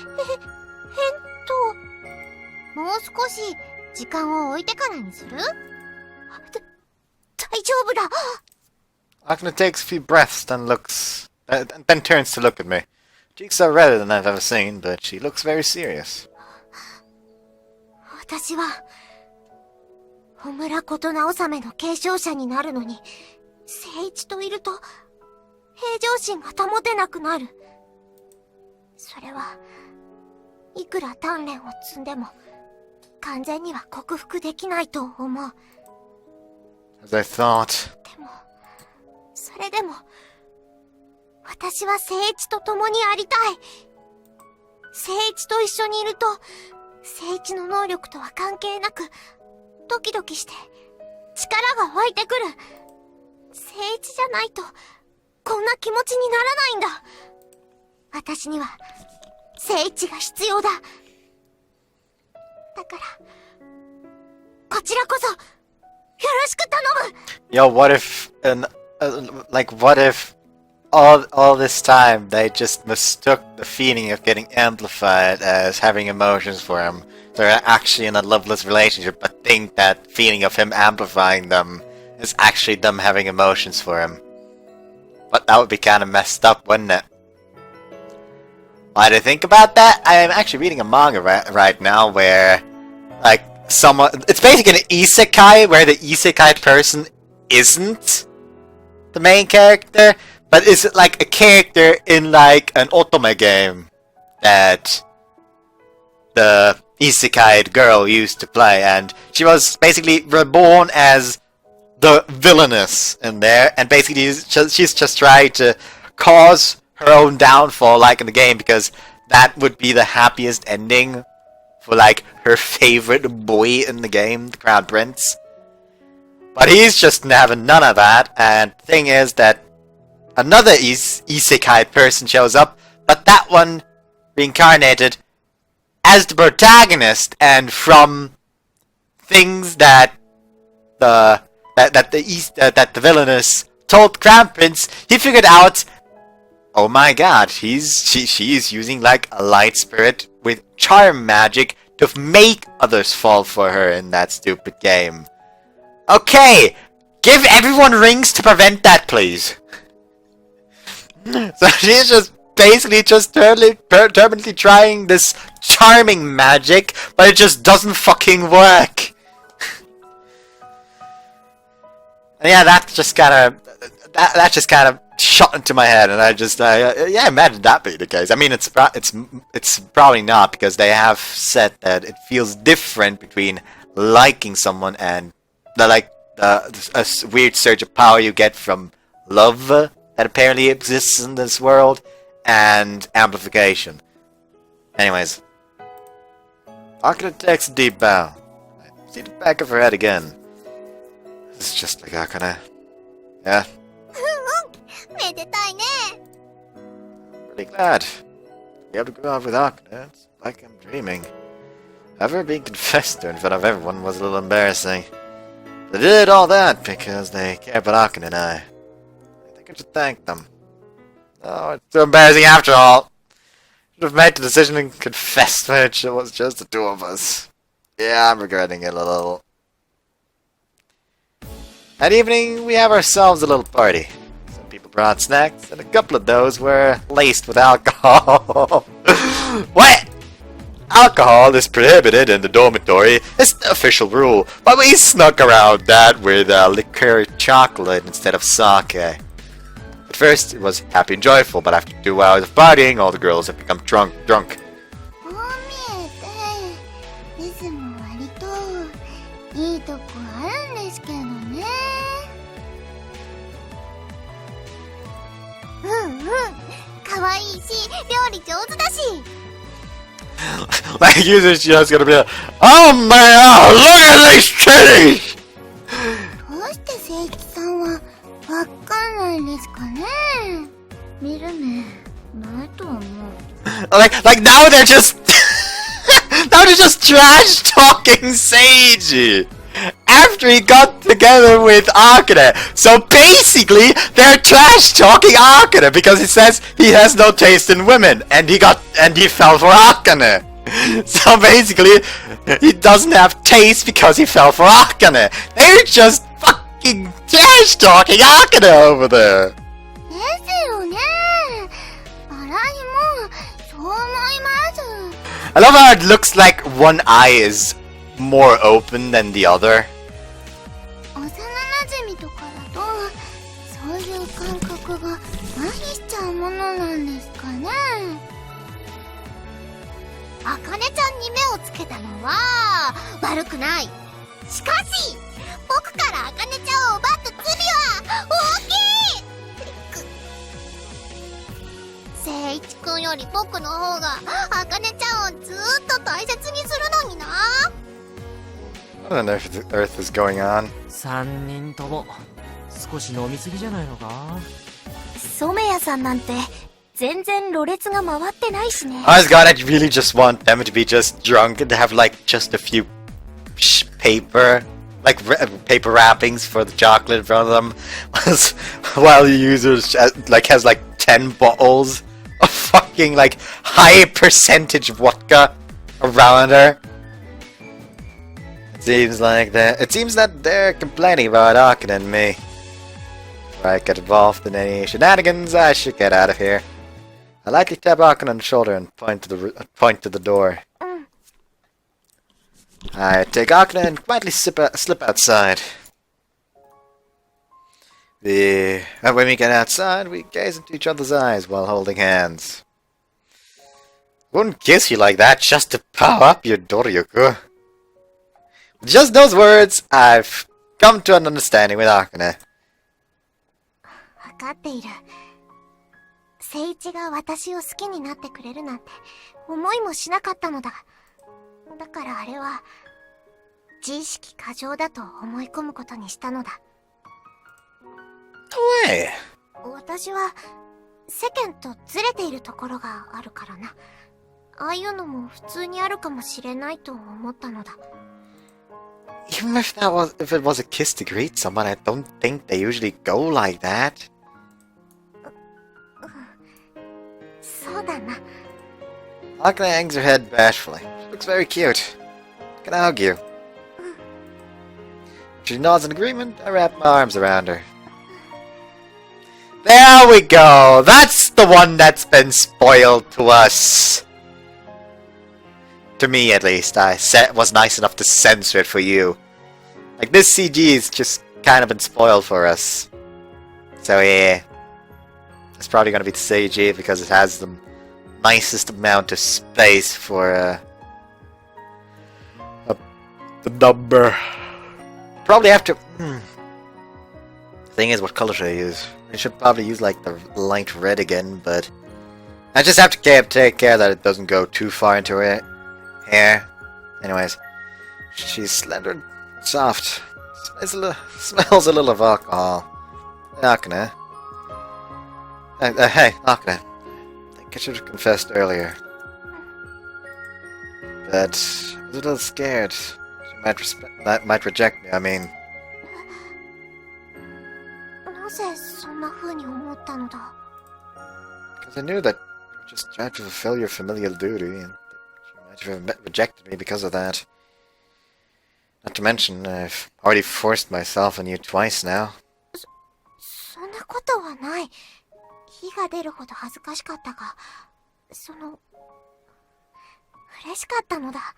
答。もう少し時間を置いてからにする？大丈夫だ。Akane takes a few breaths, then turns to look at me. Cheeks are redder than I've ever seen, but she looks very serious. 私は、小村琴直様の継承者になるのに、聖一といると、平常心が保てなくなる。それは、いくら鍛錬を積んでも、完全には克服できないと思う。As I thought. でも、それでも、私は聖一と共にありたい。聖一と一緒にいると、聖一の能力とは関係なく、ドキドキして、力が湧いてくる。聖一じゃないと、こんな気持ちにならないんだ。私には、聖一が必要だ。だから、こちらこそ、よろしく頼む。 Yo, what if, what if all this time they just mistook the feeling of getting amplified as having emotions for him? They're actually in a loveless relationship, but think that feeling of him amplifying them is actually them having emotions for him. But that would be kind of messed up, wouldn't it? Why do I think about that? I am actually reading a manga right now where, like, it's basically an isekai where the isekai person isn't the main character, but is like a character in like an Otome game that the isekai girl used to play, and she was basically reborn as the villainess in there, and basically she's just trying to cause her own downfall like in the game, because that would be the happiest ending for like her favorite boy in the game, the Crown Prince. But he's just having none of that, and the thing is that another isekai person shows up, but that one reincarnated as the protagonist, and from things that the villainess told Crown Prince, he figured out, oh my god, she is using like a light spirit with charm magic to make others fall for her in that stupid game. Okay, give everyone rings to prevent that, please. So she's just basically just permanently trying this charming magic, but it just doesn't fucking work. And yeah, that just kind of shot into my head, and yeah, imagine that being the case. I mean, it's probably not, because they have said that it feels different between liking someone and a weird surge of power you get from love that apparently exists in this world, and amplification. Anyways, Akane takes a deep bow. I see the back of her head again. It's just like Akane. Yeah. めでたいね。 Really glad to be able to go out with Akane. It's like I'm dreaming. However, being confessed to in front of everyone was a little embarrassing. They did all that because they care about Akane and I think I should thank them. Oh, it's too embarrassing after all. Should have made the decision and confessed when it was just the two of us. Yeah, I'm regretting it a little. That evening, we have ourselves a little party. Some people brought snacks, and a couple of those were laced with alcohol. What? Alcohol is prohibited in the dormitory. It's the official rule, but we snuck around that with liqueur chocolate instead of sake. At first, it was happy and joyful, but after 2 hours of partying, all the girls have become drunk. こう見えて、リズも割といいとこあるんですけどね。うんうん、可愛いし、料理上手だし。Like, usually she's just gonna be like, oh man, look at these titties! どうして聖一さんはわかんないんですかね。見る目ないと思う。Like now they're just, now they're just trash talking Seiji after he got together with Akane. So basically, they're trash talking Akane because he says he has no taste in women, and he fell for Akane. So basically, he doesn't have taste because he fell for Akane. They're just fucking trash talking Akane over there. ですよね。あらいもそう思います。 I love how it looks like one eye is more open than the other. 幼馴染とかだとそういう感覚が麻痺しちゃうものなんですかね。あかねちゃんに目をつけたのは悪くない。しかし僕からあかねちゃんを奪った罪は大きい。聖一くんより僕の方があかねちゃんをずーっと大切にするのにな。 What on earth is going on? 3人とも少し飲みすぎじゃないのか。染谷さんなんて全然ろれつが回ってないしね。Honest God, I really just want them to be just drunk and to have like just a few paper, like paper wrappings for the chocolate in front of them, while the user like has like 10 bottles of fucking like high percentage vodka around her. It seems that they're complaining about Akane and me. If I get involved in any shenanigans, I should get out of here. I lightly tap Akane on the shoulder and point to the door. I take Akane and quietly slip outside. When we get outside, we gaze into each other's eyes while holding hands. I wouldn't kiss you like that just to power up your Doryoku. With just those words, I've come to an understanding with Akane. わかっている。聖一が私を好きになってくれるなんて思いもしなかったのだ。だからあれは自意識過剰だと思い込むことにしたのだ。Hey. 私は世間とずれているところがあるからな。ああいうのも普通にあるかもしれないと思ったのだ。Even if it was a kiss to greet someone, I don't think they usually go like that. そうだな。Akane hangs her head bashfully. She looks very cute. Can I hug you? She nods in agreement. I wrap my arms around her. There we go! That's the one that's been spoiled to us! To me, at least. I was nice enough to censor it for you. Like, this CG has just kind of been spoiled for us. So yeah. It's probably gonna be the CG because it has the nicest amount of space for the number. Probably have to... Thing is, what color should I use? I should probably use like the light red again, but I just have to take care that it doesn't go too far into her hair. Anyways, she's slender and soft. Smells a little of alcohol. Akane. Hey, Akane. I think I should have confessed earlier. But I was a little scared. She might reject me, I mean. なぜそんな風に思ったのだ。 Because I knew that you just tried to fulfill your familial duty, and that she might have rejected me because of that. Not to mention, I've already forced myself on you twice now. そんなことはない。火が出るほど恥ずかしかったが、嬉しかったのだ。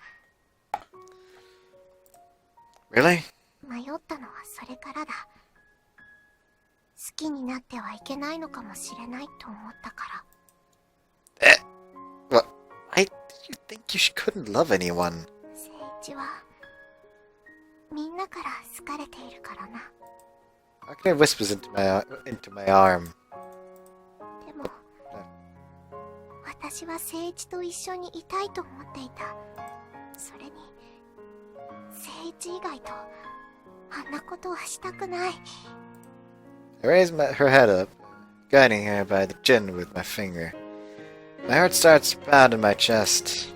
Really? 迷ったのはそれからだ。好きになってはいけないのかもしれないと思ったから。What? Why did you think you couldn't love anyone? 聖一はみんなから好かれているからな。Akane whispers into my arm. でも私は誠一と一緒にいたいと思っていた。それに、誠一以外とあんなことはしたくない。I raised her head up, guiding her by the chin with my finger. My heart starts to pound in my chest.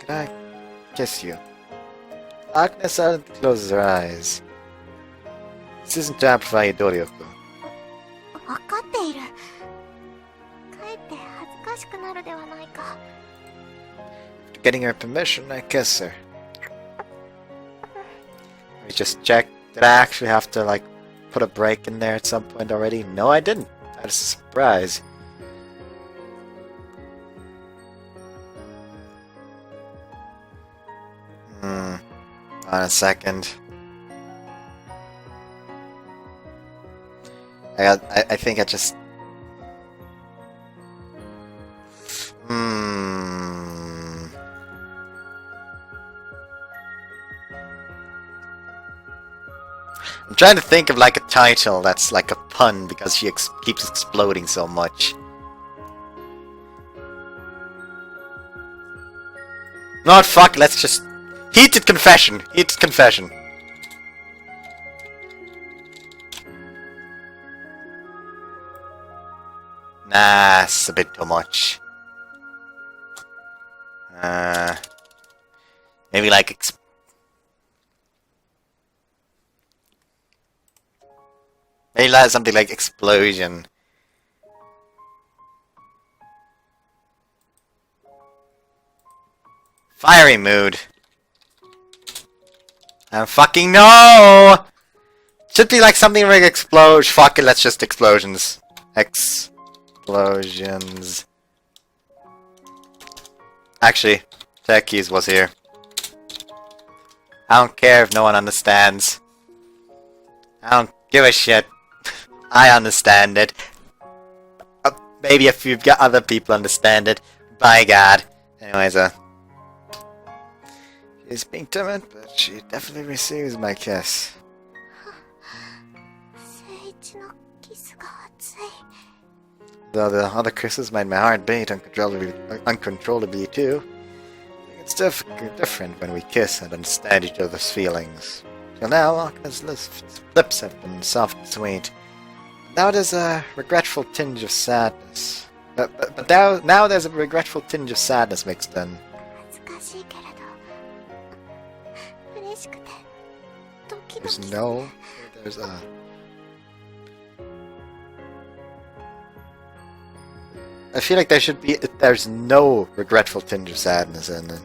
Can I kiss you? Akane suddenly closes her eyes. This isn't to amplify Idorioku. わかっている。かえって恥ずかしくなるではないか。After getting her permission, I kiss her. We just checked. Did I actually have to, like, put a break in there at some point already? No, I didn't. That is a surprise. On a second. I think I just... I'm trying to think of like a title that's like a pun because she keeps exploding so much. Not fuck, let's just... Heated confession! Heated confession. Nah, it's a bit too much. Maybe like maybe like something like explosion. Fiery mood. I don't fucking know! Should be like something like explosion. Fuck it, let's just explosions. Explosions. Actually, Techies was here. I don't care if no one understands. I don't give a shit. I understand it. Maybe if you've got other people understand it. By God. Anyways, she's being timid, but she definitely receives my kiss. 誠一のキスが熱い。 Though the other kisses made my heart beat uncontrollably too. It's different when we kiss and understand each other's feelings. Till now, Akane's lips have been soft and sweet. Now there's a regretful tinge of sadness. But now there's a regretful tinge of sadness mixed in. 恥ずかしいけれど、嬉しくて、ドキドキ There's する。 no... There's a... I feel like there's no regretful tinge of sadness in it.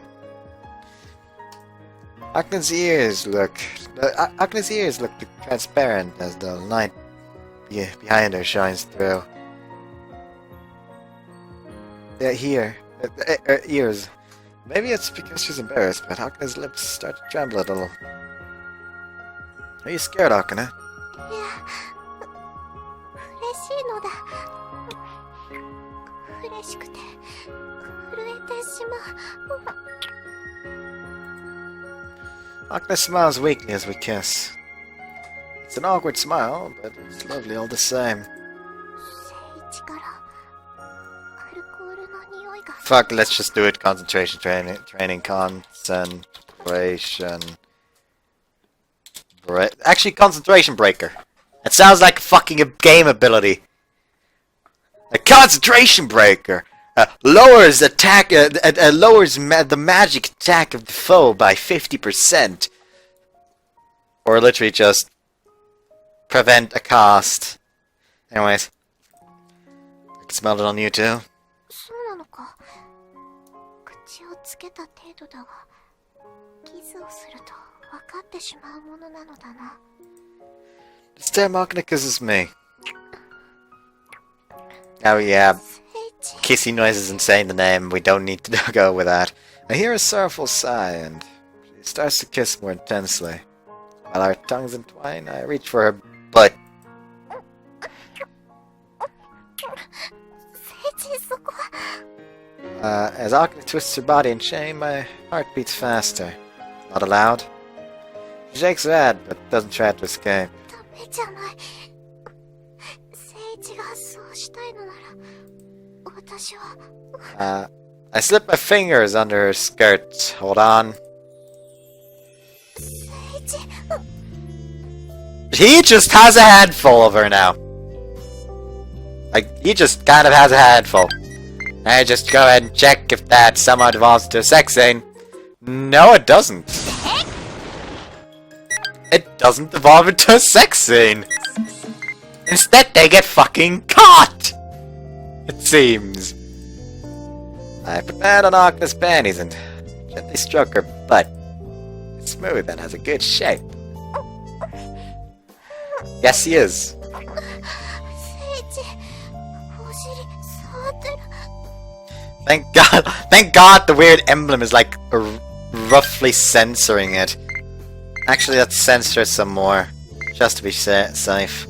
Akane's ears look transparent as the light behind her shines through. Here, her ears. Maybe it's because she's embarrassed, but Akane's lips start to tremble a little. Are you scared, Akane? いや、嬉しいのだ。嬉しくて、震えてしまう。 Akane smiles weakly as we kiss. It's an awkward smile, but it's lovely all the same. 誠一からアルコールの匂いが。 Fuck, let's just do it. Concentration training. Actually, concentration breaker. It sounds like fucking a game ability. A concentration breaker lowers attack. Lowers the magic attack of the foe by 50%, or literally just prevent a cast. Anyways, I can smell it on you too. そうなのか。口をつけた程度だが、キスをすると分かってしまうものなのだな。 This time Akane kisses me. Oh yeah, 誠一。 kissy noises and saying the name. We don't need to go with that. I hear a sorrowful sigh, and she starts to kiss more intensely. While our tongues entwine, I reach for her butt. 誠一、そこは。 As Akane twists her body in shame, my heart beats faster. Not aloud. She shakes her head, but doesn't try to escape. ダメじゃない。誠一がそうしたいのなら、私は I slipped my fingers under her skirt. Hold on. 聖一 He just has a handful of her now. Like, he just kind of has a handful. I just go ahead and check if that somehow devolves into a sex scene. No, it doesn't. It doesn't devolve into a sex scene. Instead, they get fucking caught! It seems. I put my hand on Akane's panties and gently stroke her butt. It's smooth and has a good shape. Yes, he is. 聖一お尻触ってる Thank God the weird emblem is like roughly censoring it. Actually, let's censor it some more. Just to be safe.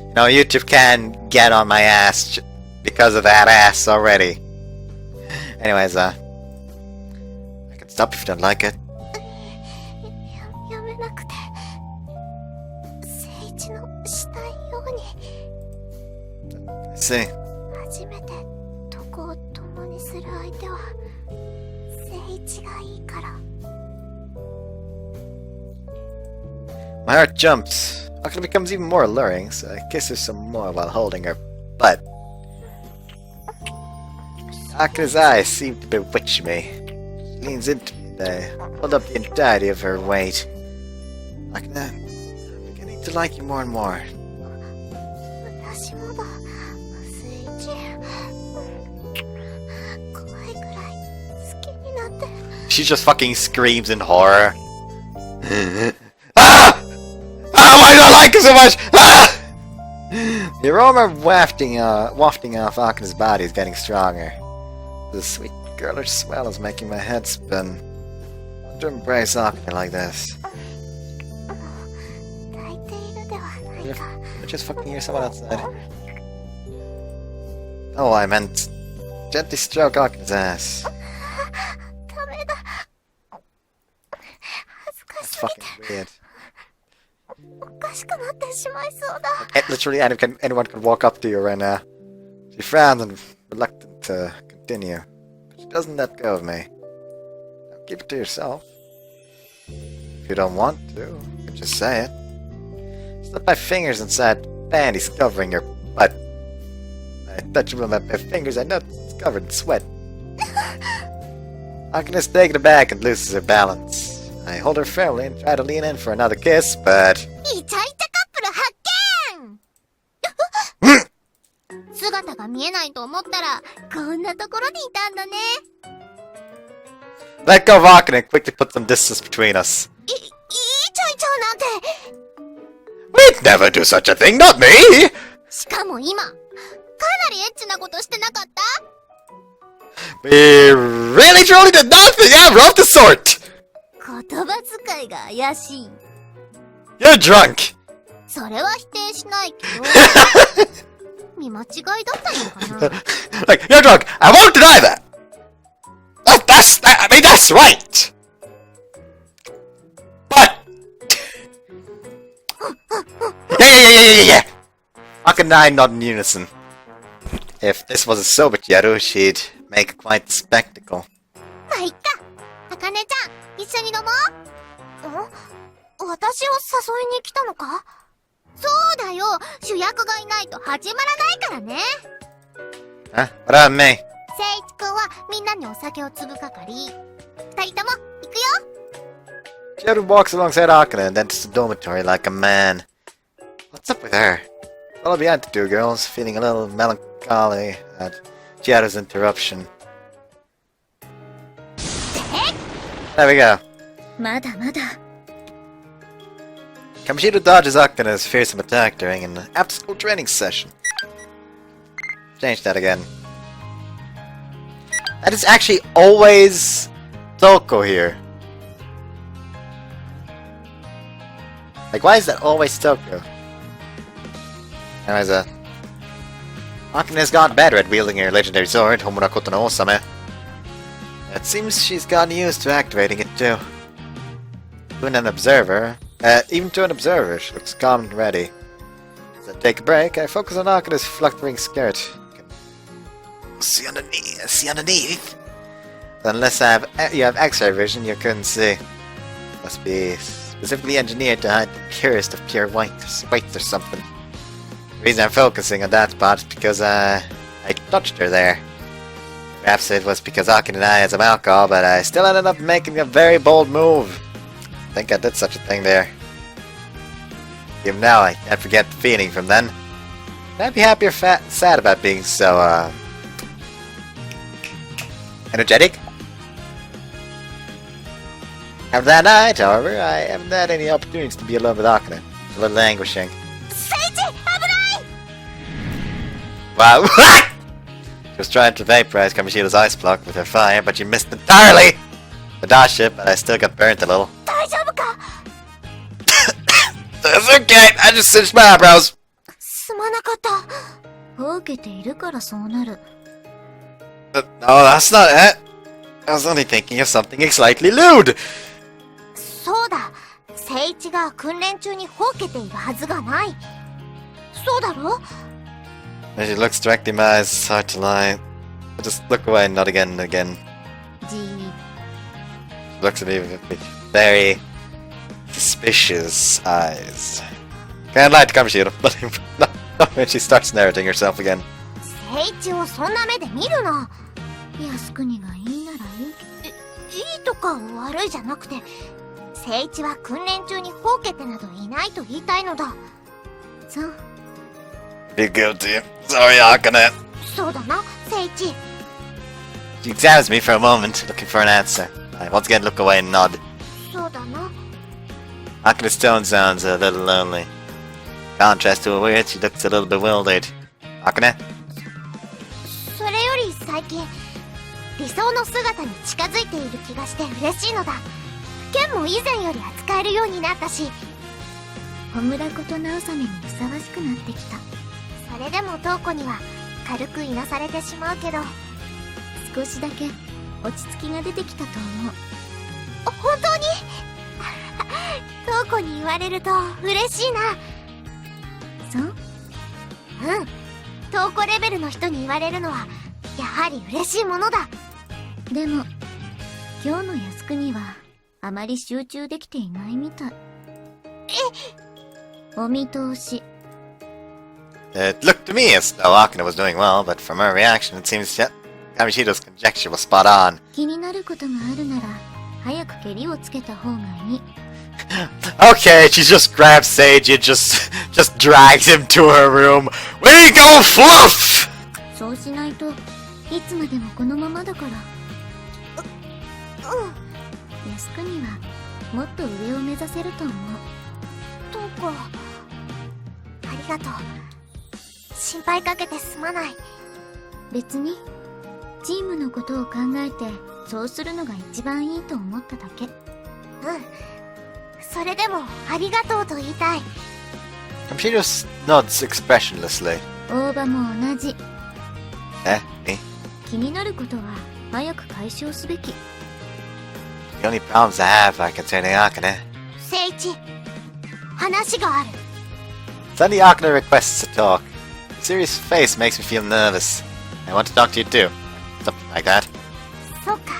You know, YouTube can get on my ass because of that ass already. Anyways, I can stop if you don't like it. やめなくて聖一のしたいように I see. 初めて床を共にする相手は聖一がいいから My heart jumps. Akane becomes even more alluring, so I kiss her some more while holding her butt. Akane's eyes seem to bewitch me. She leans into me and I hold up the entirety of her weight. Akane, I'm beginning to like you more and more. 私もだ聖一怖いくらい好きになって She just fucking screams in horror. Ah! Ah, why do I like her so much? Ah! The aroma wafting off Akane's body is getting stronger. The sweet girlish smell is making my head spin. I want to embrace Akane like this. 抱いているではないか I just fucking hear someone outside. Oh, I meant gently stroke Akane's ass. ダメだ恥ずか That's しす fucking ぎて weird. おかしくなってしまいそうだ Literally anyone could walk up to you right now. She frowns and reluctant to continue. But she doesn't let go of me. Now keep it to yourself. If you don't want to, you can just say it. Slip my fingers inside panties covering your butt. I touch one of my fingers, I notice it's covered in sweat. Akane is taken aback and loses her balance. I hold her firmly and try to lean in for another kiss, but イチャイチャカップル発見姿が見えないと思ったらこんなところにいたんだね let go of Akane and quickly put some distance between us. イチャイチャなんて We'd never do such a thing, not me! しかも今かなりエッチなことしてなかった We really truly did nothing ever of the sort! 言葉遣いが怪しい You're drunk! それは否定しないけど見間違いだったのかな Like, you're drunk! I won't deny that! That's right! But... yeah! Akane and I nod in unison. If this was a sober Chiharu, she'd make quite the spectacle. まあいっかあかねちゃん一緒に飲もう私を誘いに来たのかそうだよ主役がいないと始まらないからね Huh? What about me? 聖一くんはみんなにお酒を継ぐ係二人とも行くよ Chiharu walks alongside Akane and enters the dormitory like a man. What's up with her? Well, behind the two girls, feeling a little melancholy at Chiharu's interruption. There we go. まだまだ。 Kamoshida dodges Akane's fearsome attack during an after-school training session. Change that again. That is actually always Toko here. Like, why is that always Toko? Anyways, Akane has gotten better at wielding her legendary sword, Homurakoto no Osame. It seems she's gotten used to activating it too. Even to an observer, she looks calm and ready. As I take a break, I focus on Akane's fluttering skirt. You can See underneath. See underneath. Unless you have X-ray vision, you couldn't see. Must be specifically engineered to hide the purest of pure whites or something. The reason I'm focusing on that spot is because I touched her there. Perhaps it was because Akane and I had some alcohol, but I still ended up making a very bold move. I think I did such a thing there. Even now, I can't forget the feeling from then. I'd be happy or sad about being so, energetic. After that night, however, I haven't had any opportunities to be alone with Akane. It's a little languishing. Wow! She was trying to vaporize Kamoshida's ice block with her fire, but she missed entirely! I dodged it, but I still got burnt a little. That's okay, I just cinched my eyebrows. すまなかった。ほうけているからそうなる。No, that's not it. I was only thinking of something slightly lewd. そうだ。聖一が訓練中にほうけているはずがない。そうだろ？ When she looks directly in my eyes, it's hard to lie. I just look away and nod again and again. じー。 She looks at me with very suspicious eyes. Can't lie to Kamoshida, not when she starts narrating herself again. 聖一をそんな目で見るな。靖国がいいならいい。いいとか悪いじゃなくて、聖一は訓練中にほうけてなどいないと言いたいのだ。そう。Be guilty. Sorry, Akane. そうだな、聖一。She examines me for a moment, looking for an answer. I once again look away and nod. そうだな。Akane's tone sounds a little lonely. Contrast to her words, she looks a little bewildered. Akane? それより最近、理想の姿に近づいている気がして嬉しいのだ。剣も以前より扱えるようになったし、穂村こと直実にふさわしくなってきた。それでも瞳子には軽くいなされてしまうけど、少しだけ落ち着きが出てきたと思う。本当に瞳子に言われると嬉しいな。そう？うん。瞳子レベルの人に言われるのはやはり嬉しいものだ。でも今日の靖国はあまり集中できていないみたい。お見通し。It looked to me as though Akane was doing well, but from her reaction it seems that Kamoshida's conjecture was spot on. 気になることがあるなら早く蹴りをつけた方がいい。Okay, she just grabs Sage and just drags him to her room. We go fluff! そうしないといつまでもこのままだから。靖国はもっと上を目指せると思う。瞳子、ありがとう。心配かけてすまない。別にチームのことを考えてそうするのが一番いいと思っただけ。うん。それでもありがとうと言いたい。Kamishida nods expressionlessly. 大場も同じ。Me? 気になることは早く解消すべき。 The only problems I have are concerning Akane. 聖一、話がある。Suddenly Akane requests to talk. Her serious face makes me feel nervous. I want to talk to you too. Something like that. そうか。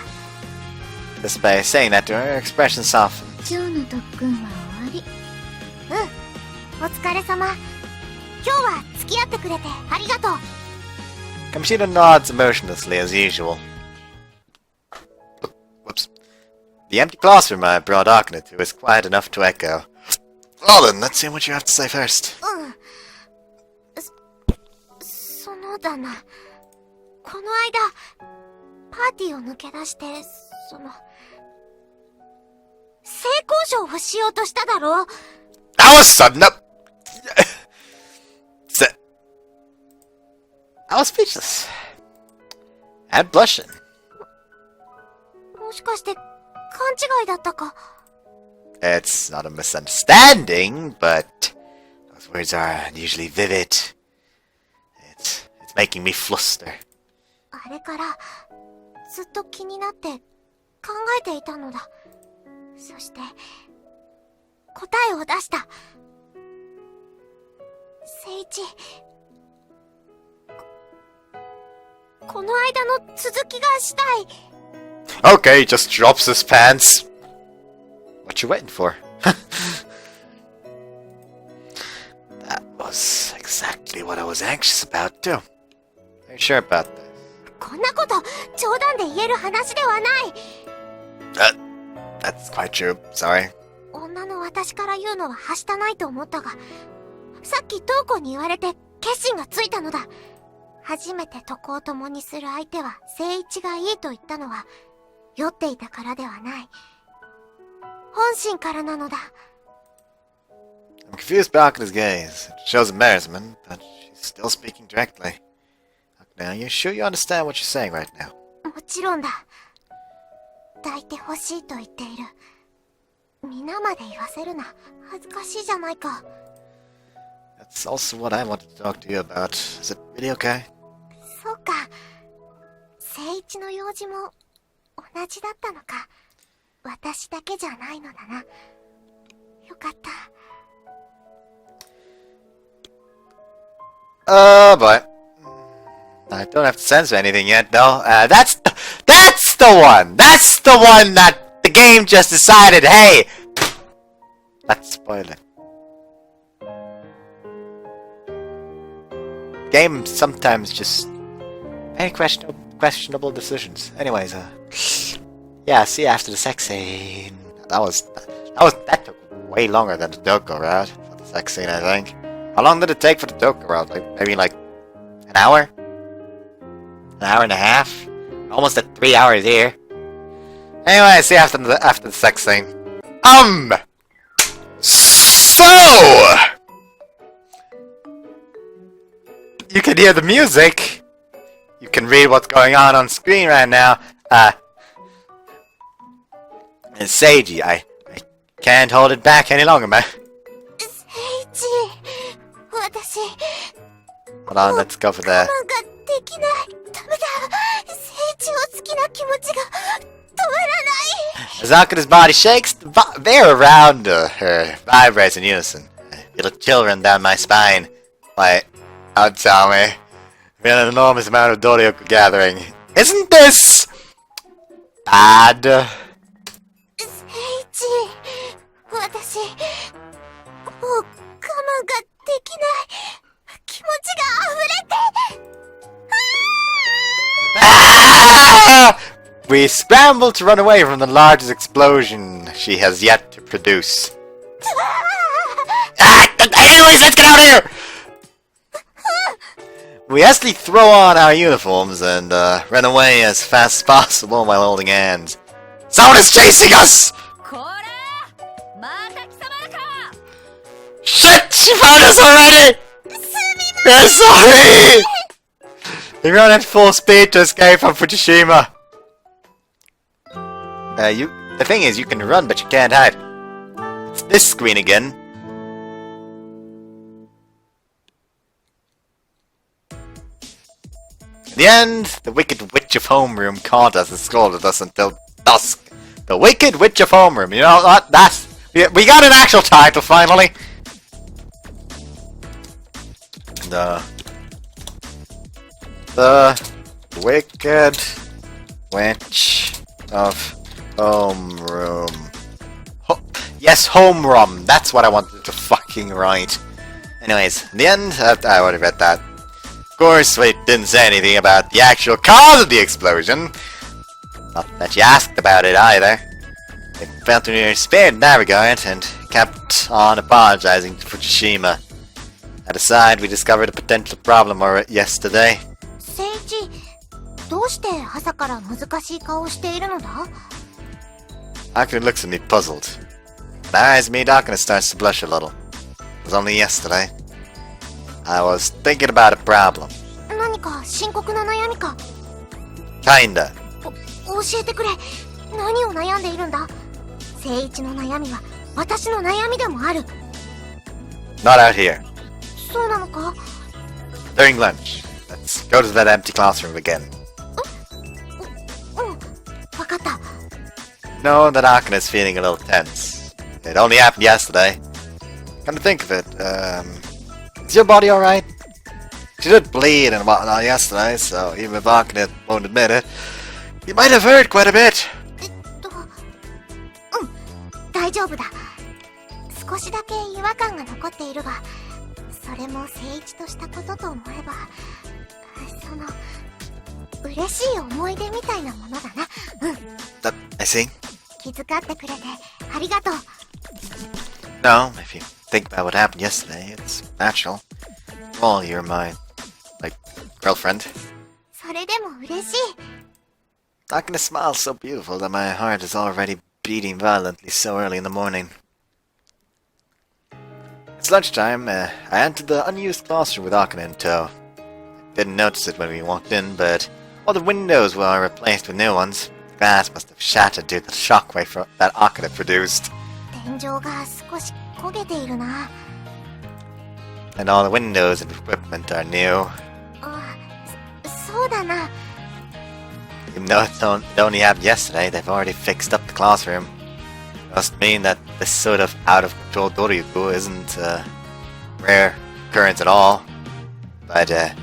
Just by saying that to her, her expression softens. 今日の特訓は終わり。お疲れ様。今日は付き合ってくれてありがとう。Kamishida nods emotionlessly as usual. Whoops. The empty classroom I brought Akane to is quiet enough to echo. Well then, let's see what you have to say first. そのだな。この間、パーティーを抜け出して、性交渉をしようとしただろう。 That was sudden up! I was speechless. And blushing. もしかして、勘違いだったか。It's not a misunderstanding, but those words are unusually vivid. It's making me fluster. あれから、ずっと気になって、考えていたのだ。そして、答えを出した。聖一、この間の続きがしたい。 Okay, he just drops his pants. What you waiting for? That was exactly what I was anxious about too. Are you sure about that? こんなこと冗談で言える話ではない。 That's quite true. Sorry. 女の私から言うのははしたないと思ったが、さっきトウコに言われて決心がついたのだ。初めて床を共にする相手は聖一がいいと言ったのは酔っていたからではない。本心からなのだ。 I'm confused by Akune's gaze. It shows embarrassment, but she's still speaking directly. Akane, are you sure you understand what you're saying right now? もちろんだ。抱いてほしいと言っている。皆まで言わせるな。恥ずかしいじゃないか。 That's also what I wanted to talk to you about. Is it really okay? そうか。聖一の用事も同じだったのか。私だけじゃないのだな。よかった。 Oh boy. I don't have to censor anything yet, though. That's the one! That's the one that the game just decided, hey! Let's spoil it. Game sometimes just very questionable decisions. Anyways, yeah, see you after the sex scene. That took way longer than the Doko route for the sex scene, I think. How long did it take for the Doko route? Maybe like an hour? An hour and a half? Almost at 3 hours here. Anyway, see you after the sex scene. So you can hear the music. You can read what's going on screen right now. And Seiji, I can't hold it back any longer, man. 聖一、私、 Hold on, let's go for that. 我慢ができない。ダメだ。聖一を好きな気持ちが止まらない。 As Akune's body shakes, the air around her vibrates in unison. I feel a chill run down my spine. Why, Otome, we had an enormous amount of Doryoku gathering. Isn't this bad? 聖一、私、もう我慢ができない。気持ちが溢れて。Ah! We scramble to run away from the largest explosion she has yet to produce. Anyways, let's get out of here! We hastily throw on our uniforms and run away as fast as possible while holding hands. Someone is chasing us! こらまた貴様か Shit! She found us already! We're sorry! We run at full speed to escape from Fukushima. The thing is, you can run, but you can't hide. It's this screen again. In the end, the Wicked Witch of Homeroom caught us and scolded us until dusk. The Wicked Witch of Homeroom. You know what? We got an actual title finally. The Wicked Witch of Homeroom. Yes, Homeroom. That's what I wanted to fucking write. Anyways, in the end, I already read that. Of course, we didn't say anything about the actual cause of the explosion. Not that you asked about it either. We felt we were spared in that regard and kept on apologizing to Fukushima. At a side, we discovered a potential problem yesterday. 聖一、どうして朝から難しい顔をしているのだ？ Akane looks at me puzzled. My eyes meet, Akane starts to blush a little. It was only yesterday. I was thinking about a problem. 何か深刻な悩みか？ Kinda. 教えてくれ。何を悩んでいるんだ？聖一の悩みは私の悩みでもある。 Not out here. そうなのか？ During lunch. Let's go to that empty classroom again. うん、わかった。 Know that Akane is feeling a little tense. It only happened yesterday. Come to think of it, is your body alright? She did bleed and whatnot yesterday, so even if Akane won't admit it, you might have hurt quite a bit. 大丈夫だ。少しだけ違和感が残っているが、それも誠一としたことと思えば、その嬉しい思い出みたいなものだな。I see. 気遣ってくれてありがとう。 No, if you think about what happened yesterday, it's natural. Well, you're my, girlfriend. それでも嬉しい。Akane smiles so beautiful that my heart is already beating violently so early in the morning. It's lunchtime. I entered the unused classroom with Akane in tow. I didn't notice it when we walked in, but all the windows were replaced with new ones. The glass must have shattered due to the shockwave that Akane produced. 天井が少し焦げているな。And all the windows and equipment are new. あ、そうだな。Even though it only happened yesterday, they've already fixed up the classroom. Must mean that this sort of out-of-control Doryu isn't a rare occurrence at all. But, it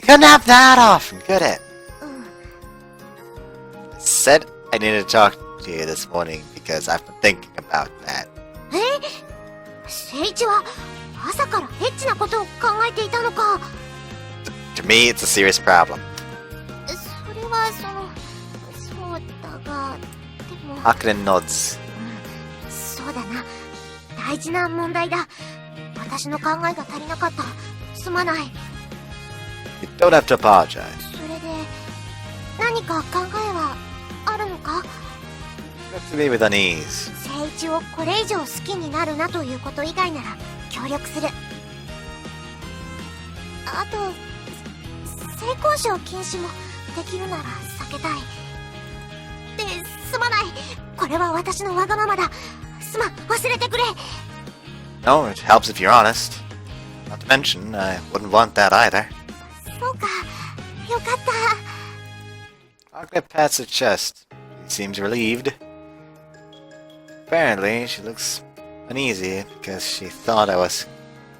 couldn't happen that often, could it? I said I needed to talk to you this morning because I've been thinking about that. 誠一は朝からエッチなことを考えていたのか。To me, it's a serious problem. それはそうだが、でも。 Akane nods. そうだな。大事な問題だ。私の考えが足りなかった。すまない。You don't have to apologize. それで、何か考えはあるのか？ Look to me with unease. 誠一をこれ以上好きになるなということ以外なら協力する。あと、性交渉禁止もできるなら避けたい。すまない。これは私のわがままだ。忘れてくれ。 No, it helps if you're honest. Not to mention, I wouldn't want that either. そうか。よかった。 Akane pats her chest. She seems relieved. Apparently, she looks uneasy because she thought I was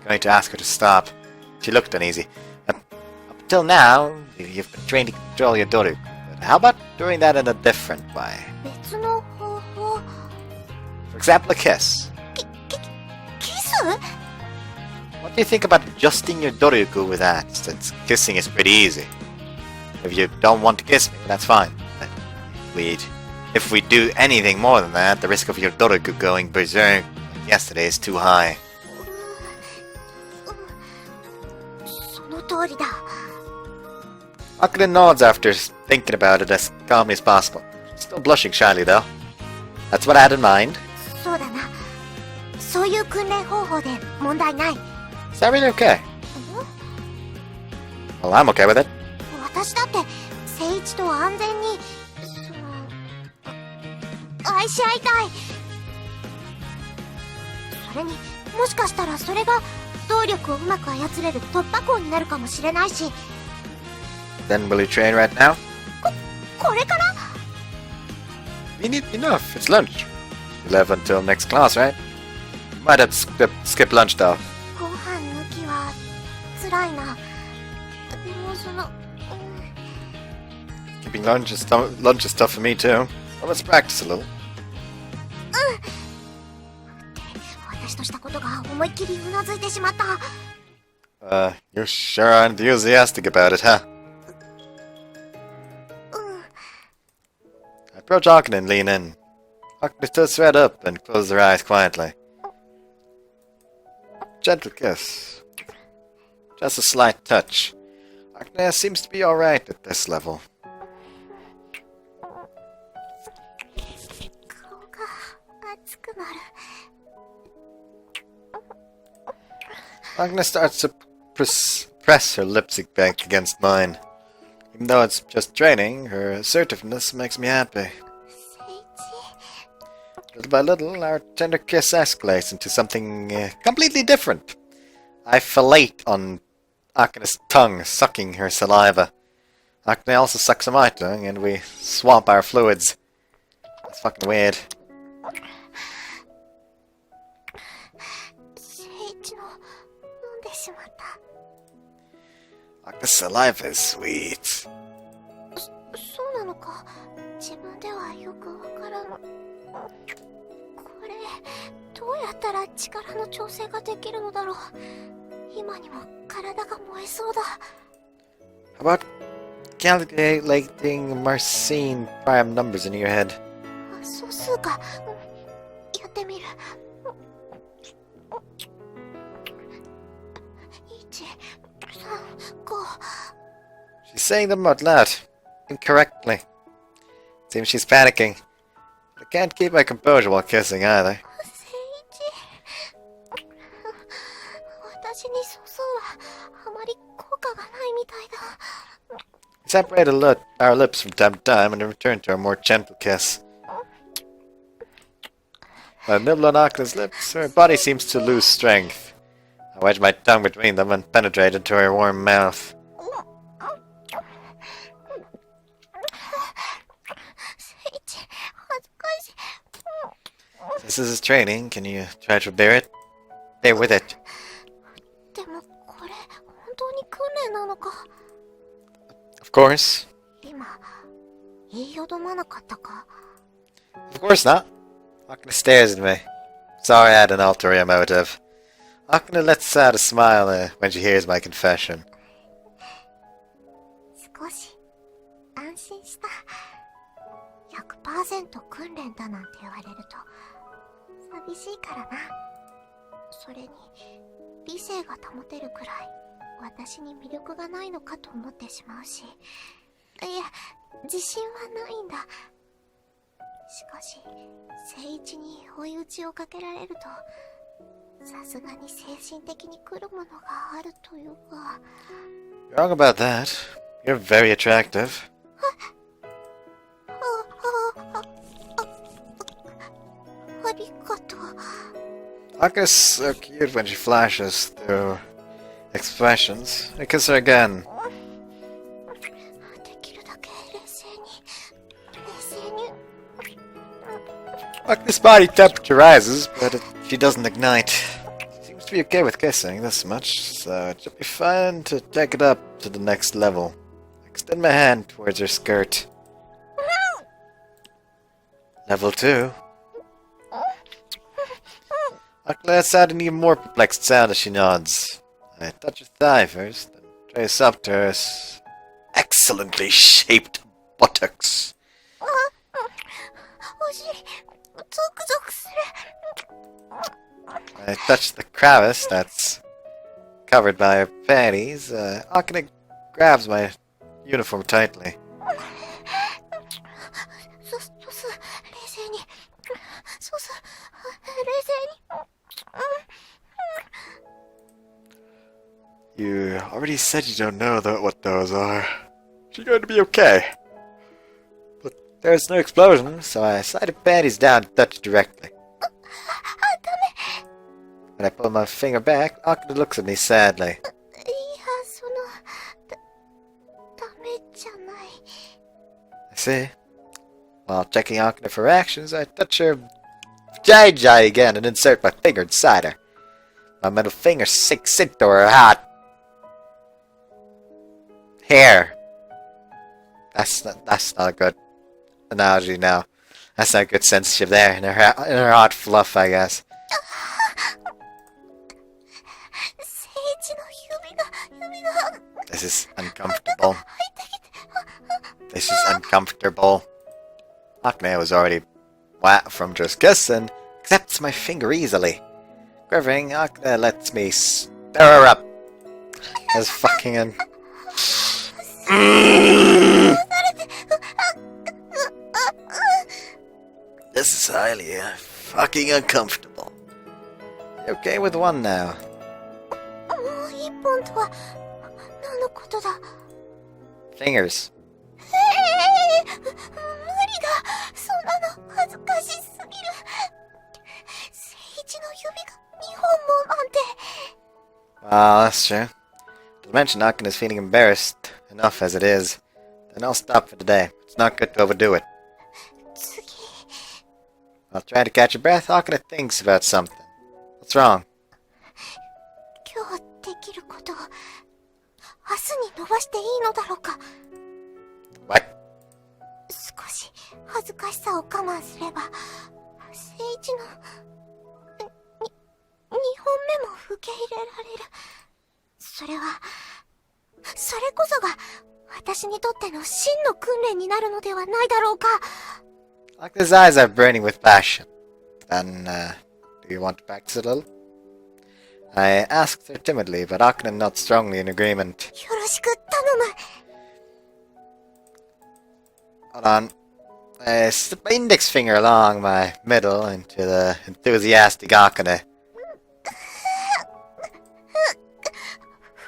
going to ask her to stop. She looked uneasy. Up until now, you've been trained to control your Doryu. But how about doing that in a different way? 別の方法。 For example, a kiss. キス？ What do you think about adjusting your Doryu with that, since kissing is pretty easy? If you don't want to kiss me, that's fine. But if we do anything more than that, the risk of your Doryu going berserk like yesterday is too high. その通りだ。 Akane nods after thinking about it as calmly as possible. Still blushing shyly, though. That's what I had in mind. そうだな。そういう訓練方法で問題ない。 Is that really okay? Well, I'm okay with it. 私だって誠一と安全に愛し合いたい。それにもしかしたらそれが動力をうまく操れる突破口になるかもしれないし。 Then will you train right now? これから？ We need enough. It's lunch. You'll have until next class, right? You might have to skip lunch, though. ご飯抜きは辛いな。でもKeeping lunch is tough for me, too. So let's practice a little. 私としたことが思いっきりうなずいてしまった。You sure are enthusiastic about it, huh? I approach Akane and lean in. Akane tilts her head up and closes her eyes quietly. Gentle kiss. Just a slight touch. Akane seems to be alright at this level. 顔が熱くなる。Akane starts to press her lipstick back against mine. Even though it's just training, her assertiveness makes me happy. Little by little, our tender kiss escalates into something completely different. I fellate on Akane's tongue, sucking her saliva. Akane also sucks on my tongue, and we swap our fluids. That's fucking weird. 誠一の飲んでしまった。Akune's saliva is sweet. そうなのか。自分ではよくわからん。これ、どうやったら力の調整ができるのだろう。今にも体が燃えそうだ。How about calculating Marcine prime numbers in your head? 素数か。やってみる。1、3、5。She's saying them out loud, incorrectly. Seems she's panicking. But I can't keep my composure while kissing either. 私に素数はあまり効果がないみたいだ。We separate our lips from time to time and then return to our more gentle kiss. When I nibble on Akune's lips, her body seems to lose strength. I wedge my tongue between them and penetrate into her warm mouth. This is training. Can you try to bear it? Bear with it. でもこれ本当に訓練なのか。 Of course. 今言いよどまなかったか。 Of course not. Akane stares at me. Sorry I had an ulterior motive. Akane lets out a smile when she hears my confession. 少し安心した。100% 訓練だなんて言われると寂しいからな。それに理性が保てるくらい私に魅力がないのかと思ってしまうし、いや自信はないんだ。しかし誠一に追い打ちをかけられるとさすがに精神的に来るものがあるというか。 You're wrong about that. You're very attractive. ありがとう。 Akane's so cute when she flashes through expressions. I kiss her again. できるだけ冷静に。 Akane's body temperature rises, but she doesn't ignite. She seems to be okay with kissing this much, so it should be fun to take it up to the next level. I extend my hand towards her skirt. Level 2. Akane lets out an even more perplexed sound as she nods. I touch her thigh first, then trace up to her excellently shaped buttocks. お尻ゾクゾクする。 I touch the crevice that's covered by her panties. Akane grabs my uniform tightly. ソス冷静に。ソス冷静に。 You already said you don't know what those are. She's going to be okay. But there's no explosion, so I slide her panties down and touch directly. When I pull my finger back, Akane looks at me sadly. いや、ダメじゃない。 I see. While checking Akane for reactions, I touch her jai again and insert my finger inside her. My middle finger sinks into her hot hair. That's not a good analogy now. That's not a good censorship there. In her hot fluff, I guess. 聖一の指が。 This is uncomfortable. This is uncomfortable. Akane was already wet from just kissing, accepts my finger easily. Quivering, Akane lets me stir her up. As fucking in. This is highly fucking uncomfortable. You okay with one now? もう一本とは何のことだ。 Fingers. 無理だ。そんなの恥ずかしすぎる。聖一の指が2本もなんて。 Well, that's true. To mention Akane is feeling embarrassed enough as it is. Then I'll stop for today. It's not good to overdo it. 次。 While trying to catch her breath, Akane thinks about something. What's wrong? 今日できることを明日に伸ばしていいのだろうか。 What? 少し恥ずかしさを我慢すれば、聖一の、2本目も受け入れられる。それこそが、私にとっての真の訓練になるのではないだろうか。Akune's eyes are burning with passion. Then, do you want to practice a little? I asked her timidly, but Akane nodded strongly in agreement. よろしく頼む。 Hold on. I slip my index finger along my middle into the enthusiastic Akane.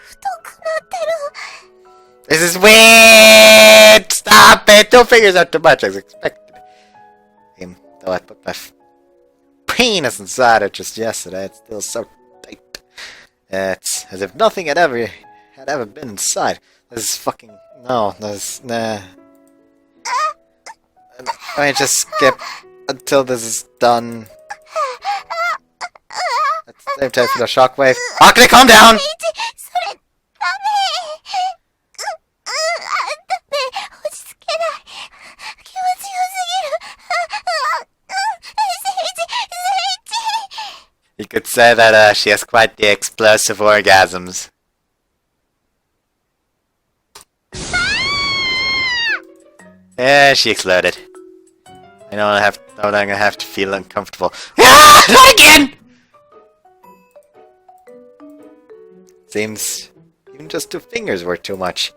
太くなってる。 This is weird! Stop it! 2 fingers are too much as expected. Though I put my penis inside it just yesterday, it's still so tight. It's as if nothing had ever been inside. This is fucking... No, this... Nah. Let me just skip until this is done. At the same time, feel a shockwave. Akane, calm down! それ、ダメ。ダメ。落ち着けない。気持ちよすぎる。You could say that she has quite the explosive orgasms. Yeah, she exploded. I know I'm gonna have to feel uncomfortable. Ah! Not again! Seems even just 2 fingers were too much.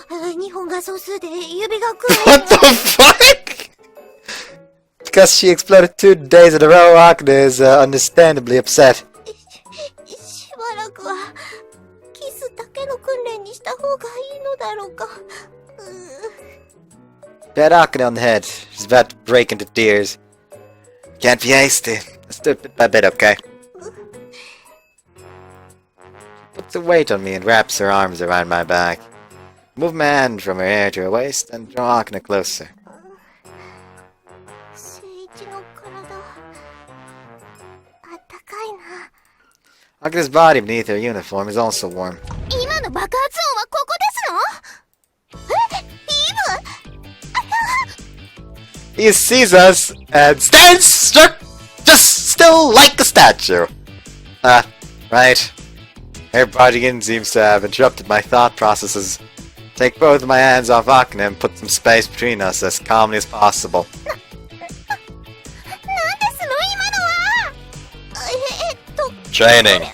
2本が素数で指がくる。 What the fuck? Because she exploded 2 days in a row, Akane is understandably upset. しばらくはキスだけの訓練にした方がいいのだろうか。 Pat Akane on the head. She's about to break into tears. Can't be hasty. Let's do it bit by bit, okay? She puts a weight on me and wraps her arms around my back. Move my hand from her hair to her waist and draw Akane closer. 聖一の体、あったかいな。 Akane's body beneath her uniform is also warm. 今の爆発音はここですの？え？イブ？ He sees us and stands just still like a statue. Right. Her bodyguard seems to have interrupted my thought processes. Take both of my hands off Akane and put some space between us as calmly as possible. なんですの今のは？Training. は、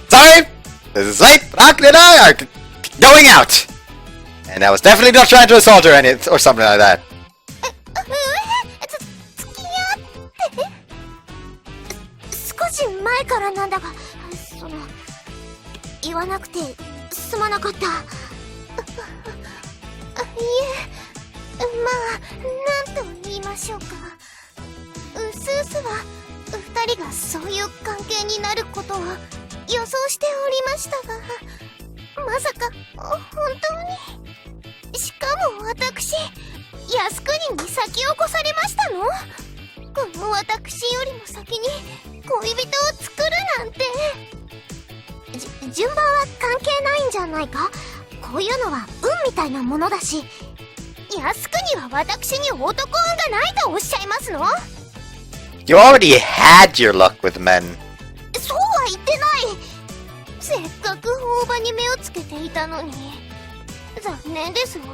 Sorry! This is late, but Akane and I are going out! And I was definitely not trying to assault her or something like that. 付き合って少し前からなんだが、言わなくてすまなかった。いえ、まあ、なんと言いましょうか。うすうすは、二人がそういう関係になることを予想しておりましたが、まさか、本当に。しかも私、靖国に先を越されましたの？この私よりも先に恋人を作るなんて。順番は関係ないんじゃないか？こういうのは運みたいなものだし。靖国は私に男運がないとおっしゃいますの？ You already had your luck with men. そうは言ってない。せっかく大場に目をつけていたのに。残念ですわ。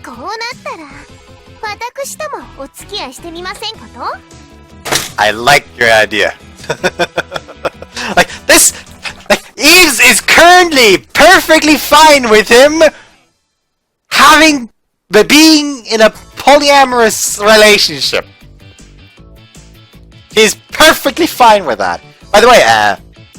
こうなったら私ともお付き合いしてみませんこと？ I like your idea. Like this, Eve is currently perfectly fine with him being in a polyamorous relationship. He's perfectly fine with that. By the way,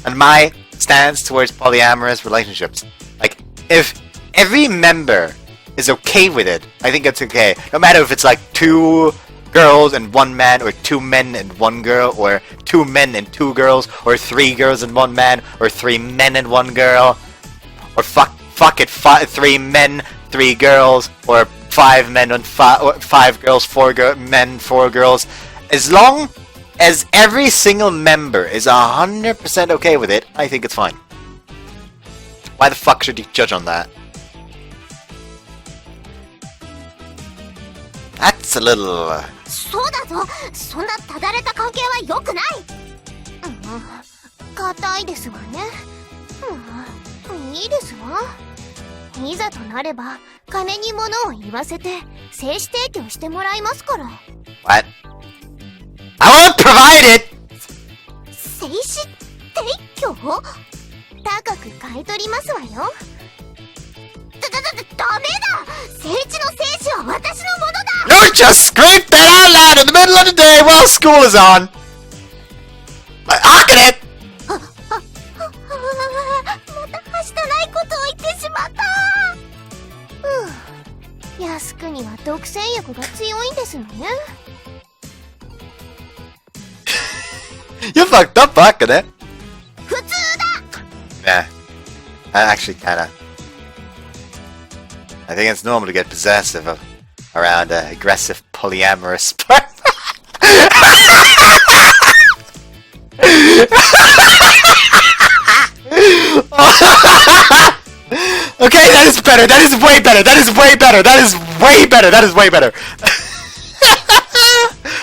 and my stance towards polyamorous relationships, like if every member is okay with it, I think it's okay. No matter if it's like 2 girls and 1 man, or 2 men and 1 girl, or 2 men and 2 girls, or 3 girls and 1 man, or 3 men and 1 girl, or fuck it, 3 men, 3 girls, or 5 men and 5 girls, 4 men, 4 girls. As long as every single member is 100% okay with it, I think it's fine. Why the fuck should you judge on that? That's a little... そうだぞ。そんなただれた関係は良くない。固いですわね。いいですわ。いざとなれば金に物を言わせて精子提供してもらいますから。What? I won't provide it! 精子提供？高く買い取りますわよ。ダメだ！聖地の精子は私のものだ！ You just screamed that out loud in the middle of the day while school is on! Akane! またはしたないことを言ってしまった。靖国は独占欲が強いんですのね。You fucked up, Akane! 普通だ！ Nah. I actually kinda... I think it's normal to get possessive around aggressive polyamorous partner. Okay, that is better. That is way better. That is way better. That is way better. That is way better.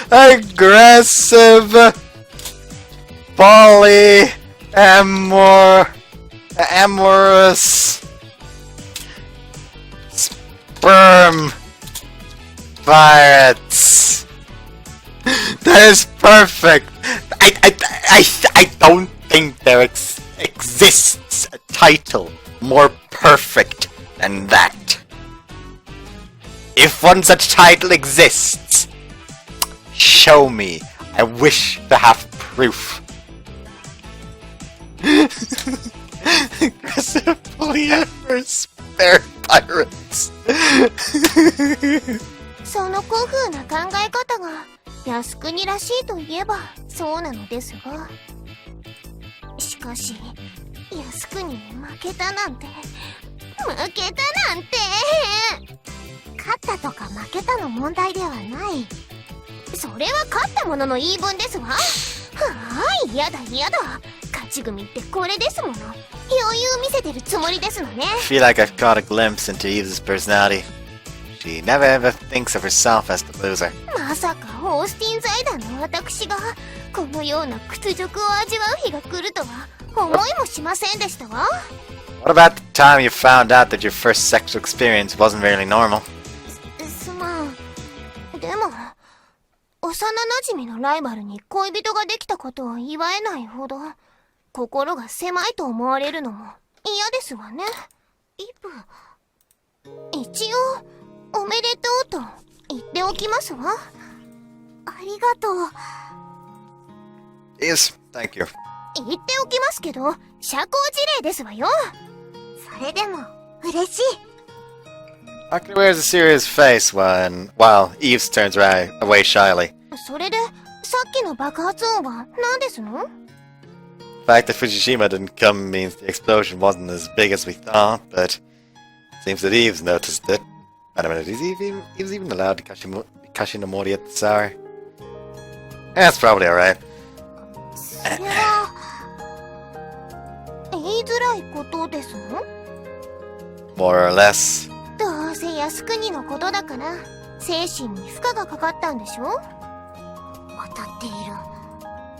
Aggressive polyamorous sperm pirates. That is perfect. I don't think there exists a title more perfect than that. If one such title exists, show me. I wish to have proof. Aggressive polyamorous spare pirates. その古風な考え方が靖国らしいといえばそうなのですが、しかし靖国に負けたなんて勝ったとか負けたの問題ではない。それは勝った者の言い分ですわ。嫌だ。勝ち組ってこれですもの。余裕見せてるつもりですのね。I feel like I've caught a glimpse into Eve's personality. She never ever thinks of herself as the loser. まさかオースティン財団の私がこのような屈辱を味わう日が来るとは思いもしませんでしたわ。What about the time you found out that your first sexual experience wasn't really normal? すまん。でも幼馴染のライバルに恋人ができたことを祝えないほど心が狭いと思われるのも嫌ですわね。イブ、一応おめでとうと言っておきますわ。ありがとう。Yes, thank you. 言っておきますけど、社交辞令ですわよ。それでも嬉しい。Akane wears a serious face while Eve turns away shyly. それでさっきの爆発音は何ですの？ The fact that Fukushima didn't come means the explosion wasn't as big as we thought, but it seems that Eve's noticed it. Wait a minute, is Eve's even allowed to Kashinomori at this hour? That's probably alright. それは言いづらいことですの？ More or less. どうせ靖国のことだから精神に負荷がかかったんでしょ？当たっている。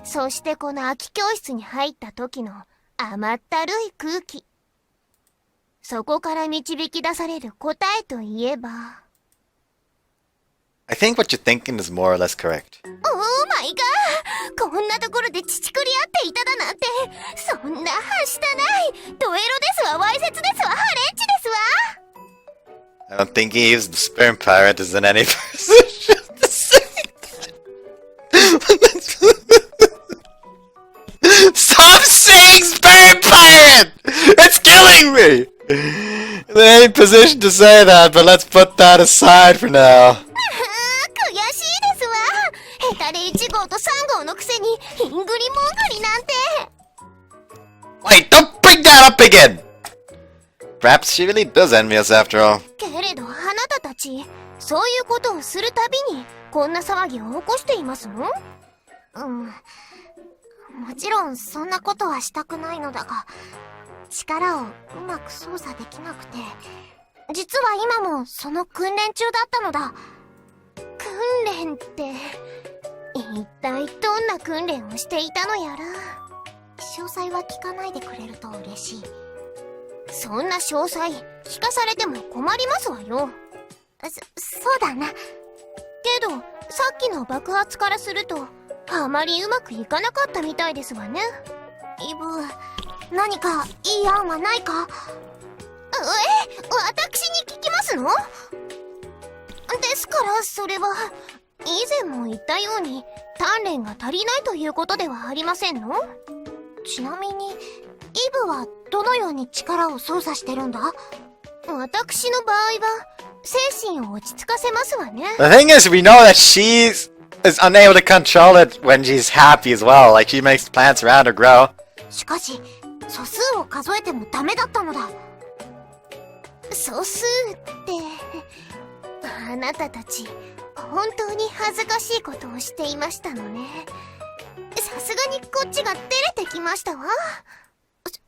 そしてこの空き教室に入った時の甘ったるい空気、そこから導き出される答えといえば、 I think what you're thinking is more or less correct. オーマイガー、こんなところで乳くり合っていただなんて、そんなはしたない。ドエロですわ、わいせつですわ、ハレンチですわ。 I don't think Eve's the sperm pirate is in any position to say Stop saying sperm pirate! It's killing me! In any position to say that, but let's put that aside for now. 悔しいですわ。ヘタレ1号と3号のくせにヒングリモングリなんて。 Wait, don't bring that up again! Perhaps she really does envy us after all. けれどあなたたち、そういうことをするたびにこんな騒ぎを起こしていますの？もちろんそんなことはしたくないのだが、力をうまく操作できなくて、実は今もその訓練中だったのだ。訓練って、一体どんな訓練をしていたのやら。詳細は聞かないでくれると嬉しい。そんな詳細聞かされても困りますわよ。そうだな。けど、さっきの爆発からすると、あまりうまくいかなかったみたいですわね。イブ、何かいい案はないか？私に聞きますの？ですからそれは、以前も言ったように鍛錬が足りないということではありませんの？ちなみに、イブはどのように力を操作してるんだ？私の場合は、精神を落ち着かせますわね。The thing is, we know that she's is unable to control it when she's happy as well. Like, she makes plants around her grow. しかし、素数を数えてもダメだったのだ。素数って、あなたたち、本当に恥ずかしいことをしていましたのね。さすがにこっちが照れてきましたわ。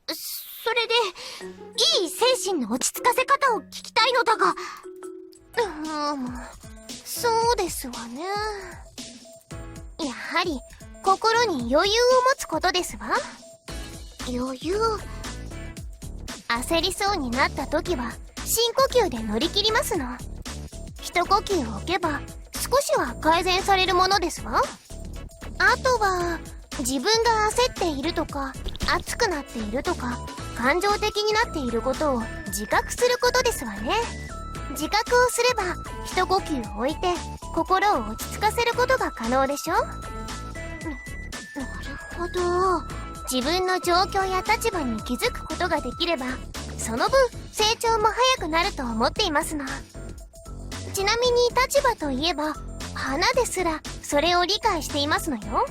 それで、いい精神の落ち着かせ方を聞きたいのだが、そうですわね。やはり、心に余裕を持つことですわ。余裕。焦りそうになった時は、深呼吸で乗り切りますの。一呼吸置けば、少しは改善されるものですわ。あとは、自分が焦っているとか、熱くなっているとか、感情的になっていることを自覚することですわね。自覚をすれば、一呼吸置いて、心を落ち着かせることが可能でしょ？なるほど。自分の状況や立場に気づくことができれば、その分、成長も早くなると思っていますの。ちなみに立場といえば、花ですら、それを理解していますのよ。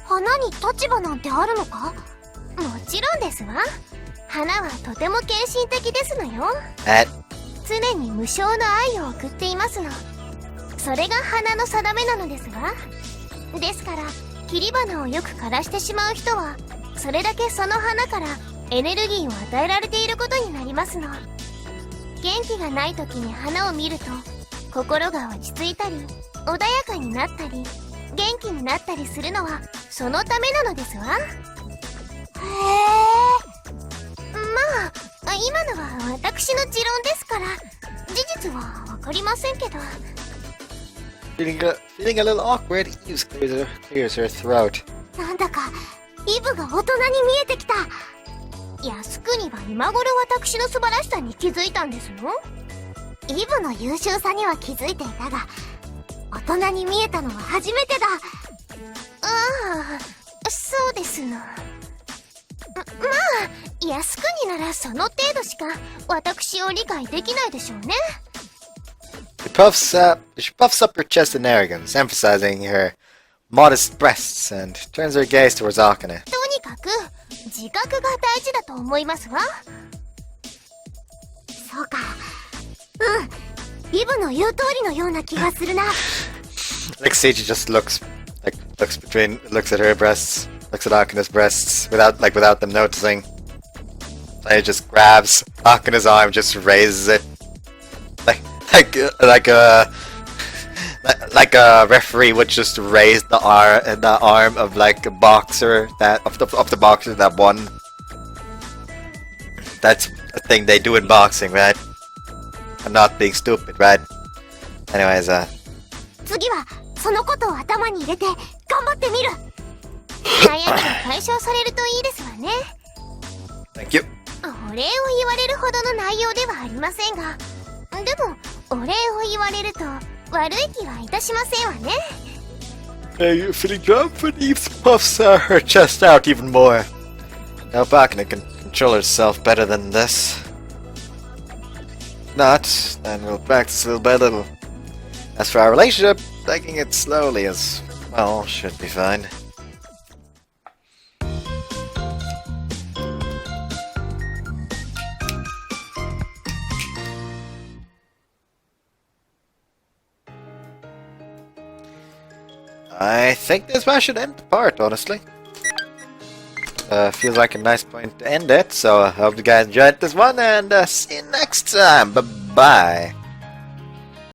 花に立場なんてあるのか？もちろんですわ。花はとても献身的ですのよ。常に無償の愛を送っていますの。それが花の定めなのですわ。ですから、切り花をよく枯らしてしまう人は、それだけその花からエネルギーを与えられていることになりますの。元気がない時に花を見ると、心が落ち着いたり、穏やかになったり、元気になったりするのは、そのためなのですわ。へえ。まあ、今のは私の持論ですから、事実はわかりませんけど。Feeling a little awkward, Eves clears her throat. なんだか、イブが大人に見えてきた。靖国は今頃私の素晴らしさに気づいたんですの？イブの優秀さには気づいていたが、大人に見えたのは初めてだ。ああ、そうですの。まあ、靖国ならその程度しか私を理解できないでしょうね。She puffs up her chest in arrogance, emphasizing her modest breasts, and turns her gaze towards Akane. とにかく、自覚が大事だと思いますわ。そうか。イブの言う通りのような気がするな。Like Seiji just looks at her breasts, looks at Akane's breasts without them noticing. And just grabs Akane's arm, just raises it, like a referee would just raise the arm of like a boxer of the boxer that won. That's a thing they do in boxing, right? I'm not being stupid, right? Anyways, 次はそのことを頭に入れて頑張ってみる。悩みが解消されるといいですわね。 Thank you. お礼を言われるほどの内容ではありませんが、でもお礼を言われると悪い気はいたしませんわね。 Hey, you feeling drunk? When Eves puffs her chest out even more. Now Akane can control herself better than this. Not, then we'll practice little by little. As for our relationship, taking it slowly as well should be fine. I think this one should end the part, honestly. Feels like a nice point to end it, so I hope you guys enjoyed this one, and see you next time. Bye-bye.